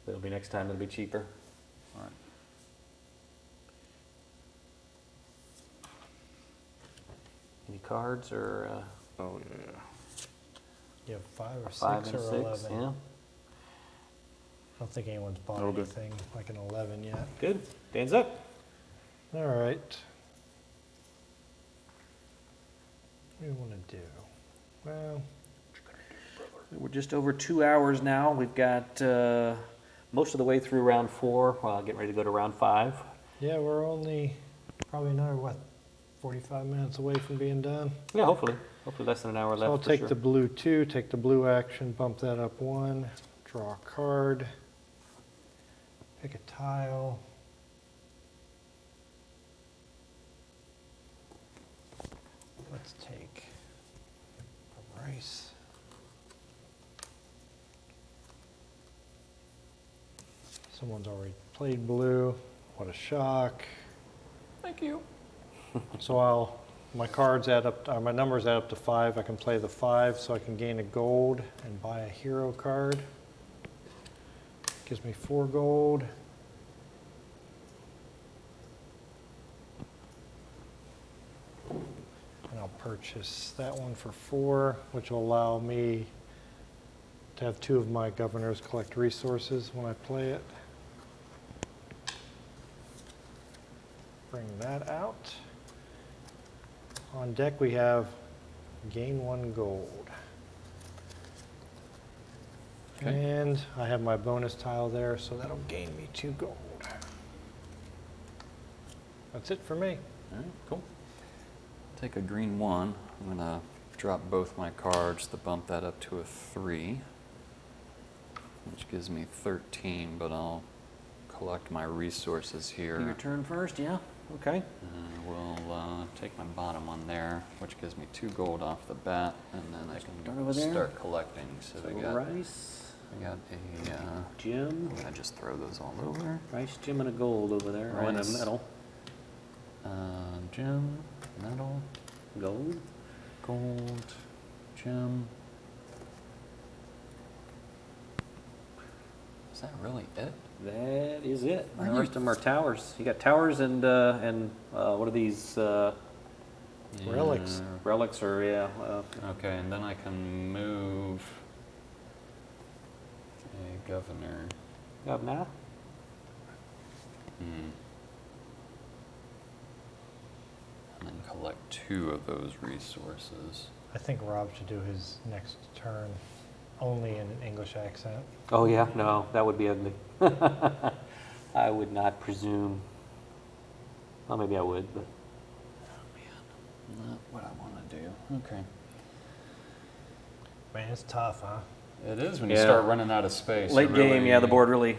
It'll be next time, it'll be cheaper. All right. Any cards or Oh yeah. You have 5 or 6 5 and or 6? 11. Yeah. I don't think anyone's bought Oh, good. anything like an 11 yet. Good. Dan's up. All right. What do you want to do? Well, We're just over 2 hours now. We've got most of the way through round 4. Getting ready to go to round 5. yeah, we're only probably another, 45 minutes away from being done. Yeah, hopefully. Hopefully less than an hour So left. I'll for take sure. the blue 2, take the blue action, bump that up 1, draw a card, Pick a tile. Let's take a rice. Someone's already played blue. What a shock. Thank you. So my cards add up, my numbers add up to 5. I can play the 5 so I can gain a gold and buy a hero card. Gives me 4 gold. And I'll purchase that one for 4, which will allow me to have 2 of my governors collect resources when I play it. Bring that out. On deck we have gain 1 gold. Okay. And I have my bonus tile there, so that'll gain me 2 gold. That's it for me. All right, cool. Take a green 1. I'm gonna drop both my cards to bump that up to a 3, which gives me 13, but I'll collect my resources here. Your turn first, yeah? Okay. We'll take my bottom one there, which gives me 2 gold off the bat, and then I Start can over there. start collecting. So So we got rice, a, gem, I just throw those all over. rice, gem, and a gold over there, or in a Rice. metal. Gem, metal, Gold. gold, gem. Is that really it? That is it. Are The you- rest of them are towers. You got towers and what are these, Relics. relics or, yeah, Okay, and then I can move a governor. governor. And then collect 2 of those resources. I think Rob should do his next turn only in an English accent. Oh, yeah, no, that would be ugly. I would not presume. Well, maybe I would, but. Not what I want to do. Okay. Man, it's tough, huh? It is when you Yeah. start running out of space. Late It game, really yeah, the board really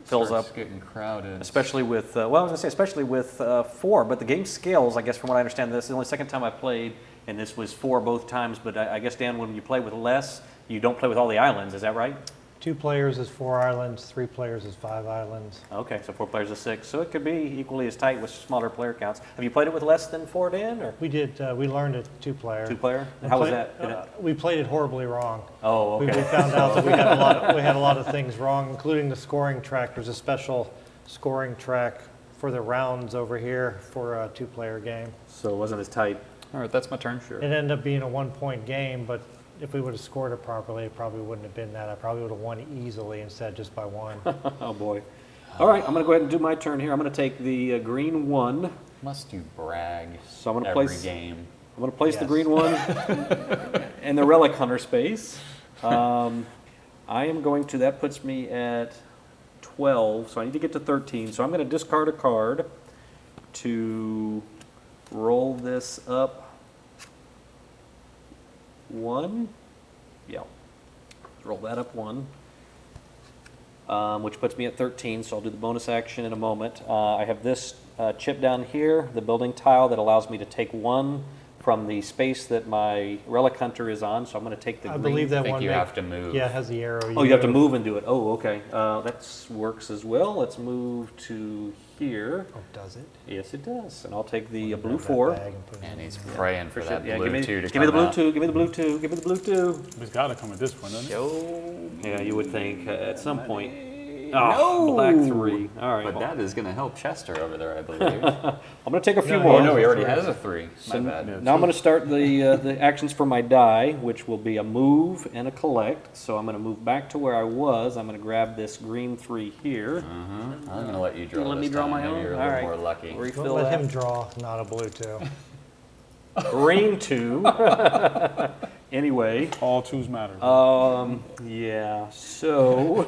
fills starts up. getting crowded. Especially with, well, I was gonna say, especially with 4, but the game scales, I guess, from what I understand. This is the only second time I played, and this was 4 both times, but I guess, Dan, when you play with less, you don't play with all the islands, is that right? 2 players is 4 islands, 3 players is 5 islands. Okay, so 4 players is 6, so it could be equally as tight with smaller player counts. Have you played it with less than 4, Dan, or We did, we learned it 2-player. 2-player? And How was play- that? Did it- we played it horribly wrong. Oh, We okay. found out that we had a lot of things wrong, including the scoring track. There's a special scoring track for the rounds over here for a 2-player game. So it wasn't as tight. All right, that's my turn. Sure. It ended up being a 1-point game, but if we would have scored it properly, it probably wouldn't have been that. I probably would have won easily instead just by 1. Oh, boy. All right, I'm going to go ahead and do my turn here. I'm going to take the green 1. Must you brag So I'm gonna every place- game? I'm going to place the Yes. green 1 in the Relic Hunter space. I am going to, that puts me at 12, so I need to get to 13. So I'm going to discard a card to roll this up 1. Yeah. Roll that up 1. Which puts me at 13, so I'll do the bonus action in a moment. I have this chip down here, the building tile, that allows me to take 1 from the space that my Relic Hunter is on, so I'm going to take the I green. believe I that think one you make- have to move. Yeah, it has the arrow. Oh, you have to move and do it. Oh, okay. That works as well. Let's move to here. Oh, does it? Yes, it does. And I'll take the Grab blue that 4. bag and put it And in he's there. praying for Appreciate that it. Yeah, blue give me, 2 to give come me the blue out. 2. Give me the blue 2. Give me the blue 2. It's got to come at this point, doesn't it? Yo. Yeah, you would think at some point. Oh, black 3. All right. But that is going to help Chester over there, I believe. I'm going to take a few No, more. Oh, no, he already three. has a 3. So My bad. Yeah. now I'm going to start the actions for my die, which will be a move and a collect. So I'm going to move back to where I was. I'm going to grab this green 3 here. I'm going to let you draw Let this me draw time. my Maybe own? you're a All little right. more lucky. Don't Refill let him that. draw, not a blue 2. Green 2. Anyway, All twos matter. yeah, so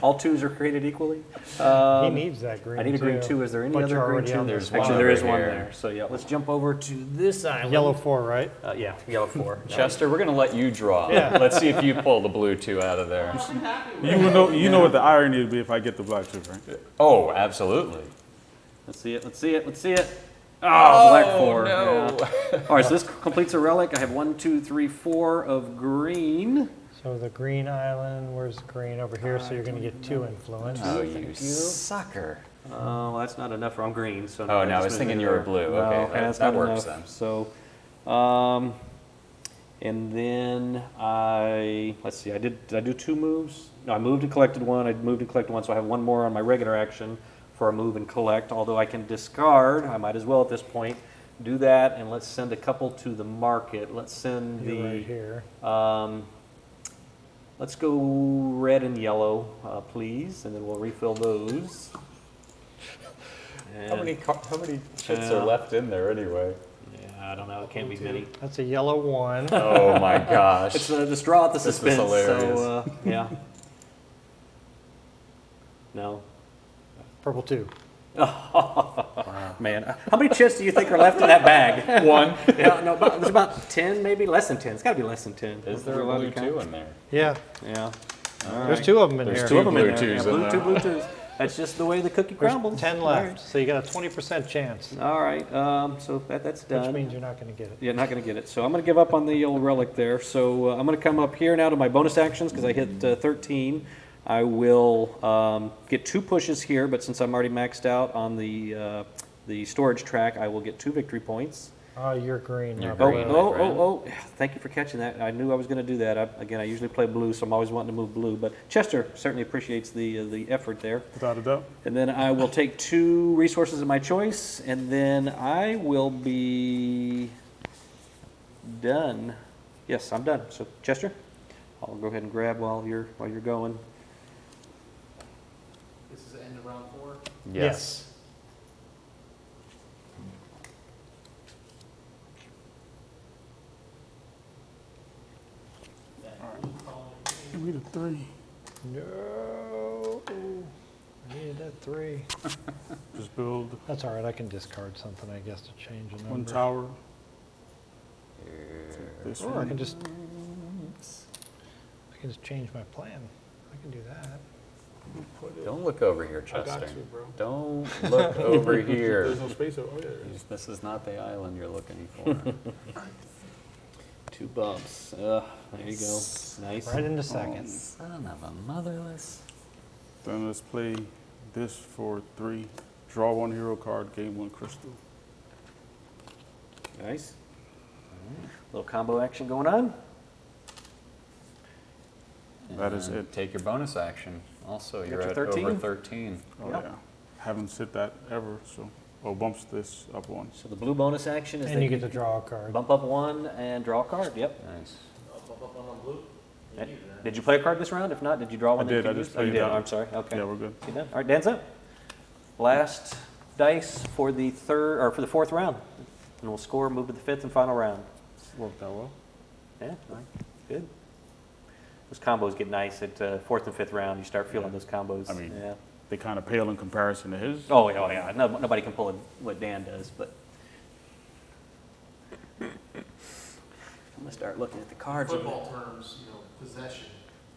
all twos are created equally. He needs that green, I need a green two. Is there any But other you're green already two? on There's this Actually, one there over is one here. there. So yeah, let's jump over to this island. Yellow 4, right? Yeah, yellow 4. Chester, we're going to let you draw. Yeah. Let's see if you pull the blue 2 out of there. You know what the irony would be if I get the black two, right? Oh, absolutely. Let's see it. Let's see it. Let's see it. Oh, black 4. no. Yeah. All right, so this completes a relic. I have 1, 2, 3, 4 of green. So the green island, where's the green? Over here, so you're going to get 2 influence. Oh, you sucker. Well, that's not enough. I'm green. So Oh, no, I just was move thinking it you were there. blue. No, Okay, that's that not works enough. then. So, and then let's see. Did I do 2 moves? No, I moved and collected 1. I moved and collected 1, so I have 1 more on my regular action for a move and collect. Although I can discard, I might as well at this point do that, and let's send a couple to the market. Let's send You're the. right here. Let's go red and yellow, please, and then we'll refill those. How many chits are left in there anyway? Yeah, I don't know. It can't be many. That's a yellow 1. Oh my gosh. It's the straw at the This is suspense. hilarious. So yeah. No. Purple 2. Man, how many chits do you think are left in that bag? 1. Yeah, no, there's about 10, maybe less than 10. It's got to be less than 10. Is there a blue 2 in there? Yeah, Yeah. there's 2 of them in There's here. 2 Two of them in blue there. twos Yeah, in blue there. 2, blue 2s. That's just the way the cookie There's crumbles. 10 left, so you got a 20% chance, All right, so that's which done. means you're not going to get it. Yeah, not going to get it. So I'm going to give up on the old relic there. So I'm going to come up here now to my bonus actions because I hit 13. I will get 2 pushes here, but since I'm already maxed out on the storage track, I will get 2 victory points. Oh, you're green. You're not green. red. Oh, thank you for catching that. I knew I was going to do that. Again, I usually play blue, so I'm always wanting to move blue. But Chester certainly appreciates the effort there. Without a doubt. And then I will take 2 resources of my choice, and then I will be done. Yes, I'm done. So Chester, I'll go ahead and grab while you're going. This is the end of round 4. Yes. Give me the 3. No. I needed that 3. Just build That's all right. I can discard something, I guess, to change a number. 1 tower. This Or I one. can just change my plan. I can do that. Don't look over here, I Chester. got you, bro. Don't look over here. There's no space over there. This is not the island you're looking for. 2 bumps. There you go. Nice. Right into seconds. Son of a motherless. Then let's play this for 3. Draw 1 hero card, gain 1 crystal. Nice. Little combo action going on. That is And it. Take your bonus action. Also, you're your at 13? over 13. Oh Yep. yeah. Haven't sit that ever, so. Oh, bumps this up 1. So the blue bonus action is And that you get to draw a card. bump up 1 and draw a card. Yep. Nice. Did you play a card this round? If not, did you draw one? I that you did. I could just use? Oh, you played did. that. I'm sorry. Okay. Yeah, we're good. You done? All right, Dan's up. Last dice for the for the 4th round, and we'll score. Move to the 5th and final round. Worked out well. Yeah, all right, good. Those combos get nice at 4th and 5th round. You start feeling those combos. I mean- yeah. They kind of pale in comparison to his. Oh yeah. No, nobody can pull what Dan does, but I'm gonna start looking at the cards. Football terms, possession.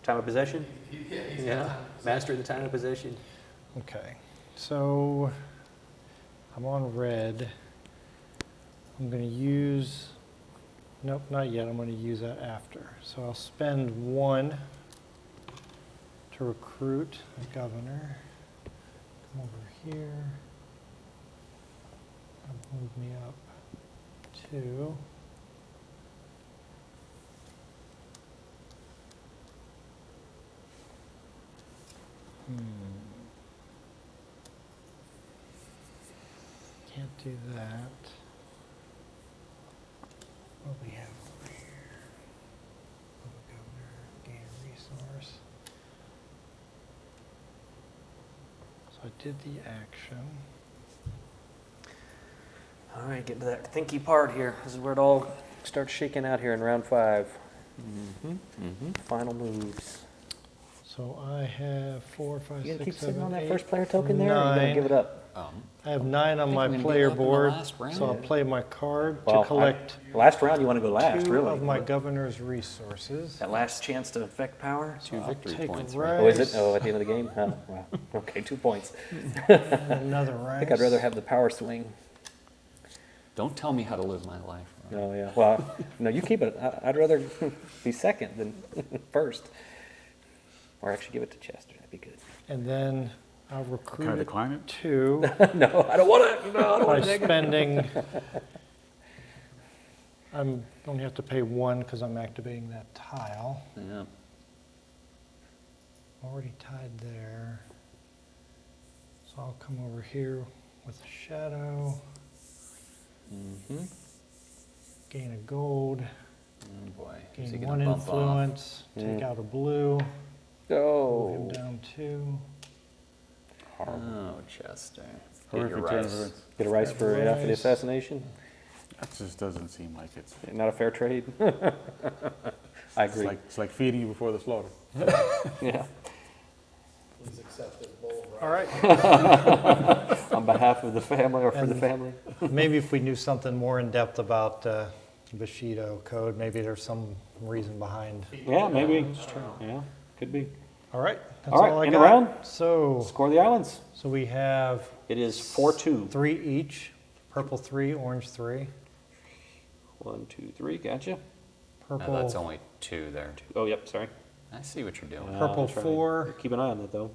Time of possession. Yeah, he's got Yeah. time of possession. Master of the time of possession. Okay. So I'm on red. I'm going to use. Nope, not yet. I'm going to use that after. So I'll spend 1 to recruit a governor. Come over here. That'll move me up 2. Can't do that. What do we have over here? Public governor, gain a resource. So I did the action. All right, get to that thinky part here. This is where it all start shaking out here in round 5. Final moves. So I have 4, 5, You 6, gonna keep 7, sitting on that 8, first player token there, or you gonna 9. give it up? I have 9 on think my we're gonna player get up in the board, last round. so I'll play my card Well, to collect last round, you want to go last, 2 really. of my governor's resources. That last chance to affect power. Two I'll victory take a points. rice. Oh, is it? Oh, at the end of the game? Oh, wow. Okay, 2 points. And another rice. I think I'd rather have the power swing. Don't tell me how to live my life. Ron. Oh, yeah. Well, no, you keep it. I'd rather be second than first. Or actually give it to Chester. That'd be good. And then I'll Can I recruit it decline it? 2 No, I don't want to. No, I don't by want to take it. spending. I'm only have to pay 1 because I'm activating that tile. Yeah. Already tied there. So I'll come over here with shadow, gain a gold, Oh boy. Is he gain gonna 1 bump off? influence, take out a blue, move him Oh. down 2. Oh, Chester. Get Horrific your rice. generous. Get a rice for after the Rice. assassination? That just doesn't seem like it's. Not a fair trade? I agree. It's like feeding you before the slaughter. Yeah. All right. On behalf of the family or for the And- family? Maybe if we knew something more in depth about Bushido code, maybe there's some reason behind. Yeah, maybe. It's true. Yeah, could be. All right, that's All right, all I in got. a round? So Score the islands. we have It is 4-2. 3 each, purple 3, orange 3, 1, 2, 3. Gotcha. purple. No, that's only 2 there. Oh, yep. Sorry. I see what you're doing. Purple That's right. 4. Keep an eye on that though.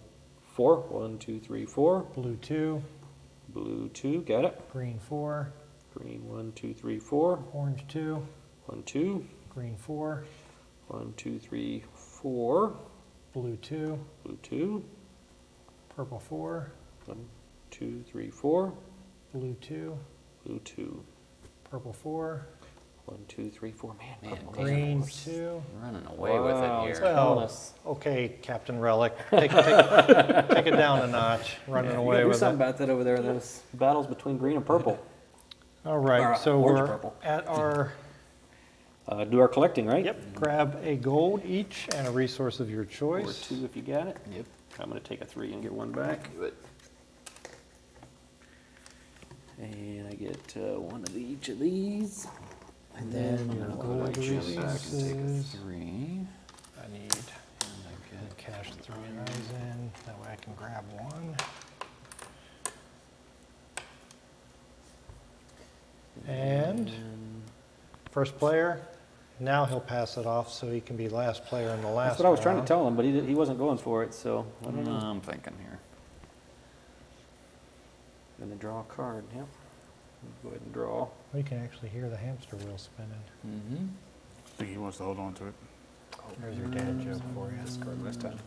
4. 1, 2, 3, 4. Blue 2, Blue 2. Got it. green 4, Green 1, 2, 3, 4. orange 2, 1, 2. green 4, 1, 2, 3, 4. blue 2, Blue 2. purple 4, 1, 2, 3, 4. blue 2, Blue 2. purple 4, 1, 2, 3, 4. Man, Man, purple. green Beggars. 2. Running away with Wow, it it's here. killing Well, us. okay, Captain Relic, take it down a notch, running You away gotta do with something it. about that over there. Those battles between green and purple. All right, Or, so orange we're purple. at our, Do our collecting, right? yep, grab a gold each and a resource of your Or choice. 2 if you got it. Yep. I'm going to take a 3 and get 1 back. Good. And I get 1 of each of these. And then I'm your gonna gold let you jump back and take a resources. 3. I need And I get cash 3 of those in, that way I can grab 1. And first player, now he'll pass it off so he can be last player in the last That's what I was trying to round. tell him, but he wasn't going for it, so I don't know. I'm thinking here. Gonna draw a card, yep. Go ahead and draw. We can actually hear the hamster wheel spinning. Mm-hmm. I think he wants to hold on to it. There's your dad joke for you. Card last time.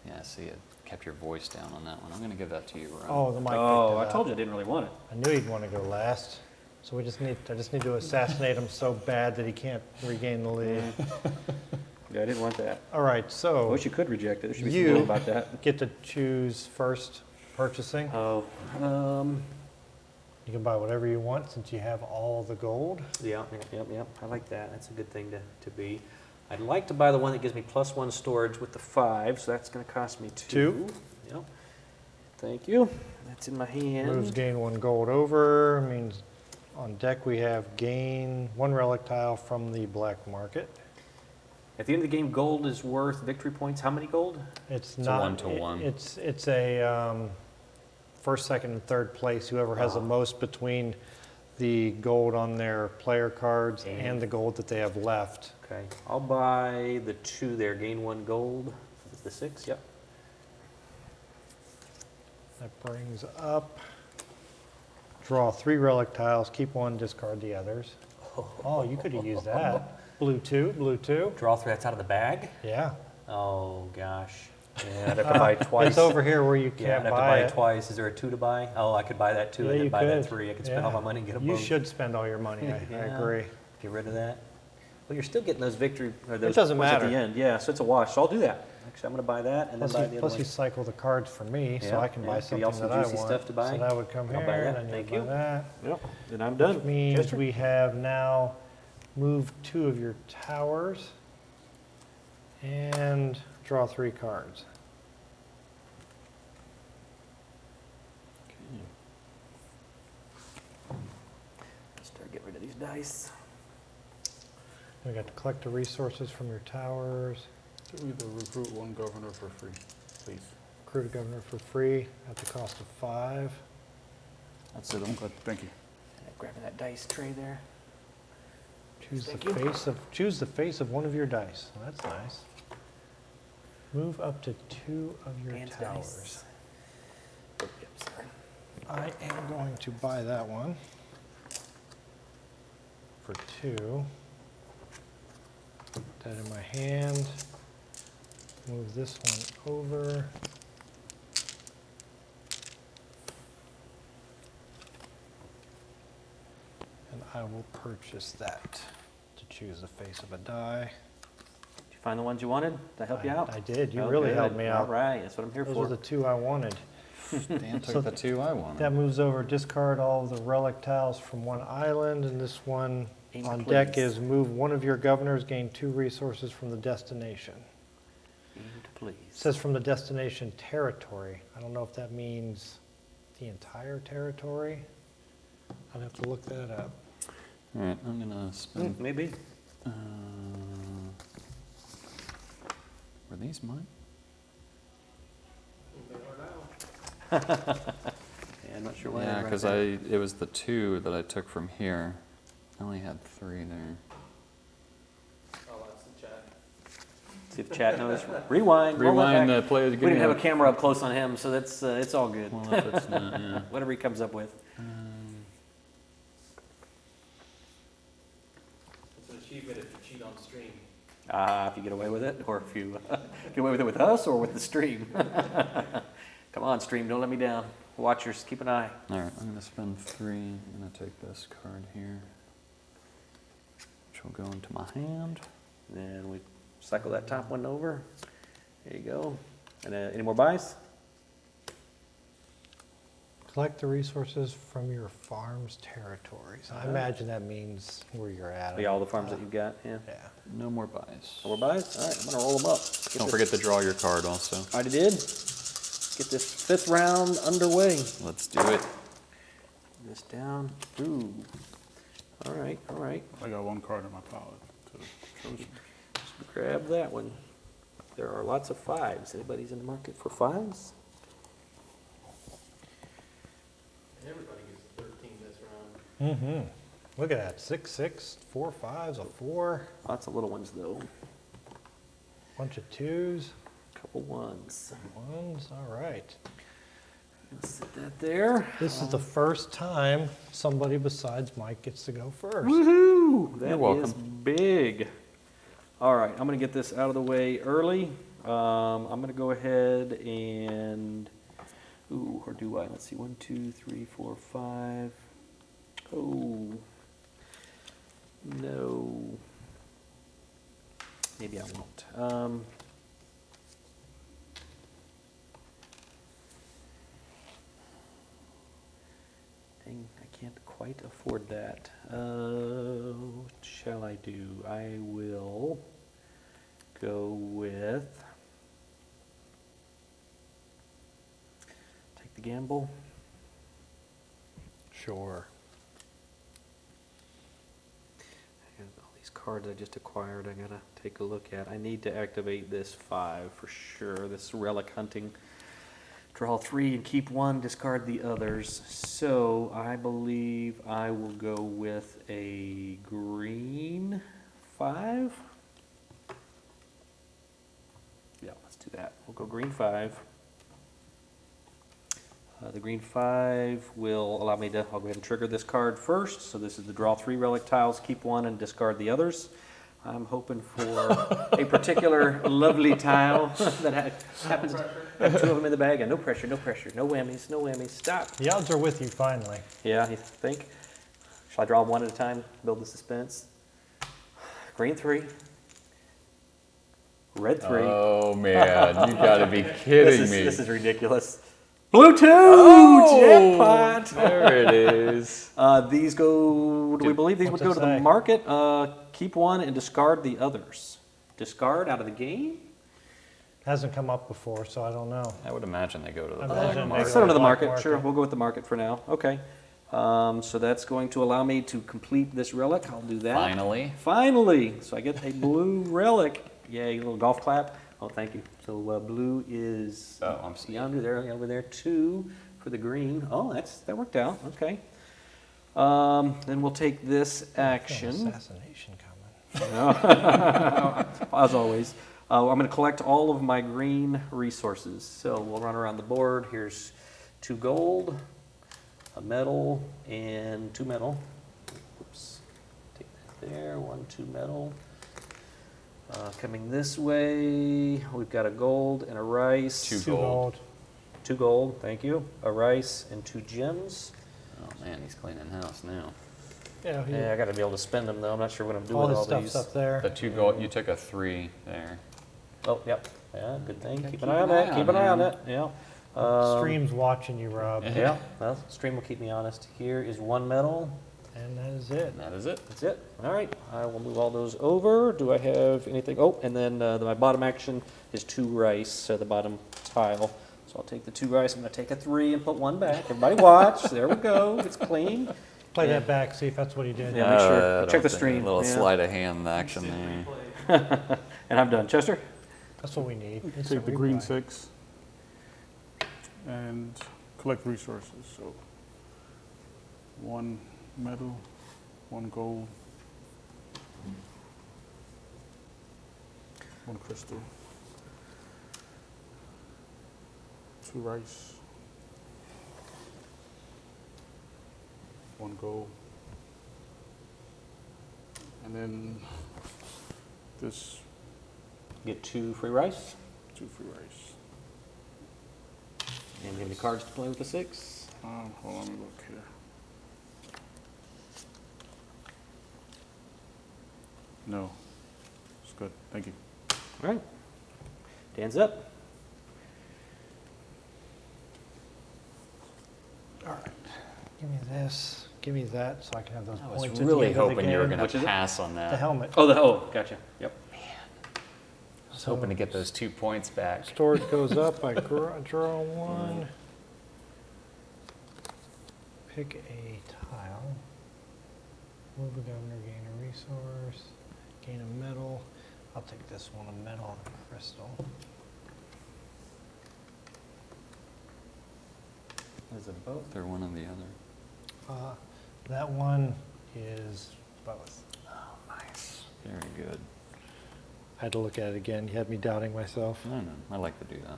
Yeah, see, it kept your voice down on that one. I'm going to give that to you, Ron. Oh, the mic Oh, picked I it told up. you I didn't really want it. I knew he'd want to go last. So I just need to assassinate him so bad that he can't regain the lead. Yeah, I didn't want that. All right, I so wish you could reject it. There should be You- some rule about that. get to choose first purchasing. Oh, You can buy whatever you want since you have all the gold. Yeah, yep. I like that. That's a good thing to be. I'd like to buy the one that gives me +1 storage with the 5, so that's gonna cost me 2. Yep. Thank you. That's in my hand. Moves gain 1 gold over, means on deck we have gain 1 relic tile from the black market. At the end of the game, gold is worth victory points. How many gold? It's a not. 1-to-1. It's a first, second, and third place. Whoever has the most between the gold on their player cards and the gold that they have left. Okay, I'll buy the 2 there. Gain 1 gold. Is the 6? Yep. That brings up. Draw 3 relic tiles. Keep 1. Discard the others. Oh, you could have used that. Blue 2. Blue 2. Draw 3. That's out of the bag. Yeah. Oh gosh. Yeah, I'd have to buy twice. It's over here where you Yeah, I'd can't have to buy buy it. it twice. Is there a 2 to buy? Oh, I could buy that 2 Yeah, and then you buy that could. 3. I could spend all my money and get a You bonus. should spend all your money. I Yeah. agree. Get rid of that. Well, you're still getting those victory or those doesn't points at matter. the end. Yeah, so it's a wash. So I'll do that. Actually, I'm going to buy that and then buy the other Plus one. you cycle the cards for me, so Yeah, I can yeah. buy Give you something all some that I juicy want. stuff to buy. So that would come I'll here, buy that. and then Thank you'll you. buy that. Yep, then I'm done. Which means Chester? we have now move 2 of your towers, and draw 3 cards. Start getting rid of these dice. We got to collect the resources from your towers, Do we recruit 1 governor for free, please? recruit a governor for free at the cost of 5. That's it, I'm good, thank you. Grabbing that dice tray there. Choose Thank the you. choose the face of one of your dice. Well, that's nice. Move up to 2 of your Man's towers. dice. Yep, sorry. I am going to buy that one for 2. Put that in my hand. Move this one over. And I will purchase that to choose the face of a die. Did you find the ones you wanted? Did I help you out? I did. You Oh, really good. helped me out. All right, that's what I'm here Those for. are the 2 I wanted. Dan So took the 2 I wanted. That moves over, discard all of the relic tiles from one island, and this one Aim on to deck please. is move 1 of your governors, gain 2 resources from the destination. Aim to please. It says from the destination territory. I don't know if that means the entire territory. I'd have to look that up. All right, I'm gonna spend. Maybe. Were these mine? Yeah, I'm not sure why. Yeah, right because there. it was the 2 that I took from here. I only had 3 there. See if the chat knows. Rewind. roll it Rewind back. the play. We didn't have a camera up close on him, so that's it's all good. Well, if it's not, yeah. Whatever he comes up with. It's an achievement if you cheat on stream. If you get away with it, or if you get away with it with us or with the stream. Come on, stream, don't let me down. Watchers, keep an eye. All right, I'm gonna spend 3. I'm gonna take this card here, which will go into my hand. Then we cycle that top one over. There you go. And any more buys? Collect the resources from your farm's territories. I imagine that means where you're at. Yeah, all the farms that you've got. Yeah. Yeah. No more buys. No more buys? All right, I'm gonna roll them up. Don't forget to draw your card also. Already did. Get this 5th round underway. Let's do it. This down. Ooh. All right, all right. I got 1 card in my palette to chosen. Just grab that one. There are lots of 5s. Anybody's in the market for 5s? Everybody gets 13 this round. Mm-hmm. Look at that. 6, 6, 4 5s, a 4, Lots of little ones though. bunch of 2s, Couple 1s. 1s. All right. Set that there. This is the first time somebody besides Mike gets to go first. Woohoo! That You're welcome. is big. All right, I'm going to get this out of the way early. I'm going to go ahead and, or do I? Let's see, 1, 2, 3, 4, 5. Oh, no. Maybe I won't. Dang, I can't quite afford that. What shall I do? I will go with, take the gamble. Sure. I got all these cards I just acquired I gotta take a look at. I need to activate this 5 for sure, this relic hunting. Draw 3 and keep 1, discard the others. So I believe I will go with a green 5. Yeah, let's do that. We'll go green 5. The green 5 will allow me to, I'll go ahead and trigger this card first. So this is the draw 3 relic tiles, keep 1 and discard the others. I'm hoping for a particular lovely tile that happens to have 2 of them in the bag. And no pressure, no pressure, no whammies, no whammies. Stop. The odds are with you finally. Yeah, you think? Shall I draw 1 at a time, build the suspense? Green 3. Red 3. Oh man, you gotta be kidding me. This is ridiculous. Blue 2! Jackpot! There it is. These go, do we believe these would What's go it to the say? market? Keep one and discard the others. Discard out of the game? Hasn't come up before, so I don't know. I would imagine they go to the I black imagine they market. Let's send them to the Black market. Sure, market. we'll go with the market for now. Okay. So that's going to allow me to complete this relic. I'll do that. Finally. Finally! So I get a blue relic. Yay, a little golf clap. Oh, thank you. So blue is Oh, I'm sorry. yonder there, over there, 2 for the green. Oh, that worked out. Okay. Then we'll take this action. Assassination coming. As always. I'm going to collect all of my green resources. So we'll run around the board. Here's 2 gold, a metal, and 2 metal. Oops. Take that there. 1, 2 metal. Coming this way, we've got a gold and a rice. 2 2 gold. gold. 2 gold, thank you. A rice and 2 gems. Oh man, he's cleaning house now. Yeah, Yeah, I got to be able to spend them though. I'm not sure what I'm doing all with this all stuff's these. up there. The 2 gold, you took a 3 there. Oh, yep. Yeah, good thing. Yeah, Keep an eye on that. Keep an eye on that. Yeah. Stream's watching you, Rob. Yeah. Well, stream will keep me honest. Here is 1 metal. And that is it. And that is it. That's it. All right. I will move all those over. Do I have anything? Oh, and then my bottom action is 2 rice, so the bottom tile. So I'll take the 2 rice. I'm going to take a 3 and put 1 back. Everybody watch. There we go. It's clean. Play Yeah. that back, see if that's what he did. Yeah, make sure. I Check don't the think- stream. A little Yeah. sleight of hand action there. And I'm done. Chester? That's what we need. It's Take a the green replay. 6 and collect resources. So 1 metal, 1 gold, 1 crystal, 2 rice, 1 gold, and then this Get 2 free rice. 2 free rice. And give me cards to play with the 6. Hold on, let me look here. No, it's good. Thank you. All right. Dan's up. All right. Give me this. Give me that so I can have those I points. was at the really end of the hoping you were game. going Which to is it? pass on The that. helmet. Oh, gotcha. Yep. I was hoping to get those 2 points back. Storage goes up. I draw 1. Pick a tile. Move a governor, gain a resource, gain a metal. I'll take this one, a metal and a crystal. Is it both? They're one or the other. That one is both. Very good. I had to look at it again. You had me doubting myself. No, I like to do that.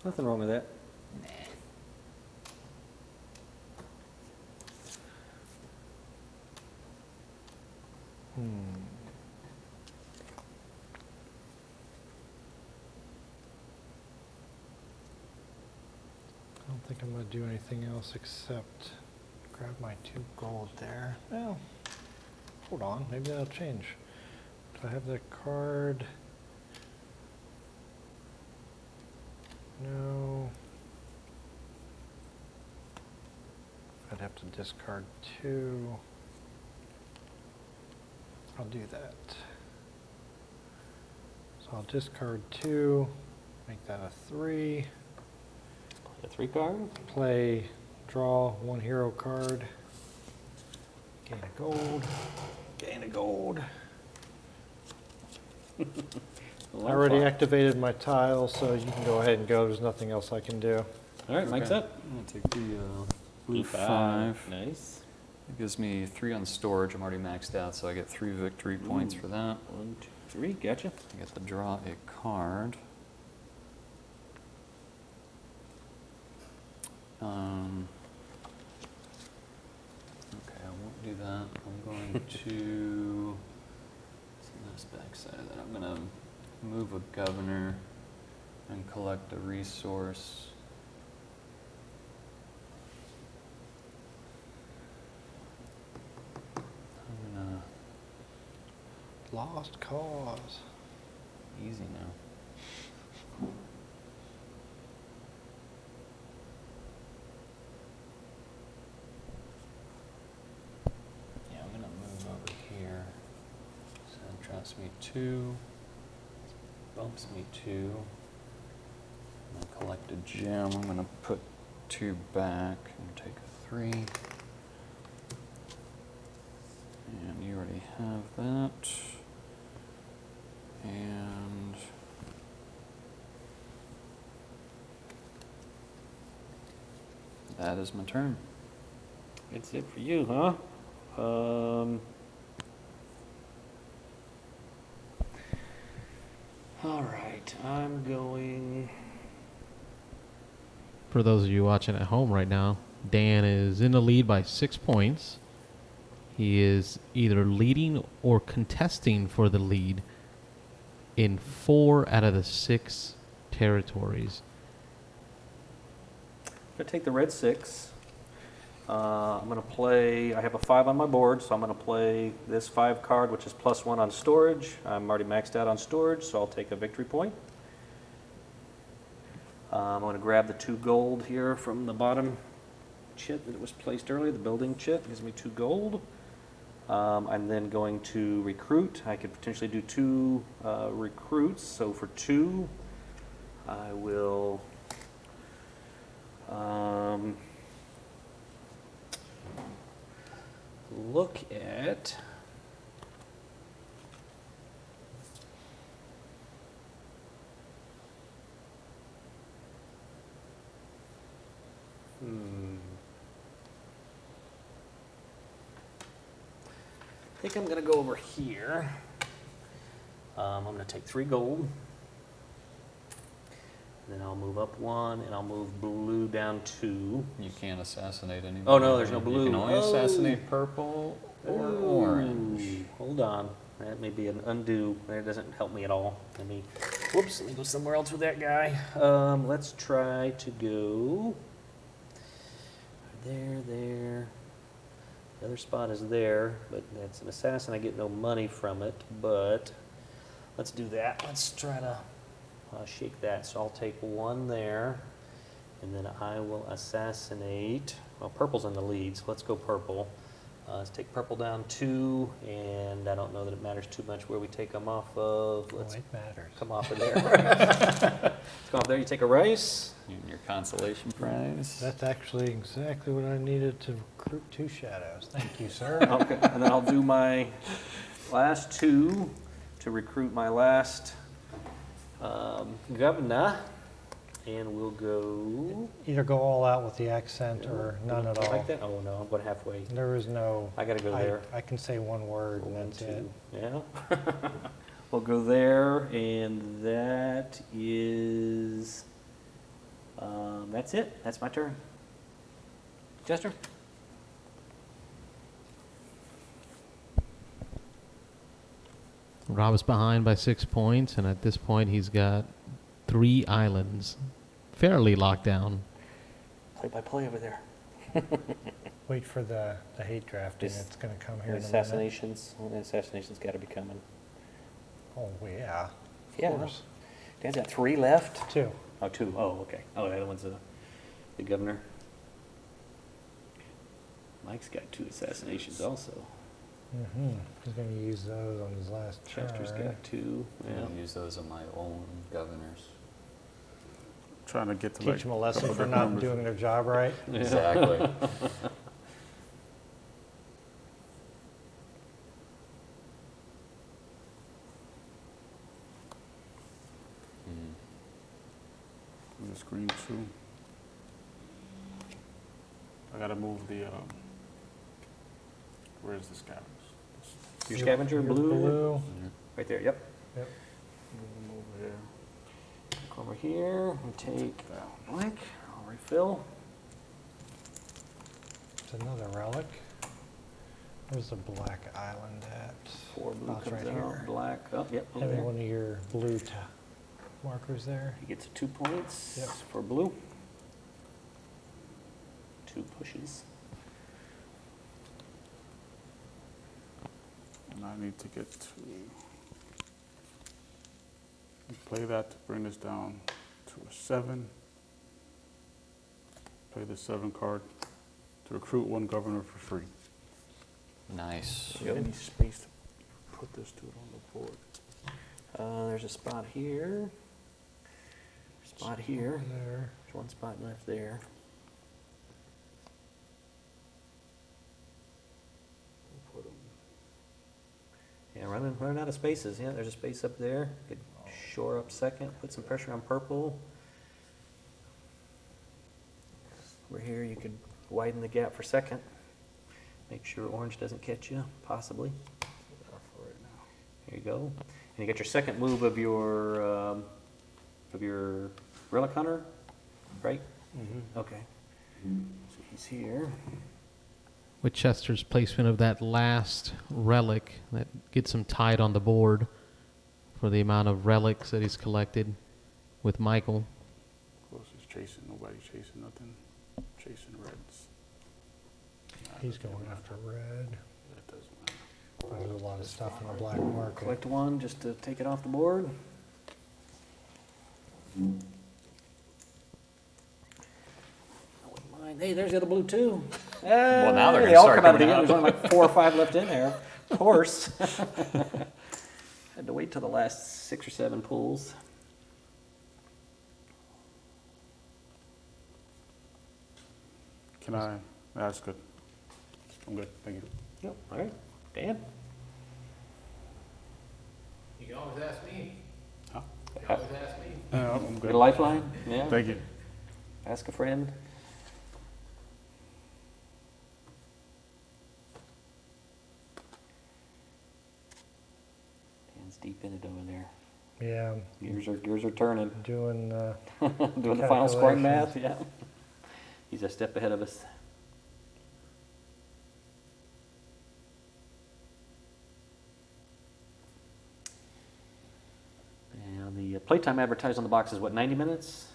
Nothing wrong with that. I don't think I'm going to do anything else except grab my 2 gold there. Well, hold on. Maybe that'll change. Do I have that card? No. I'd have to discard 2. I'll do that. So I'll discard 2, make that a 3. A 3 card. Play, draw 1 hero card, gain a gold, gain a gold. I already activated my tile, so you can go ahead and go. There's nothing else I can do. All right, Mike's up. I'm going to take the blue 5. Nice. It gives me 3 on storage. I'm already maxed out, so I get 3 victory points for that. 1, 2, 3. Gotcha. I get to draw a card. Okay, I won't do that. I'm going to, on this backside of that, I'm going to move a governor and collect a resource. I'm going to, Lost cause. easy now. gets me 2. Bumps me 2. And I collect a gem. I'm going to put 2 back and take a 3. And you already have that. And that is my turn. That's it for you, huh? All right, I'm going. For those of you watching at home right now, Dan is in the lead by 6 points. He is either leading or contesting for the lead in 4 out of the 6 territories. I'm going to take the red 6. I'm going to play, I have a 5 on my board, so I'm going to play this 5 card, which is +1 on storage. I'm already maxed out on storage, so I'll take a victory point. I'm going to grab the 2 gold here from the bottom chit that was placed earlier, the building chit, gives me 2 gold. I'm then going to recruit. I could potentially do 2 recruits, so for 2, I will look at I think I'm going to go over here. I'm going to take 3 gold. Then I'll move up 1, and I'll move blue down 2. You can't assassinate anybody. Oh, no, there's no blue. You can only assassinate purple or orange. Ooh, hold on. That may be an undo. That doesn't help me at all. Let me go somewhere else with that guy. Let's try to go there. The other spot is there, but that's an assassin. I get no money from it, but let's do that. Let's try to shake that. So I'll take 1 there, and then I will assassinate. Well, purple's in the lead, so let's go purple. Let's take purple down 2, and I don't know that it matters too much where we take them off of. Let's it matters. come off of there. Let's come off there. You take a rice. And your consolation prize. That's actually exactly what I needed to recruit 2 shadows. Thank you, sir. Okay, and then I'll do my last 2 to recruit my last governor, and we'll go Either go all out with the accent or none at all. like that. Oh no, I'm going halfway. There is no. I gotta go there. I can say 1 word and that's it. Yeah. We'll go there, and that is. That's it. That's my turn. Jester. Rob is behind by 6 points, and at this point he's got 3 islands fairly locked down. Play by play over there. Wait for the hate drafting. This- It's going to come here in a minute. Assassinations. Assassinations got to be coming. Oh, yeah. Yeah. Of course. Dan's got 3 left. 2. Oh, 2. Oh, okay. Oh, the other one's the governor. Mike's got 2 assassinations also. He's going to use those on his last turn. Chester's got 2. I'm Yeah. going to use those on my own governors. Trying to get to Teach them a lesson for not doing their job right. Exactly. The screen 2. I gotta move the, where's the scavenge? Your scavenger Your blue. Right there, yep. Yep. Move over here. Go over here and take blank. I'll refill. It's another relic. Where's the black island at? 4 blue Oh, it's comes right out. here. Black. Oh, yep. Over Having there. one of your blue markers there. He gets 2 points Yep. for blue. 2 pushes. And I need to get to play that to bring this down to a 7. Play the 7 card to recruit 1 governor for free. Nice. Yep. Any space to put this tote on the board? There's a spot here. Spot here. There. There's one spot left there. We'll put 'em- Yeah, running out of spaces. Yeah, there's a space up there. Could shore up second, put some pressure on purple. Over here, you could widen the gap for second. Make sure orange doesn't catch you, possibly. for right now. There you go. And you got your second move of your Relic Hunter, right? Okay. So he's here. With Chester's placement of that last relic, that gets him tied on the board for the amount of relics that he's collected with Michael. Who else is chasing? Nobody chasing nothing. Chasing reds. He's going after red. That doesn't matter. There's a lot of stuff in the black market. Collect one just to take it off the board. I wouldn't mind. Hey, there's the other blue too. Well, now they're They gonna all start come out of the coming end. out. There's only like 4 or 5 left in there. Of course. Had to wait till the last 6 or 7 pulls. Can I? That's good. I'm good. Thank you. Yep. All right. Dan? You can always ask me. Huh? Always ask me. I'm Get good. a lifeline? Yeah. Thank you. Ask a friend. Dan's deep in it over there. Yeah, Gears are turning. doing, Doing the final scoring math, Calculations. yeah. He's a step ahead of us. And the playtime advertised on the box is what, 90 minutes?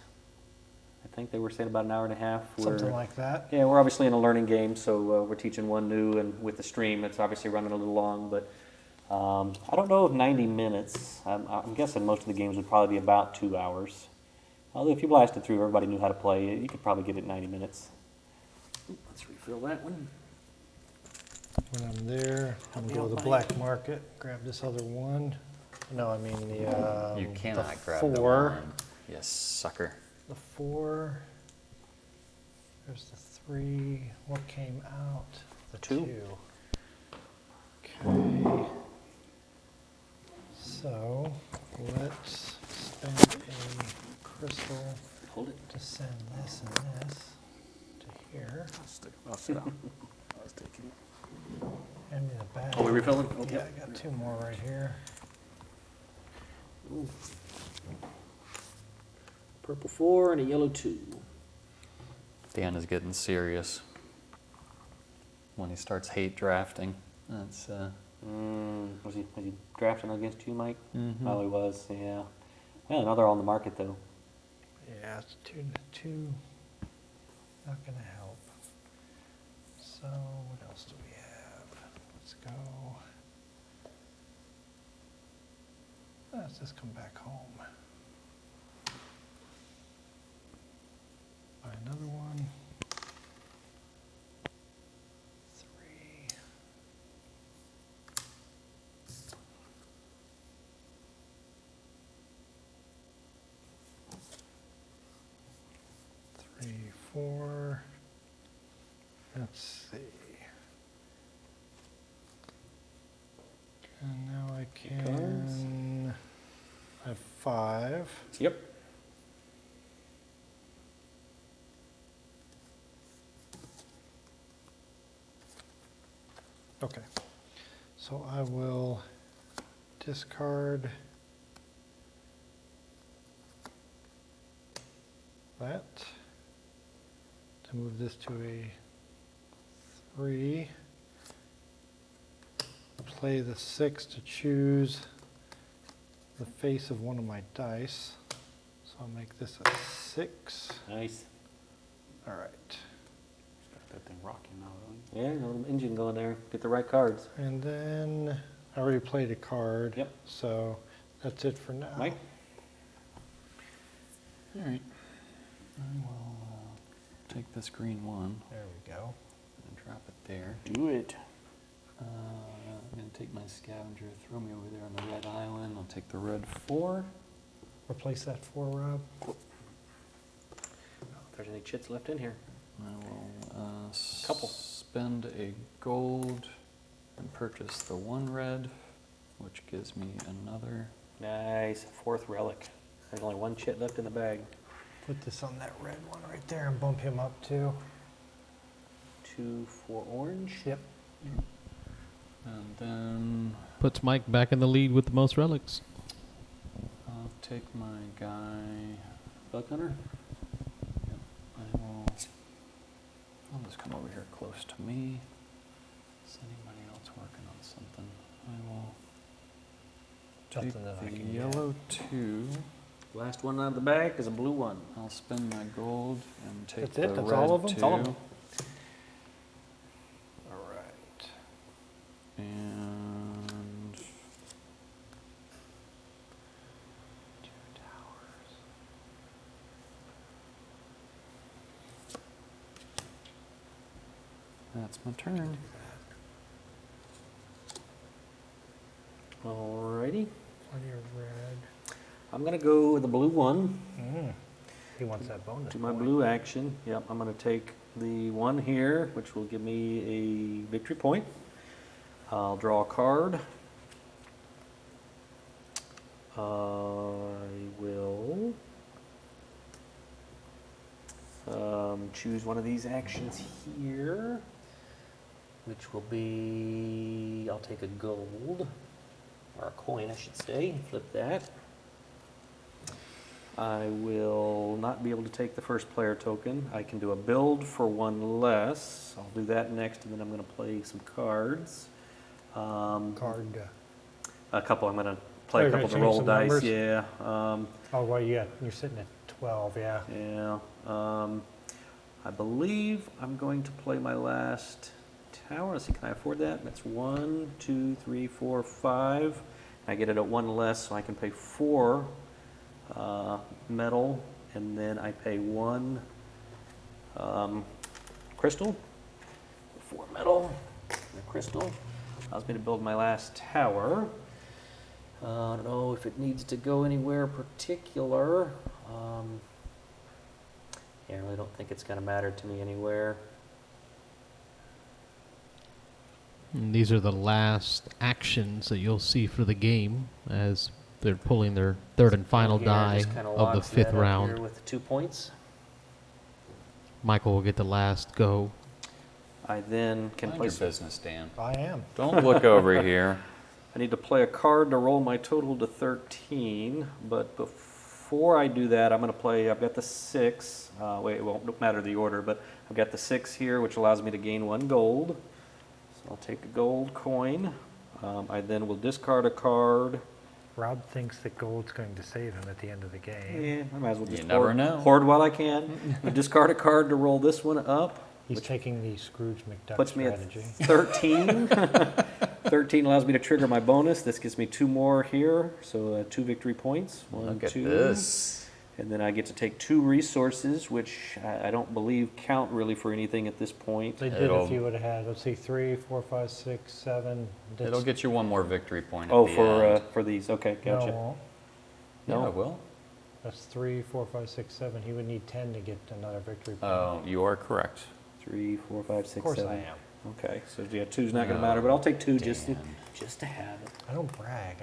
I think they were saying about an hour and a half. something like that. Yeah, we're obviously in a learning game, so we're teaching one new, and with the stream, it's obviously running a little long, but I don't know if 90 minutes. I'm guessing most of the games would probably be about 2 hours. Although if you blasted through, everybody knew how to play, you could probably get it 90 minutes. Let's refill that one. When I'm there, I'm me gonna go out, to the Mike. black market, grab this other one. No, I mean the, You cannot the grab the 4. one. You sucker. The 4. There's the 3. What came out? The 2. 2. Okay. So let's spend a crystal Hold it. to send this and this to here. I'll sit down. I was taking it. Hand me the bag. Oh, we refilling? Yeah, Okay. I got 2 more right here. Ooh. Purple 4 and a yellow 2. Dan is getting serious when he starts hate drafting. That's Was he drafting against you, Mike? Mhm. Oh, he was, yeah. Well, now they're all on the market, though. Yeah, it's too not gonna help. So what else do we have? Let's go. Let's just come back home. Buy another one. 3. Three, 4. Let's see. And now I can. I have 5. Yep. Okay. So I will discard that to move this to a 3. Play the 6 to choose the face of one of my dice. So I'll make this a 6. Nice. All right. Got that thing rocking now, don't Yeah, a little engine going there. Get the right cards. And then I already played a card. Yep. So that's it for now. Mike? all right. I will take this green one There we go. and drop it there. you? Do it. I'm going to take my scavenger, throw me over there on the red island. I'll take the red 4. Replace that for Rob. If there's any chits left in here. I will Couple. spend a gold and purchase the 1 red, which gives me another. Nice, 4th relic. There's only 1 chit left in the bag. Put this on that red one right there and bump him up too. 2 for orange. Yep. And then Puts Mike back in the lead with the most relics. I'll take my guy. Buck hunter. Yep, I'll just come over here close to me. Is anybody else working on something? I will Nothing that I take the can yellow 2. Last one out of the bag is a blue one. I'll spend my gold and take That's it? the That's red all of them? 2. That's all of them. All right. And 2 towers. That's my turn. Alrighty. Plenty of red. I'm gonna go with the blue one. He wants that bonus. To my point. blue action. Yep, I'm gonna take the 1 here, which will give me a victory point. I'll draw a card. I will choose one of these actions here. Which will be, I'll take a gold, or a coin, I should say. Flip that. I will not be able to take the first player token. I can do a build for 1 less. I'll do that next, and then I'm going to play some cards. Card. A couple. I'm going to play Oh, a you're couple gonna to roll change dice. some numbers? Yeah. Oh, well, you're sitting at 12, yeah. Yeah. I believe I'm going to play my last tower. Let's see, can I afford that? That's 1, 2, 3, 4, 5. I get it at 1 less, so I can pay 4 metal, and then I pay 1 crystal. 4 metal, and a crystal. Allows me to build my last tower. I don't know if it needs to go anywhere particular. Yeah, I really don't think it's going to matter to me anywhere. And these are the last actions that you'll see for the game as they're pulling their 3rd and final Here, die just kinda of the locks 5th that up here round. with 2 points. Michael will get the last go. I then can Mind play your some, business, Dan. I am. Don't look over here. I need to play a card to roll my total to 13, but before I do that, I'm going to play, I've got the 6, wait, it won't matter the order, but I've got the 6 here, which allows me to gain 1 gold. So I'll take a gold coin. I then will discard a card. Rob thinks that gold's going to save him at the end of the game. Yeah, I might as well just You never know. hoard while I can. I discard a card to roll this one up. He's taking the Scrooge McDuck Puts me at strategy. 13. 13 allows me to trigger my bonus. This gives me 2 more here, so 2 victory points. 1, Look at 2. this. And then I get to take 2 resources, which I don't believe count really for anything at this point. They did It'll- if you would have had, let's see, 3, 4, 5, 6, 7. It'll get you 1 more victory point. Oh, at the end. for these. Okay, gotcha. No, Yeah, No. it will. that's 3, 4, 5, 6, 7. He would need 10 to get another victory point. Oh, you are correct. 3, 4, 5, 6, Of course 7. I am. Okay, so yeah, 2's not going to No, matter, but I'll take 2 Dan. just to have it. I don't brag.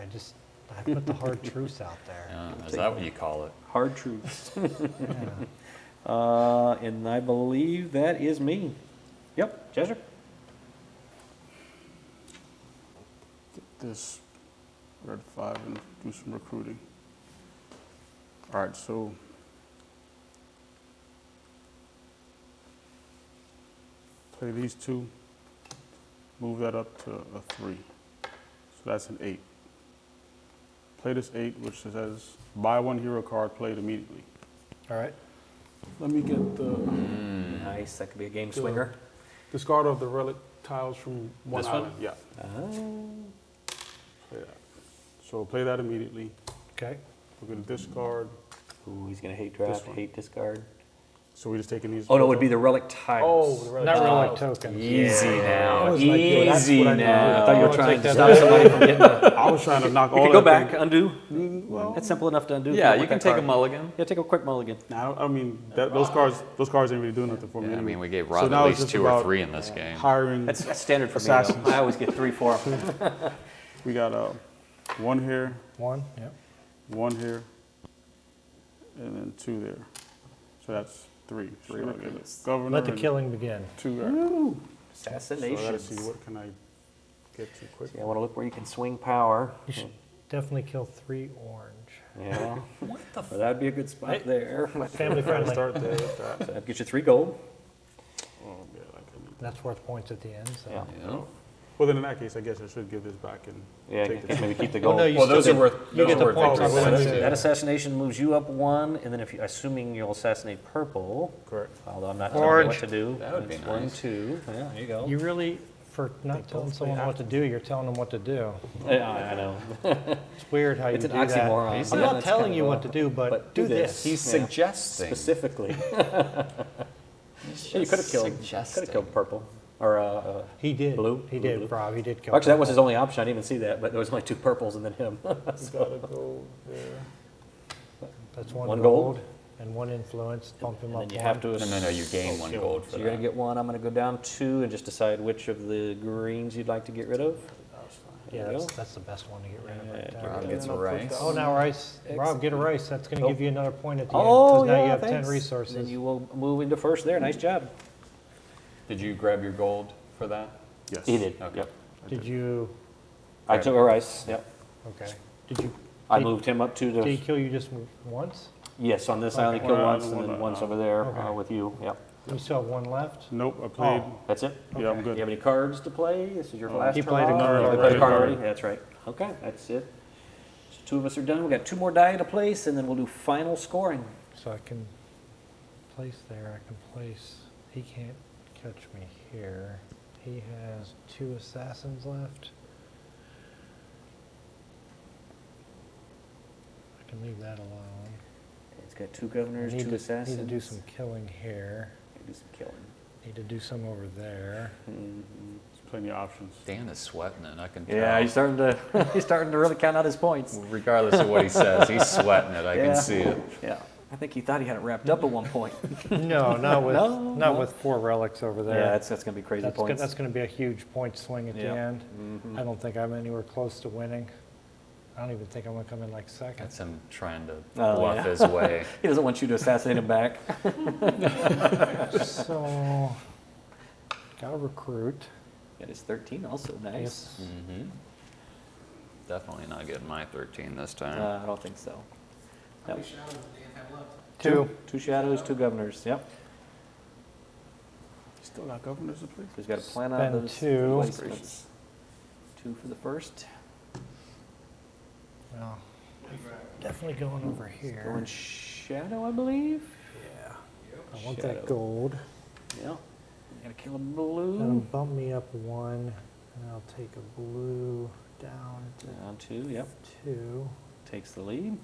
I put the hard truths out there. Is that what you call it? Hard truths. Yeah. And I believe that is me. Yep, Chester. Get this red 5 and do some recruiting. All right, so play these 2, move that up to a 3. So that's an 8. Play this 8, which says buy 1 hero card, play it immediately. All right. Let me get the Nice, that could be a game swinger. discard of the relic tiles from one This one? island. Yeah, Oh. play that. So play that immediately. Okay. We're gonna discard. Ooh, he's going to hate draft, one. hate discard. So we're just taking these. Oh, no, it would be the relic tiles. Oh, the relic Not tiles. relic tokens. Easy now. I was like, yo, that's Easy what I need to do. now. I thought you were Oh, trying check to that stop out. somebody from getting the... I was trying to knock You all can go that back, undo. Well, That's simple enough to undo. Yeah, With you can that take a card. mulligan. Yeah, take a quick mulligan. Nah, I mean, those cards didn't really do nothing for me. Yeah, I anyway. mean, we gave So Rob now at it's least just 2 or about 3 in this game. Hiring. That's standard for Assassins. me, though. I always get 3, 4. We got one here, One, yep. one here, and then 2 there. So that's 3. So I'll get a governor Let the and killing begin. 2 there. Ooh, So I assassinations. gotta see what can I get to quick. Yeah, I want to look where you can swing power. You should definitely kill 3 orange. Yeah. What the Well, that'd be a good spot there. Family friendly. Start there with that. So that'd get you 3 gold. Oh, yeah, I can. That's worth points at the end, so. Yeah. Yeah. Well, then in that case, I guess I should give this back and Yeah, take the maybe keep the Well, gold. no, you Well, still those are get- worth. you those get are the worth points victory. on So winning, that too. assassination moves you up 1, and then if you, assuming you'll assassinate purple, correct. although I'm not telling you Orange. what to do. That would be it's 1, nice. 2. Yeah, there you go. You really, for not telling someone what to do, you're telling them what to do. Yeah, I know. It's weird how you It's do an that. oxymoron. I'm Yeah, not that's telling kind you of what to do, but do this. He's Yeah. suggesting. Specifically. Yeah, you could have killed purple. Or He did. Blue? He Blue, did, blue. Rob. He did kill. actually, that was his only option. I didn't even see that, but there was only 2 purples and then him. Gotta go there. That's 1 1 gold gold. and 1 influence. Bump him And up then you 1. have to. No, you gain 1 gold for So you're that. gonna get 1. I'm gonna go down 2 and just decide which of the greens you'd like to get rid of. Yeah, There you that's the best one to get rid of right Yeah, there. Rob gets a rice. Oh, now rice. Rob, get a rice. That's going to Oh. give you another point at the end. Oh, Because now yeah, you have thanks. 10 resources. Then you will move into first there. Nice job. Did you grab your gold for that? Yes. He did. Okay. Yep. Did you, I took a rice. Yep. okay. Did you, I Did- moved him up to did he the. kill you just once? Yes, on this island he Okay. killed Well, once, and then one, once over there Okay. with you. Yep. You still have 1 left? Nope, I played. Oh. That's it. Yeah, I'm Do good. you have any cards to play? This is your last He turn played a off? card You played a already. card already? Yeah, that's right. Okay, that's it. So 2 of us are done. We got 2 more die to place, and then we'll do final scoring. So I can place there. I can place. He can't catch me here. He has 2 assassins left. I can leave that alone. It's got 2 governors, 2 assassins. Need to do some killing here. Do some killing. Need to do some over there. There's plenty of options. Dan is sweating it, I can tell. Yeah, he's starting to really count out his points. Regardless of what he says, he's sweating it, I Yeah. can see it. Yeah, I think he thought he had it wrapped up at one point. No, not with No, not no. with 4 relics over there. Yeah, that's gonna be crazy points. That's going to be a huge point swing at the Yeah. end. I don't think I'm anywhere close to winning. I don't even think I'm going to come in like second. That's him trying to Oh, bluff yeah. his way. He doesn't want you to assassinate him back. So, got to recruit. Got his 13 also, nice. Yes. Mm-hmm. Definitely not getting my 13 this time. I don't think so. Yep. 2. 2 shadows, 2 governors, yep. Still got governors to play? So he's got to plan out Spend those 2. placements. 2 for the first. Well, definitely going over here. Going shadow, I believe. Yeah. I want Shadow. that gold. Yeah. Gotta kill a That'll blue. bump me up 1, and I'll take a blue down to Down 2, yep. 2. Takes the lead.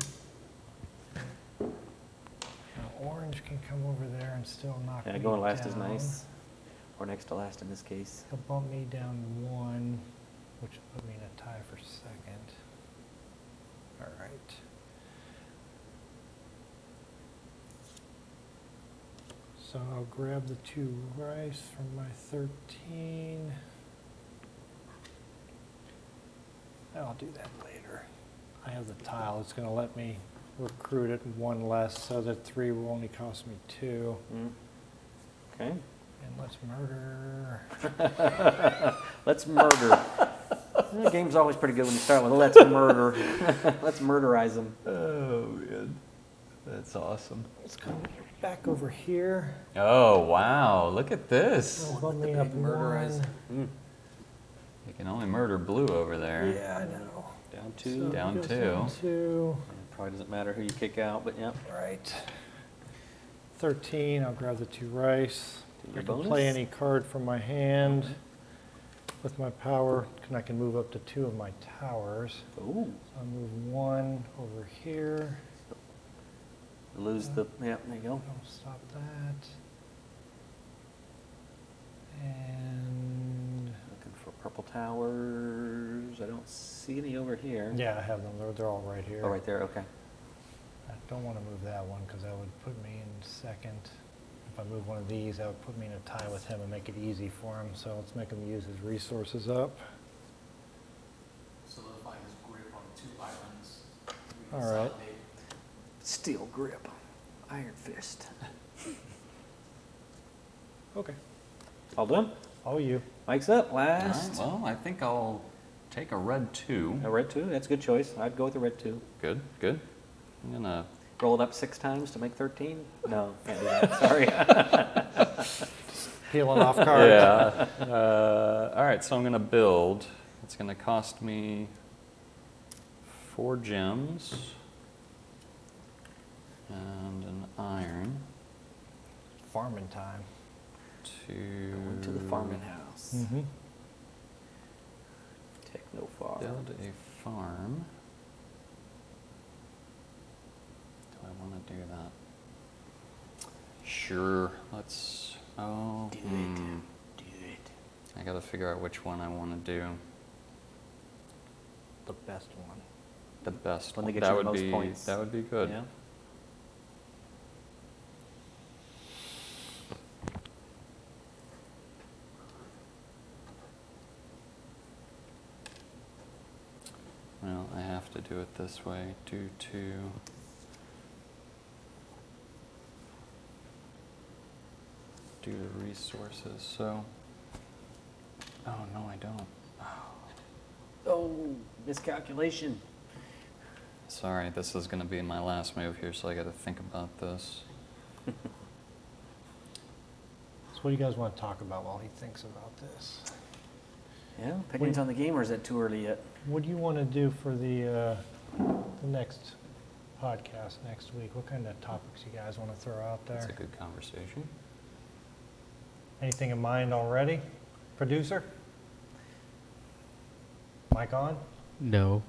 Now orange can come over there and still knock me Yeah, down. going last is nice. Or next to last in this case. He'll bump me down 1, which will put me in a tie for second. All right. So I'll grab the 2 rice from my 13. I'll do that later. I have the tile. It's going to let me recruit it 1 less, so that 3 will only cost me 2. Okay. And let's murder. Let's murder. The game's always pretty good when you start with let's murder. Let's murderize them. Oh, man. That's awesome. Let's come back over here. Oh, wow. Look at this. It'll bump me up 1. You can only murder blue over there. Yeah, I know. Down 2. Down Goes 2. down 2. Probably doesn't matter who you kick out, but yep. Right. 13, I'll grab the 2 rice. Do I your can bonus. play any card from my hand with my power, and I can move up to 2 of my towers. Ooh. I'll move 1 over here. Lose the, yeah, there you go. I'll stop that. And, Looking for purple towers. I don't see any over here. yeah, I have them. They're all right here. Oh, right there, okay. I don't want to move that one because that would put me in second. If I move one of these, that would put me in a tie with him and make it easy for him. So let's make him use his resources up. Solidify his grip on 2 islands. All right. Steel grip, iron fist. Okay. All done? All you. Mike's up, All right, last. well, I think I'll take a red 2. A red 2, that's a good choice. I'd go with the red 2. Good, good. I'm gonna, Roll it up 6 times to make 13? No, can't do that, sorry. Peeling off cards. yeah. All right, so I'm gonna build. It's gonna cost me 4 gems and an iron Farming time. to Going to the farming house. Mm-hmm. Techno farm. build a farm. Do I want to do that? Sure. Let's. Oh. Do it. I got to figure out which one I want to do. The best one. The best One one. that gets you the most points. That would be good. Yeah. Well, I have to do it this way. Due to. Due to resources. So. Oh no, I don't. Oh, miscalculation. Sorry, this is going to be my last move here, so I got to think about this. So what do you guys want to talk about while he thinks about this? Yeah, pickings on the game, or is that too early yet? What do you want to do for the next podcast next week? What kind of topics you guys want to throw out there? That's a good conversation. Anything in mind already? Producer? Mic on? No.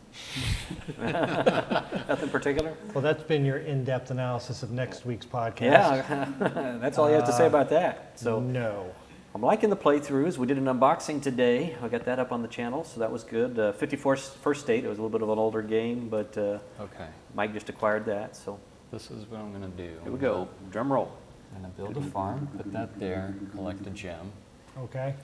Nothing particular? Well, that's been your in-depth analysis of next week's podcast. Yeah, that's all you have to say about that. So No. I'm liking the playthroughs. We did an unboxing today. I got that up on the channel, so that was good. 54 First State, it was a little bit of an older game, but Okay, Mike just acquired that, so this is what I'm going to do. here we go. Drum roll. I'm going to build a farm, put that there, collect a gem. Okay.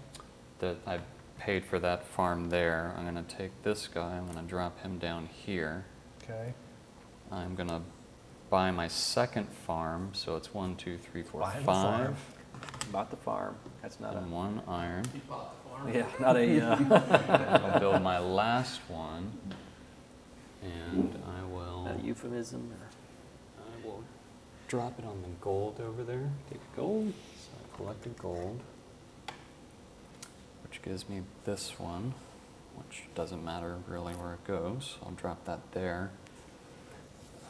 That I paid for that farm there. I'm going to take this guy, I'm going to drop him down here. Okay. I'm going to buy my second farm, so it's 1, 2, 3, 4, Buy the 5. farm. Bought the farm. That's not And 1 iron. yeah, not a, I'll build my last one, and I will. not a euphemism. I will drop it on the gold over there. Take gold. So I collected gold, which gives me this one, which doesn't matter really where it goes. I'll drop that there.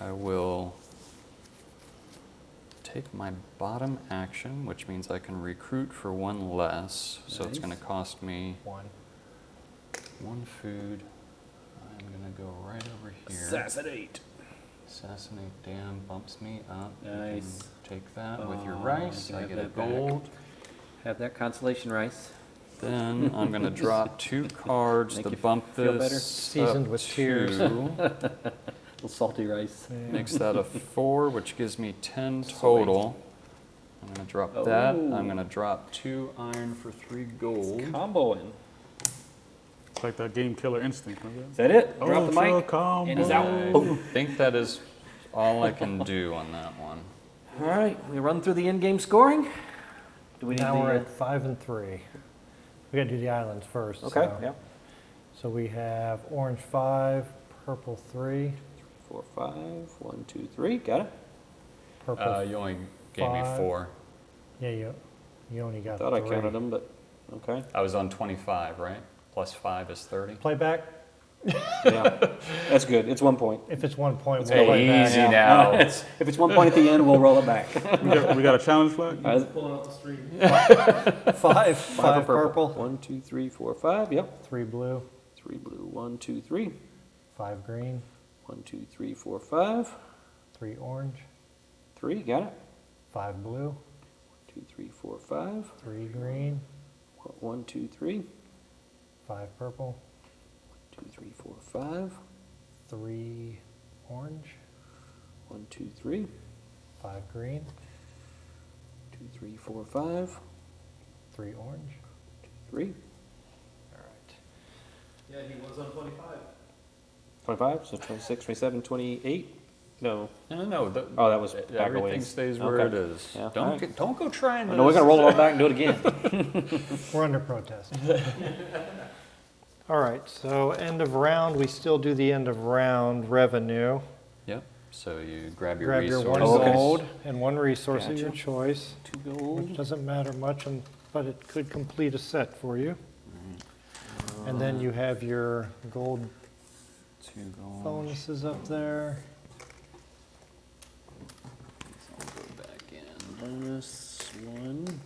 I will take my bottom action, which means I can recruit for 1 less. So it's going to cost me 1. 1 food. I'm going to go right over here. Assassinate. Assassinate Dan bumps me up. You can Nice. take that with your Oh, rice. you can I have get a that back. gold. Have that consolation rice. Then I'm going to drop 2 cards Make to you bump feel this better? Seasoned up with tears. to- Little salty rice. makes that a 4, which gives me 10 total. I'm going to drop that. Oh. I'm going to drop 2 iron for 3 gold. Comboing. It's like that game Killer Instinct. Remember Is that it? that? Drop the Ultra mic. combo. And he's out. I Boom. think that is all I can do on that one. All right, we run through the in-game scoring. Do we need Now we're the? at 5 and 3. We got to do the islands first. Okay, so. yeah. So we have orange 5, purple 3, 4, 5, 1, 2, 3. Got it. purple. You only gave me 5. 4. Yeah, you only got Thought I 3. counted them, but okay. I was on 25, right? Plus 5 is 30. Playback. Yeah, that's good. It's 1 point. If it's 1 point, Hey, we'll play back. easy now. If it's 1 point at the end, we'll roll it back. We got a challenge flag? 5 for purple, 1, 2, 3, 4, 5. Yep. 3 blue, 3 blue. 1, 2, 3. 5 green, 1, 2, 3, 4, 5. 3 orange, 3, got it. 5 blue, 2, 3, 4, 5. 3 green, 1, 2, 3. 5 purple, 2, 3, 4, 5. 3 orange, 1, 2, 3. 5 green, 2, 3, 4, 5. 3 orange. 3. All right. Yeah, he was on 25. 25, so 26, 27, 28. No. No. Oh, that was back a Everything ways. stays where Okay. it is. Yeah, Don't alright. don't go trying this. No, we're going to roll it all back and do it again. We're under protest. All right, so end of round, we still do the end of round revenue. Yep. So you grab your Grab your resources. 1 Oh, okay. gold and 1 resource of your Gotcha. choice, 2 which gold. doesn't matter much, but it could complete a set for you. And then you have your gold 2 gold. bonuses up there. I'll go back in. Bonus 1.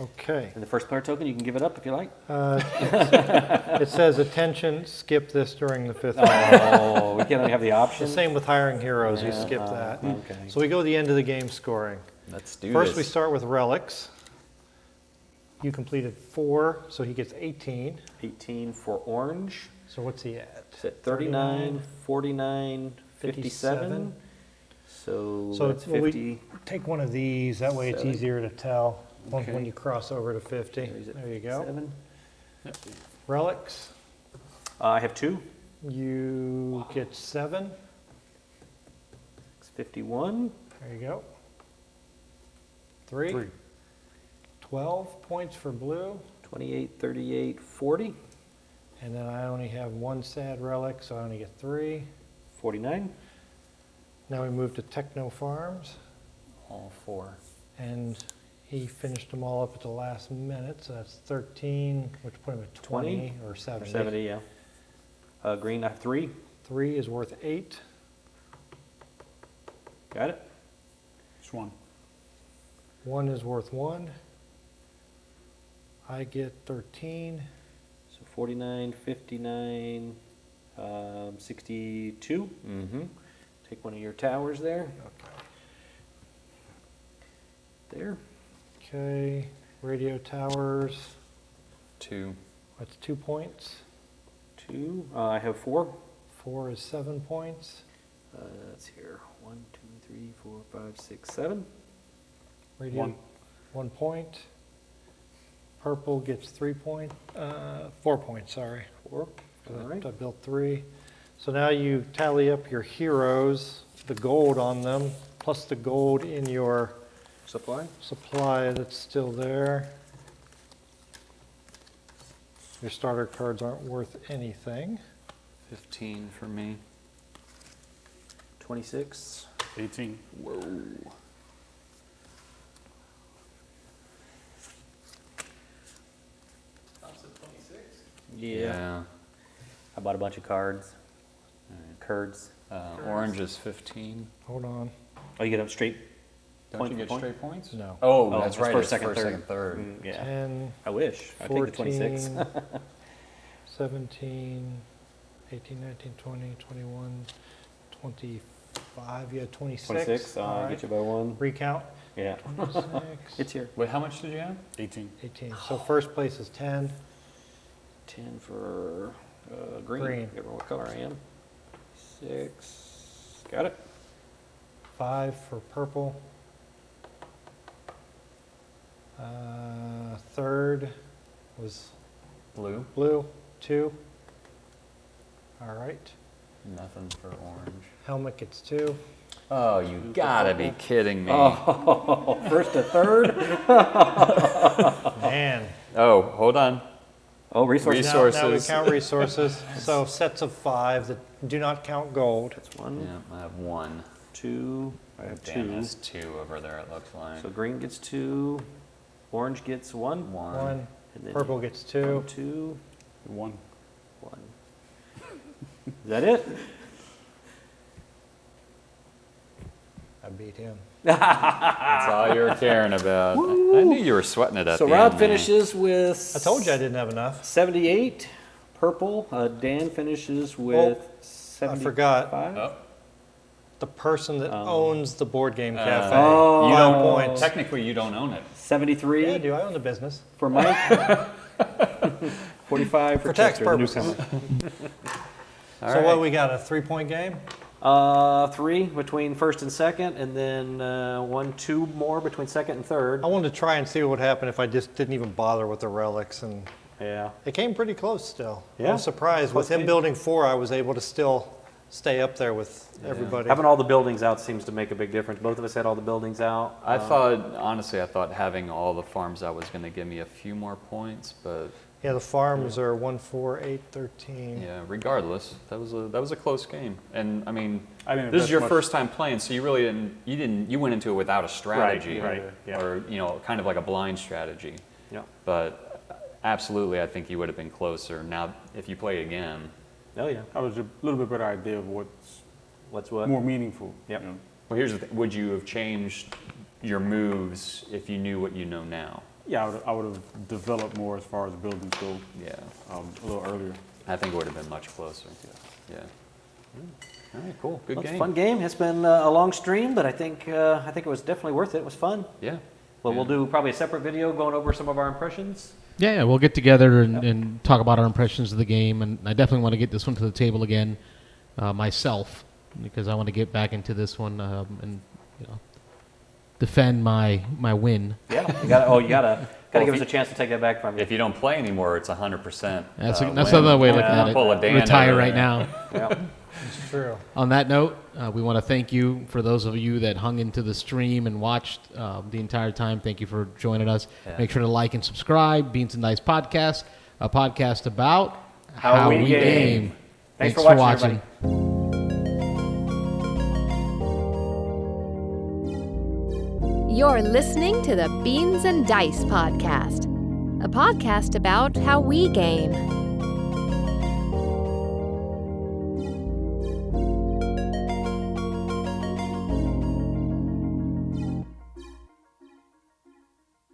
Okay. And the first player token, you can give it up if you like. It says, attention, skip this during the 5th round. Oh, we can't have the The option. same with hiring heroes, you Yeah, skip that. okay. So we go to the end of the game scoring. Let's do First, this. we start with relics. You completed 4, so he gets 18. 18 for orange. So what's he at? It's at 39, 49, 57. So So that's will we 50. take one of these, that way it's 7. easier to tell when Okay. when you cross over to 50. He's at There you go. 7. Relics, I have 2. you get 7. It's 51. There you go. 3. 12 points for blue. 28, 38, 40. And then I only have 1 sad relic, so I only get 3. 49. Now we move to Techno Farms, all 4. and he finished them all up at the last minute, so that's 13, which put him at 20 or Or 70. 70, yeah. Green, I have 3. 3 is worth 8. Got it. Just 1. 1 is worth 1. I get 13. So 49, 59, 62. Mm-hmm. Take one of your towers there. There. Okay, radio towers, 2. that's 2 points. 2. I have 4. 4 is 7 points. That's here. 1, 2, 3, 4, 5, 6, 7. Radio, 1. 1 point. Purple gets 4 points, sorry. 4. 'cause All right. I built 3. So now you tally up your heroes, the gold on them, plus the gold in your Supply. supply that's still there. Your starter cards aren't worth anything. 15 for me. 26. 18. Whoa. Yeah. I bought a bunch of cards. Curds. Orange is 15. Hold on. Oh, you get them straight. Don't Point you for get point? straight points? No. Oh, Oh, that's it's right. first, It's second, first, third. second, third. Yeah. 10, I wish. I take the 26. 14, 17, 18, 19, 20, 21, 25. You had 26. 26. All I'll right. get you by 1. Recount. Yeah. 26, It's here. Wait, how much did you have? 18. 18. So first place is 10. 10 for green. Green. Remember what color I am. 6. Got it. 5 for purple. Third was Blue. blue. 2. All right. Nothing for orange. Helmet gets 2. Oh, you gotta be kidding me. Oh, first to third. Man. Oh, hold on. Oh, resources. Now we Resources. count resources. So sets of 5 that do not count gold. That's 1, Yeah, I have 1. 2. I have Damn, 2. that's 2 over there, it looks like. So green gets 2. Orange gets 1. 1. 1. And then Purple gets 2. 2. 1. 1. Is that it? I beat him. That's all you were caring about. I knew you were sweating it at So the Rob end there. finishes with. I told you I didn't have enough. 78. purple. Dan finishes with I 75. forgot. Oh. The person that owns the board game cafe. Oh. You 5 don't, points. technically, you don't own it. 73 Yeah, I do. I own the business. for Mike. 45 For tax Chester, the purposes. newcomer. All So what, right. we got a 3-point game? 3 between first and second, and then 1, 2 more between second and third. I wanted to try and see what would happen if I just didn't even bother with the relics, and Yeah. it came pretty close still. I Yeah. was surprised. Close With him game. building 4, I was able to still stay up there with everybody. Having all the buildings out seems to make a big difference. Both of us had all the buildings out. I thought having all the farms out was going to give me a few more points, but Yeah, the farms are 1, 4, 8, 13. yeah, regardless, that was a close game. And I mean, I didn't this is invest your much. first time playing, so you went into it without a strategy, Right, yeah. or kind of like a blind strategy. Yeah. But absolutely, I think you would have been closer. Now, if you play again, Oh, yeah. I was a little bit better idea of what's What's what? more meaningful. Yep. well, here's the thing: would you have changed your moves if you knew what you know now? Yeah, I would have developed more as far as buildings go Yeah, a little earlier. I think it would have been much closer. Yeah. All right, cool. Good Well, it's game. a fun game. It's been a long stream, but I think it was definitely worth it. It was fun. Yeah. Well, Yeah. we'll do probably a separate video going over some of our impressions. Yeah, we'll get together and talk about our impressions of the game, and I definitely want to get this one to the table again myself, because I want to get back into this one and defend my win. Yeah. You gotta Well, give if us a chance to take that back from you. If you don't play anymore, it's 100%. That's win. another way of looking Yeah. at it. Pull a Dan Retire over right there. now. Yeah. It's true. On that note, we want to thank you for those of you that hung into the stream and watched the entire time. Thank you for joining us. Yeah. Make sure to like and subscribe. Beans and Dice Podcast, a podcast about How we game. Thanks for watching, You're listening to the Beans and Dice Podcast, a podcast about how we game.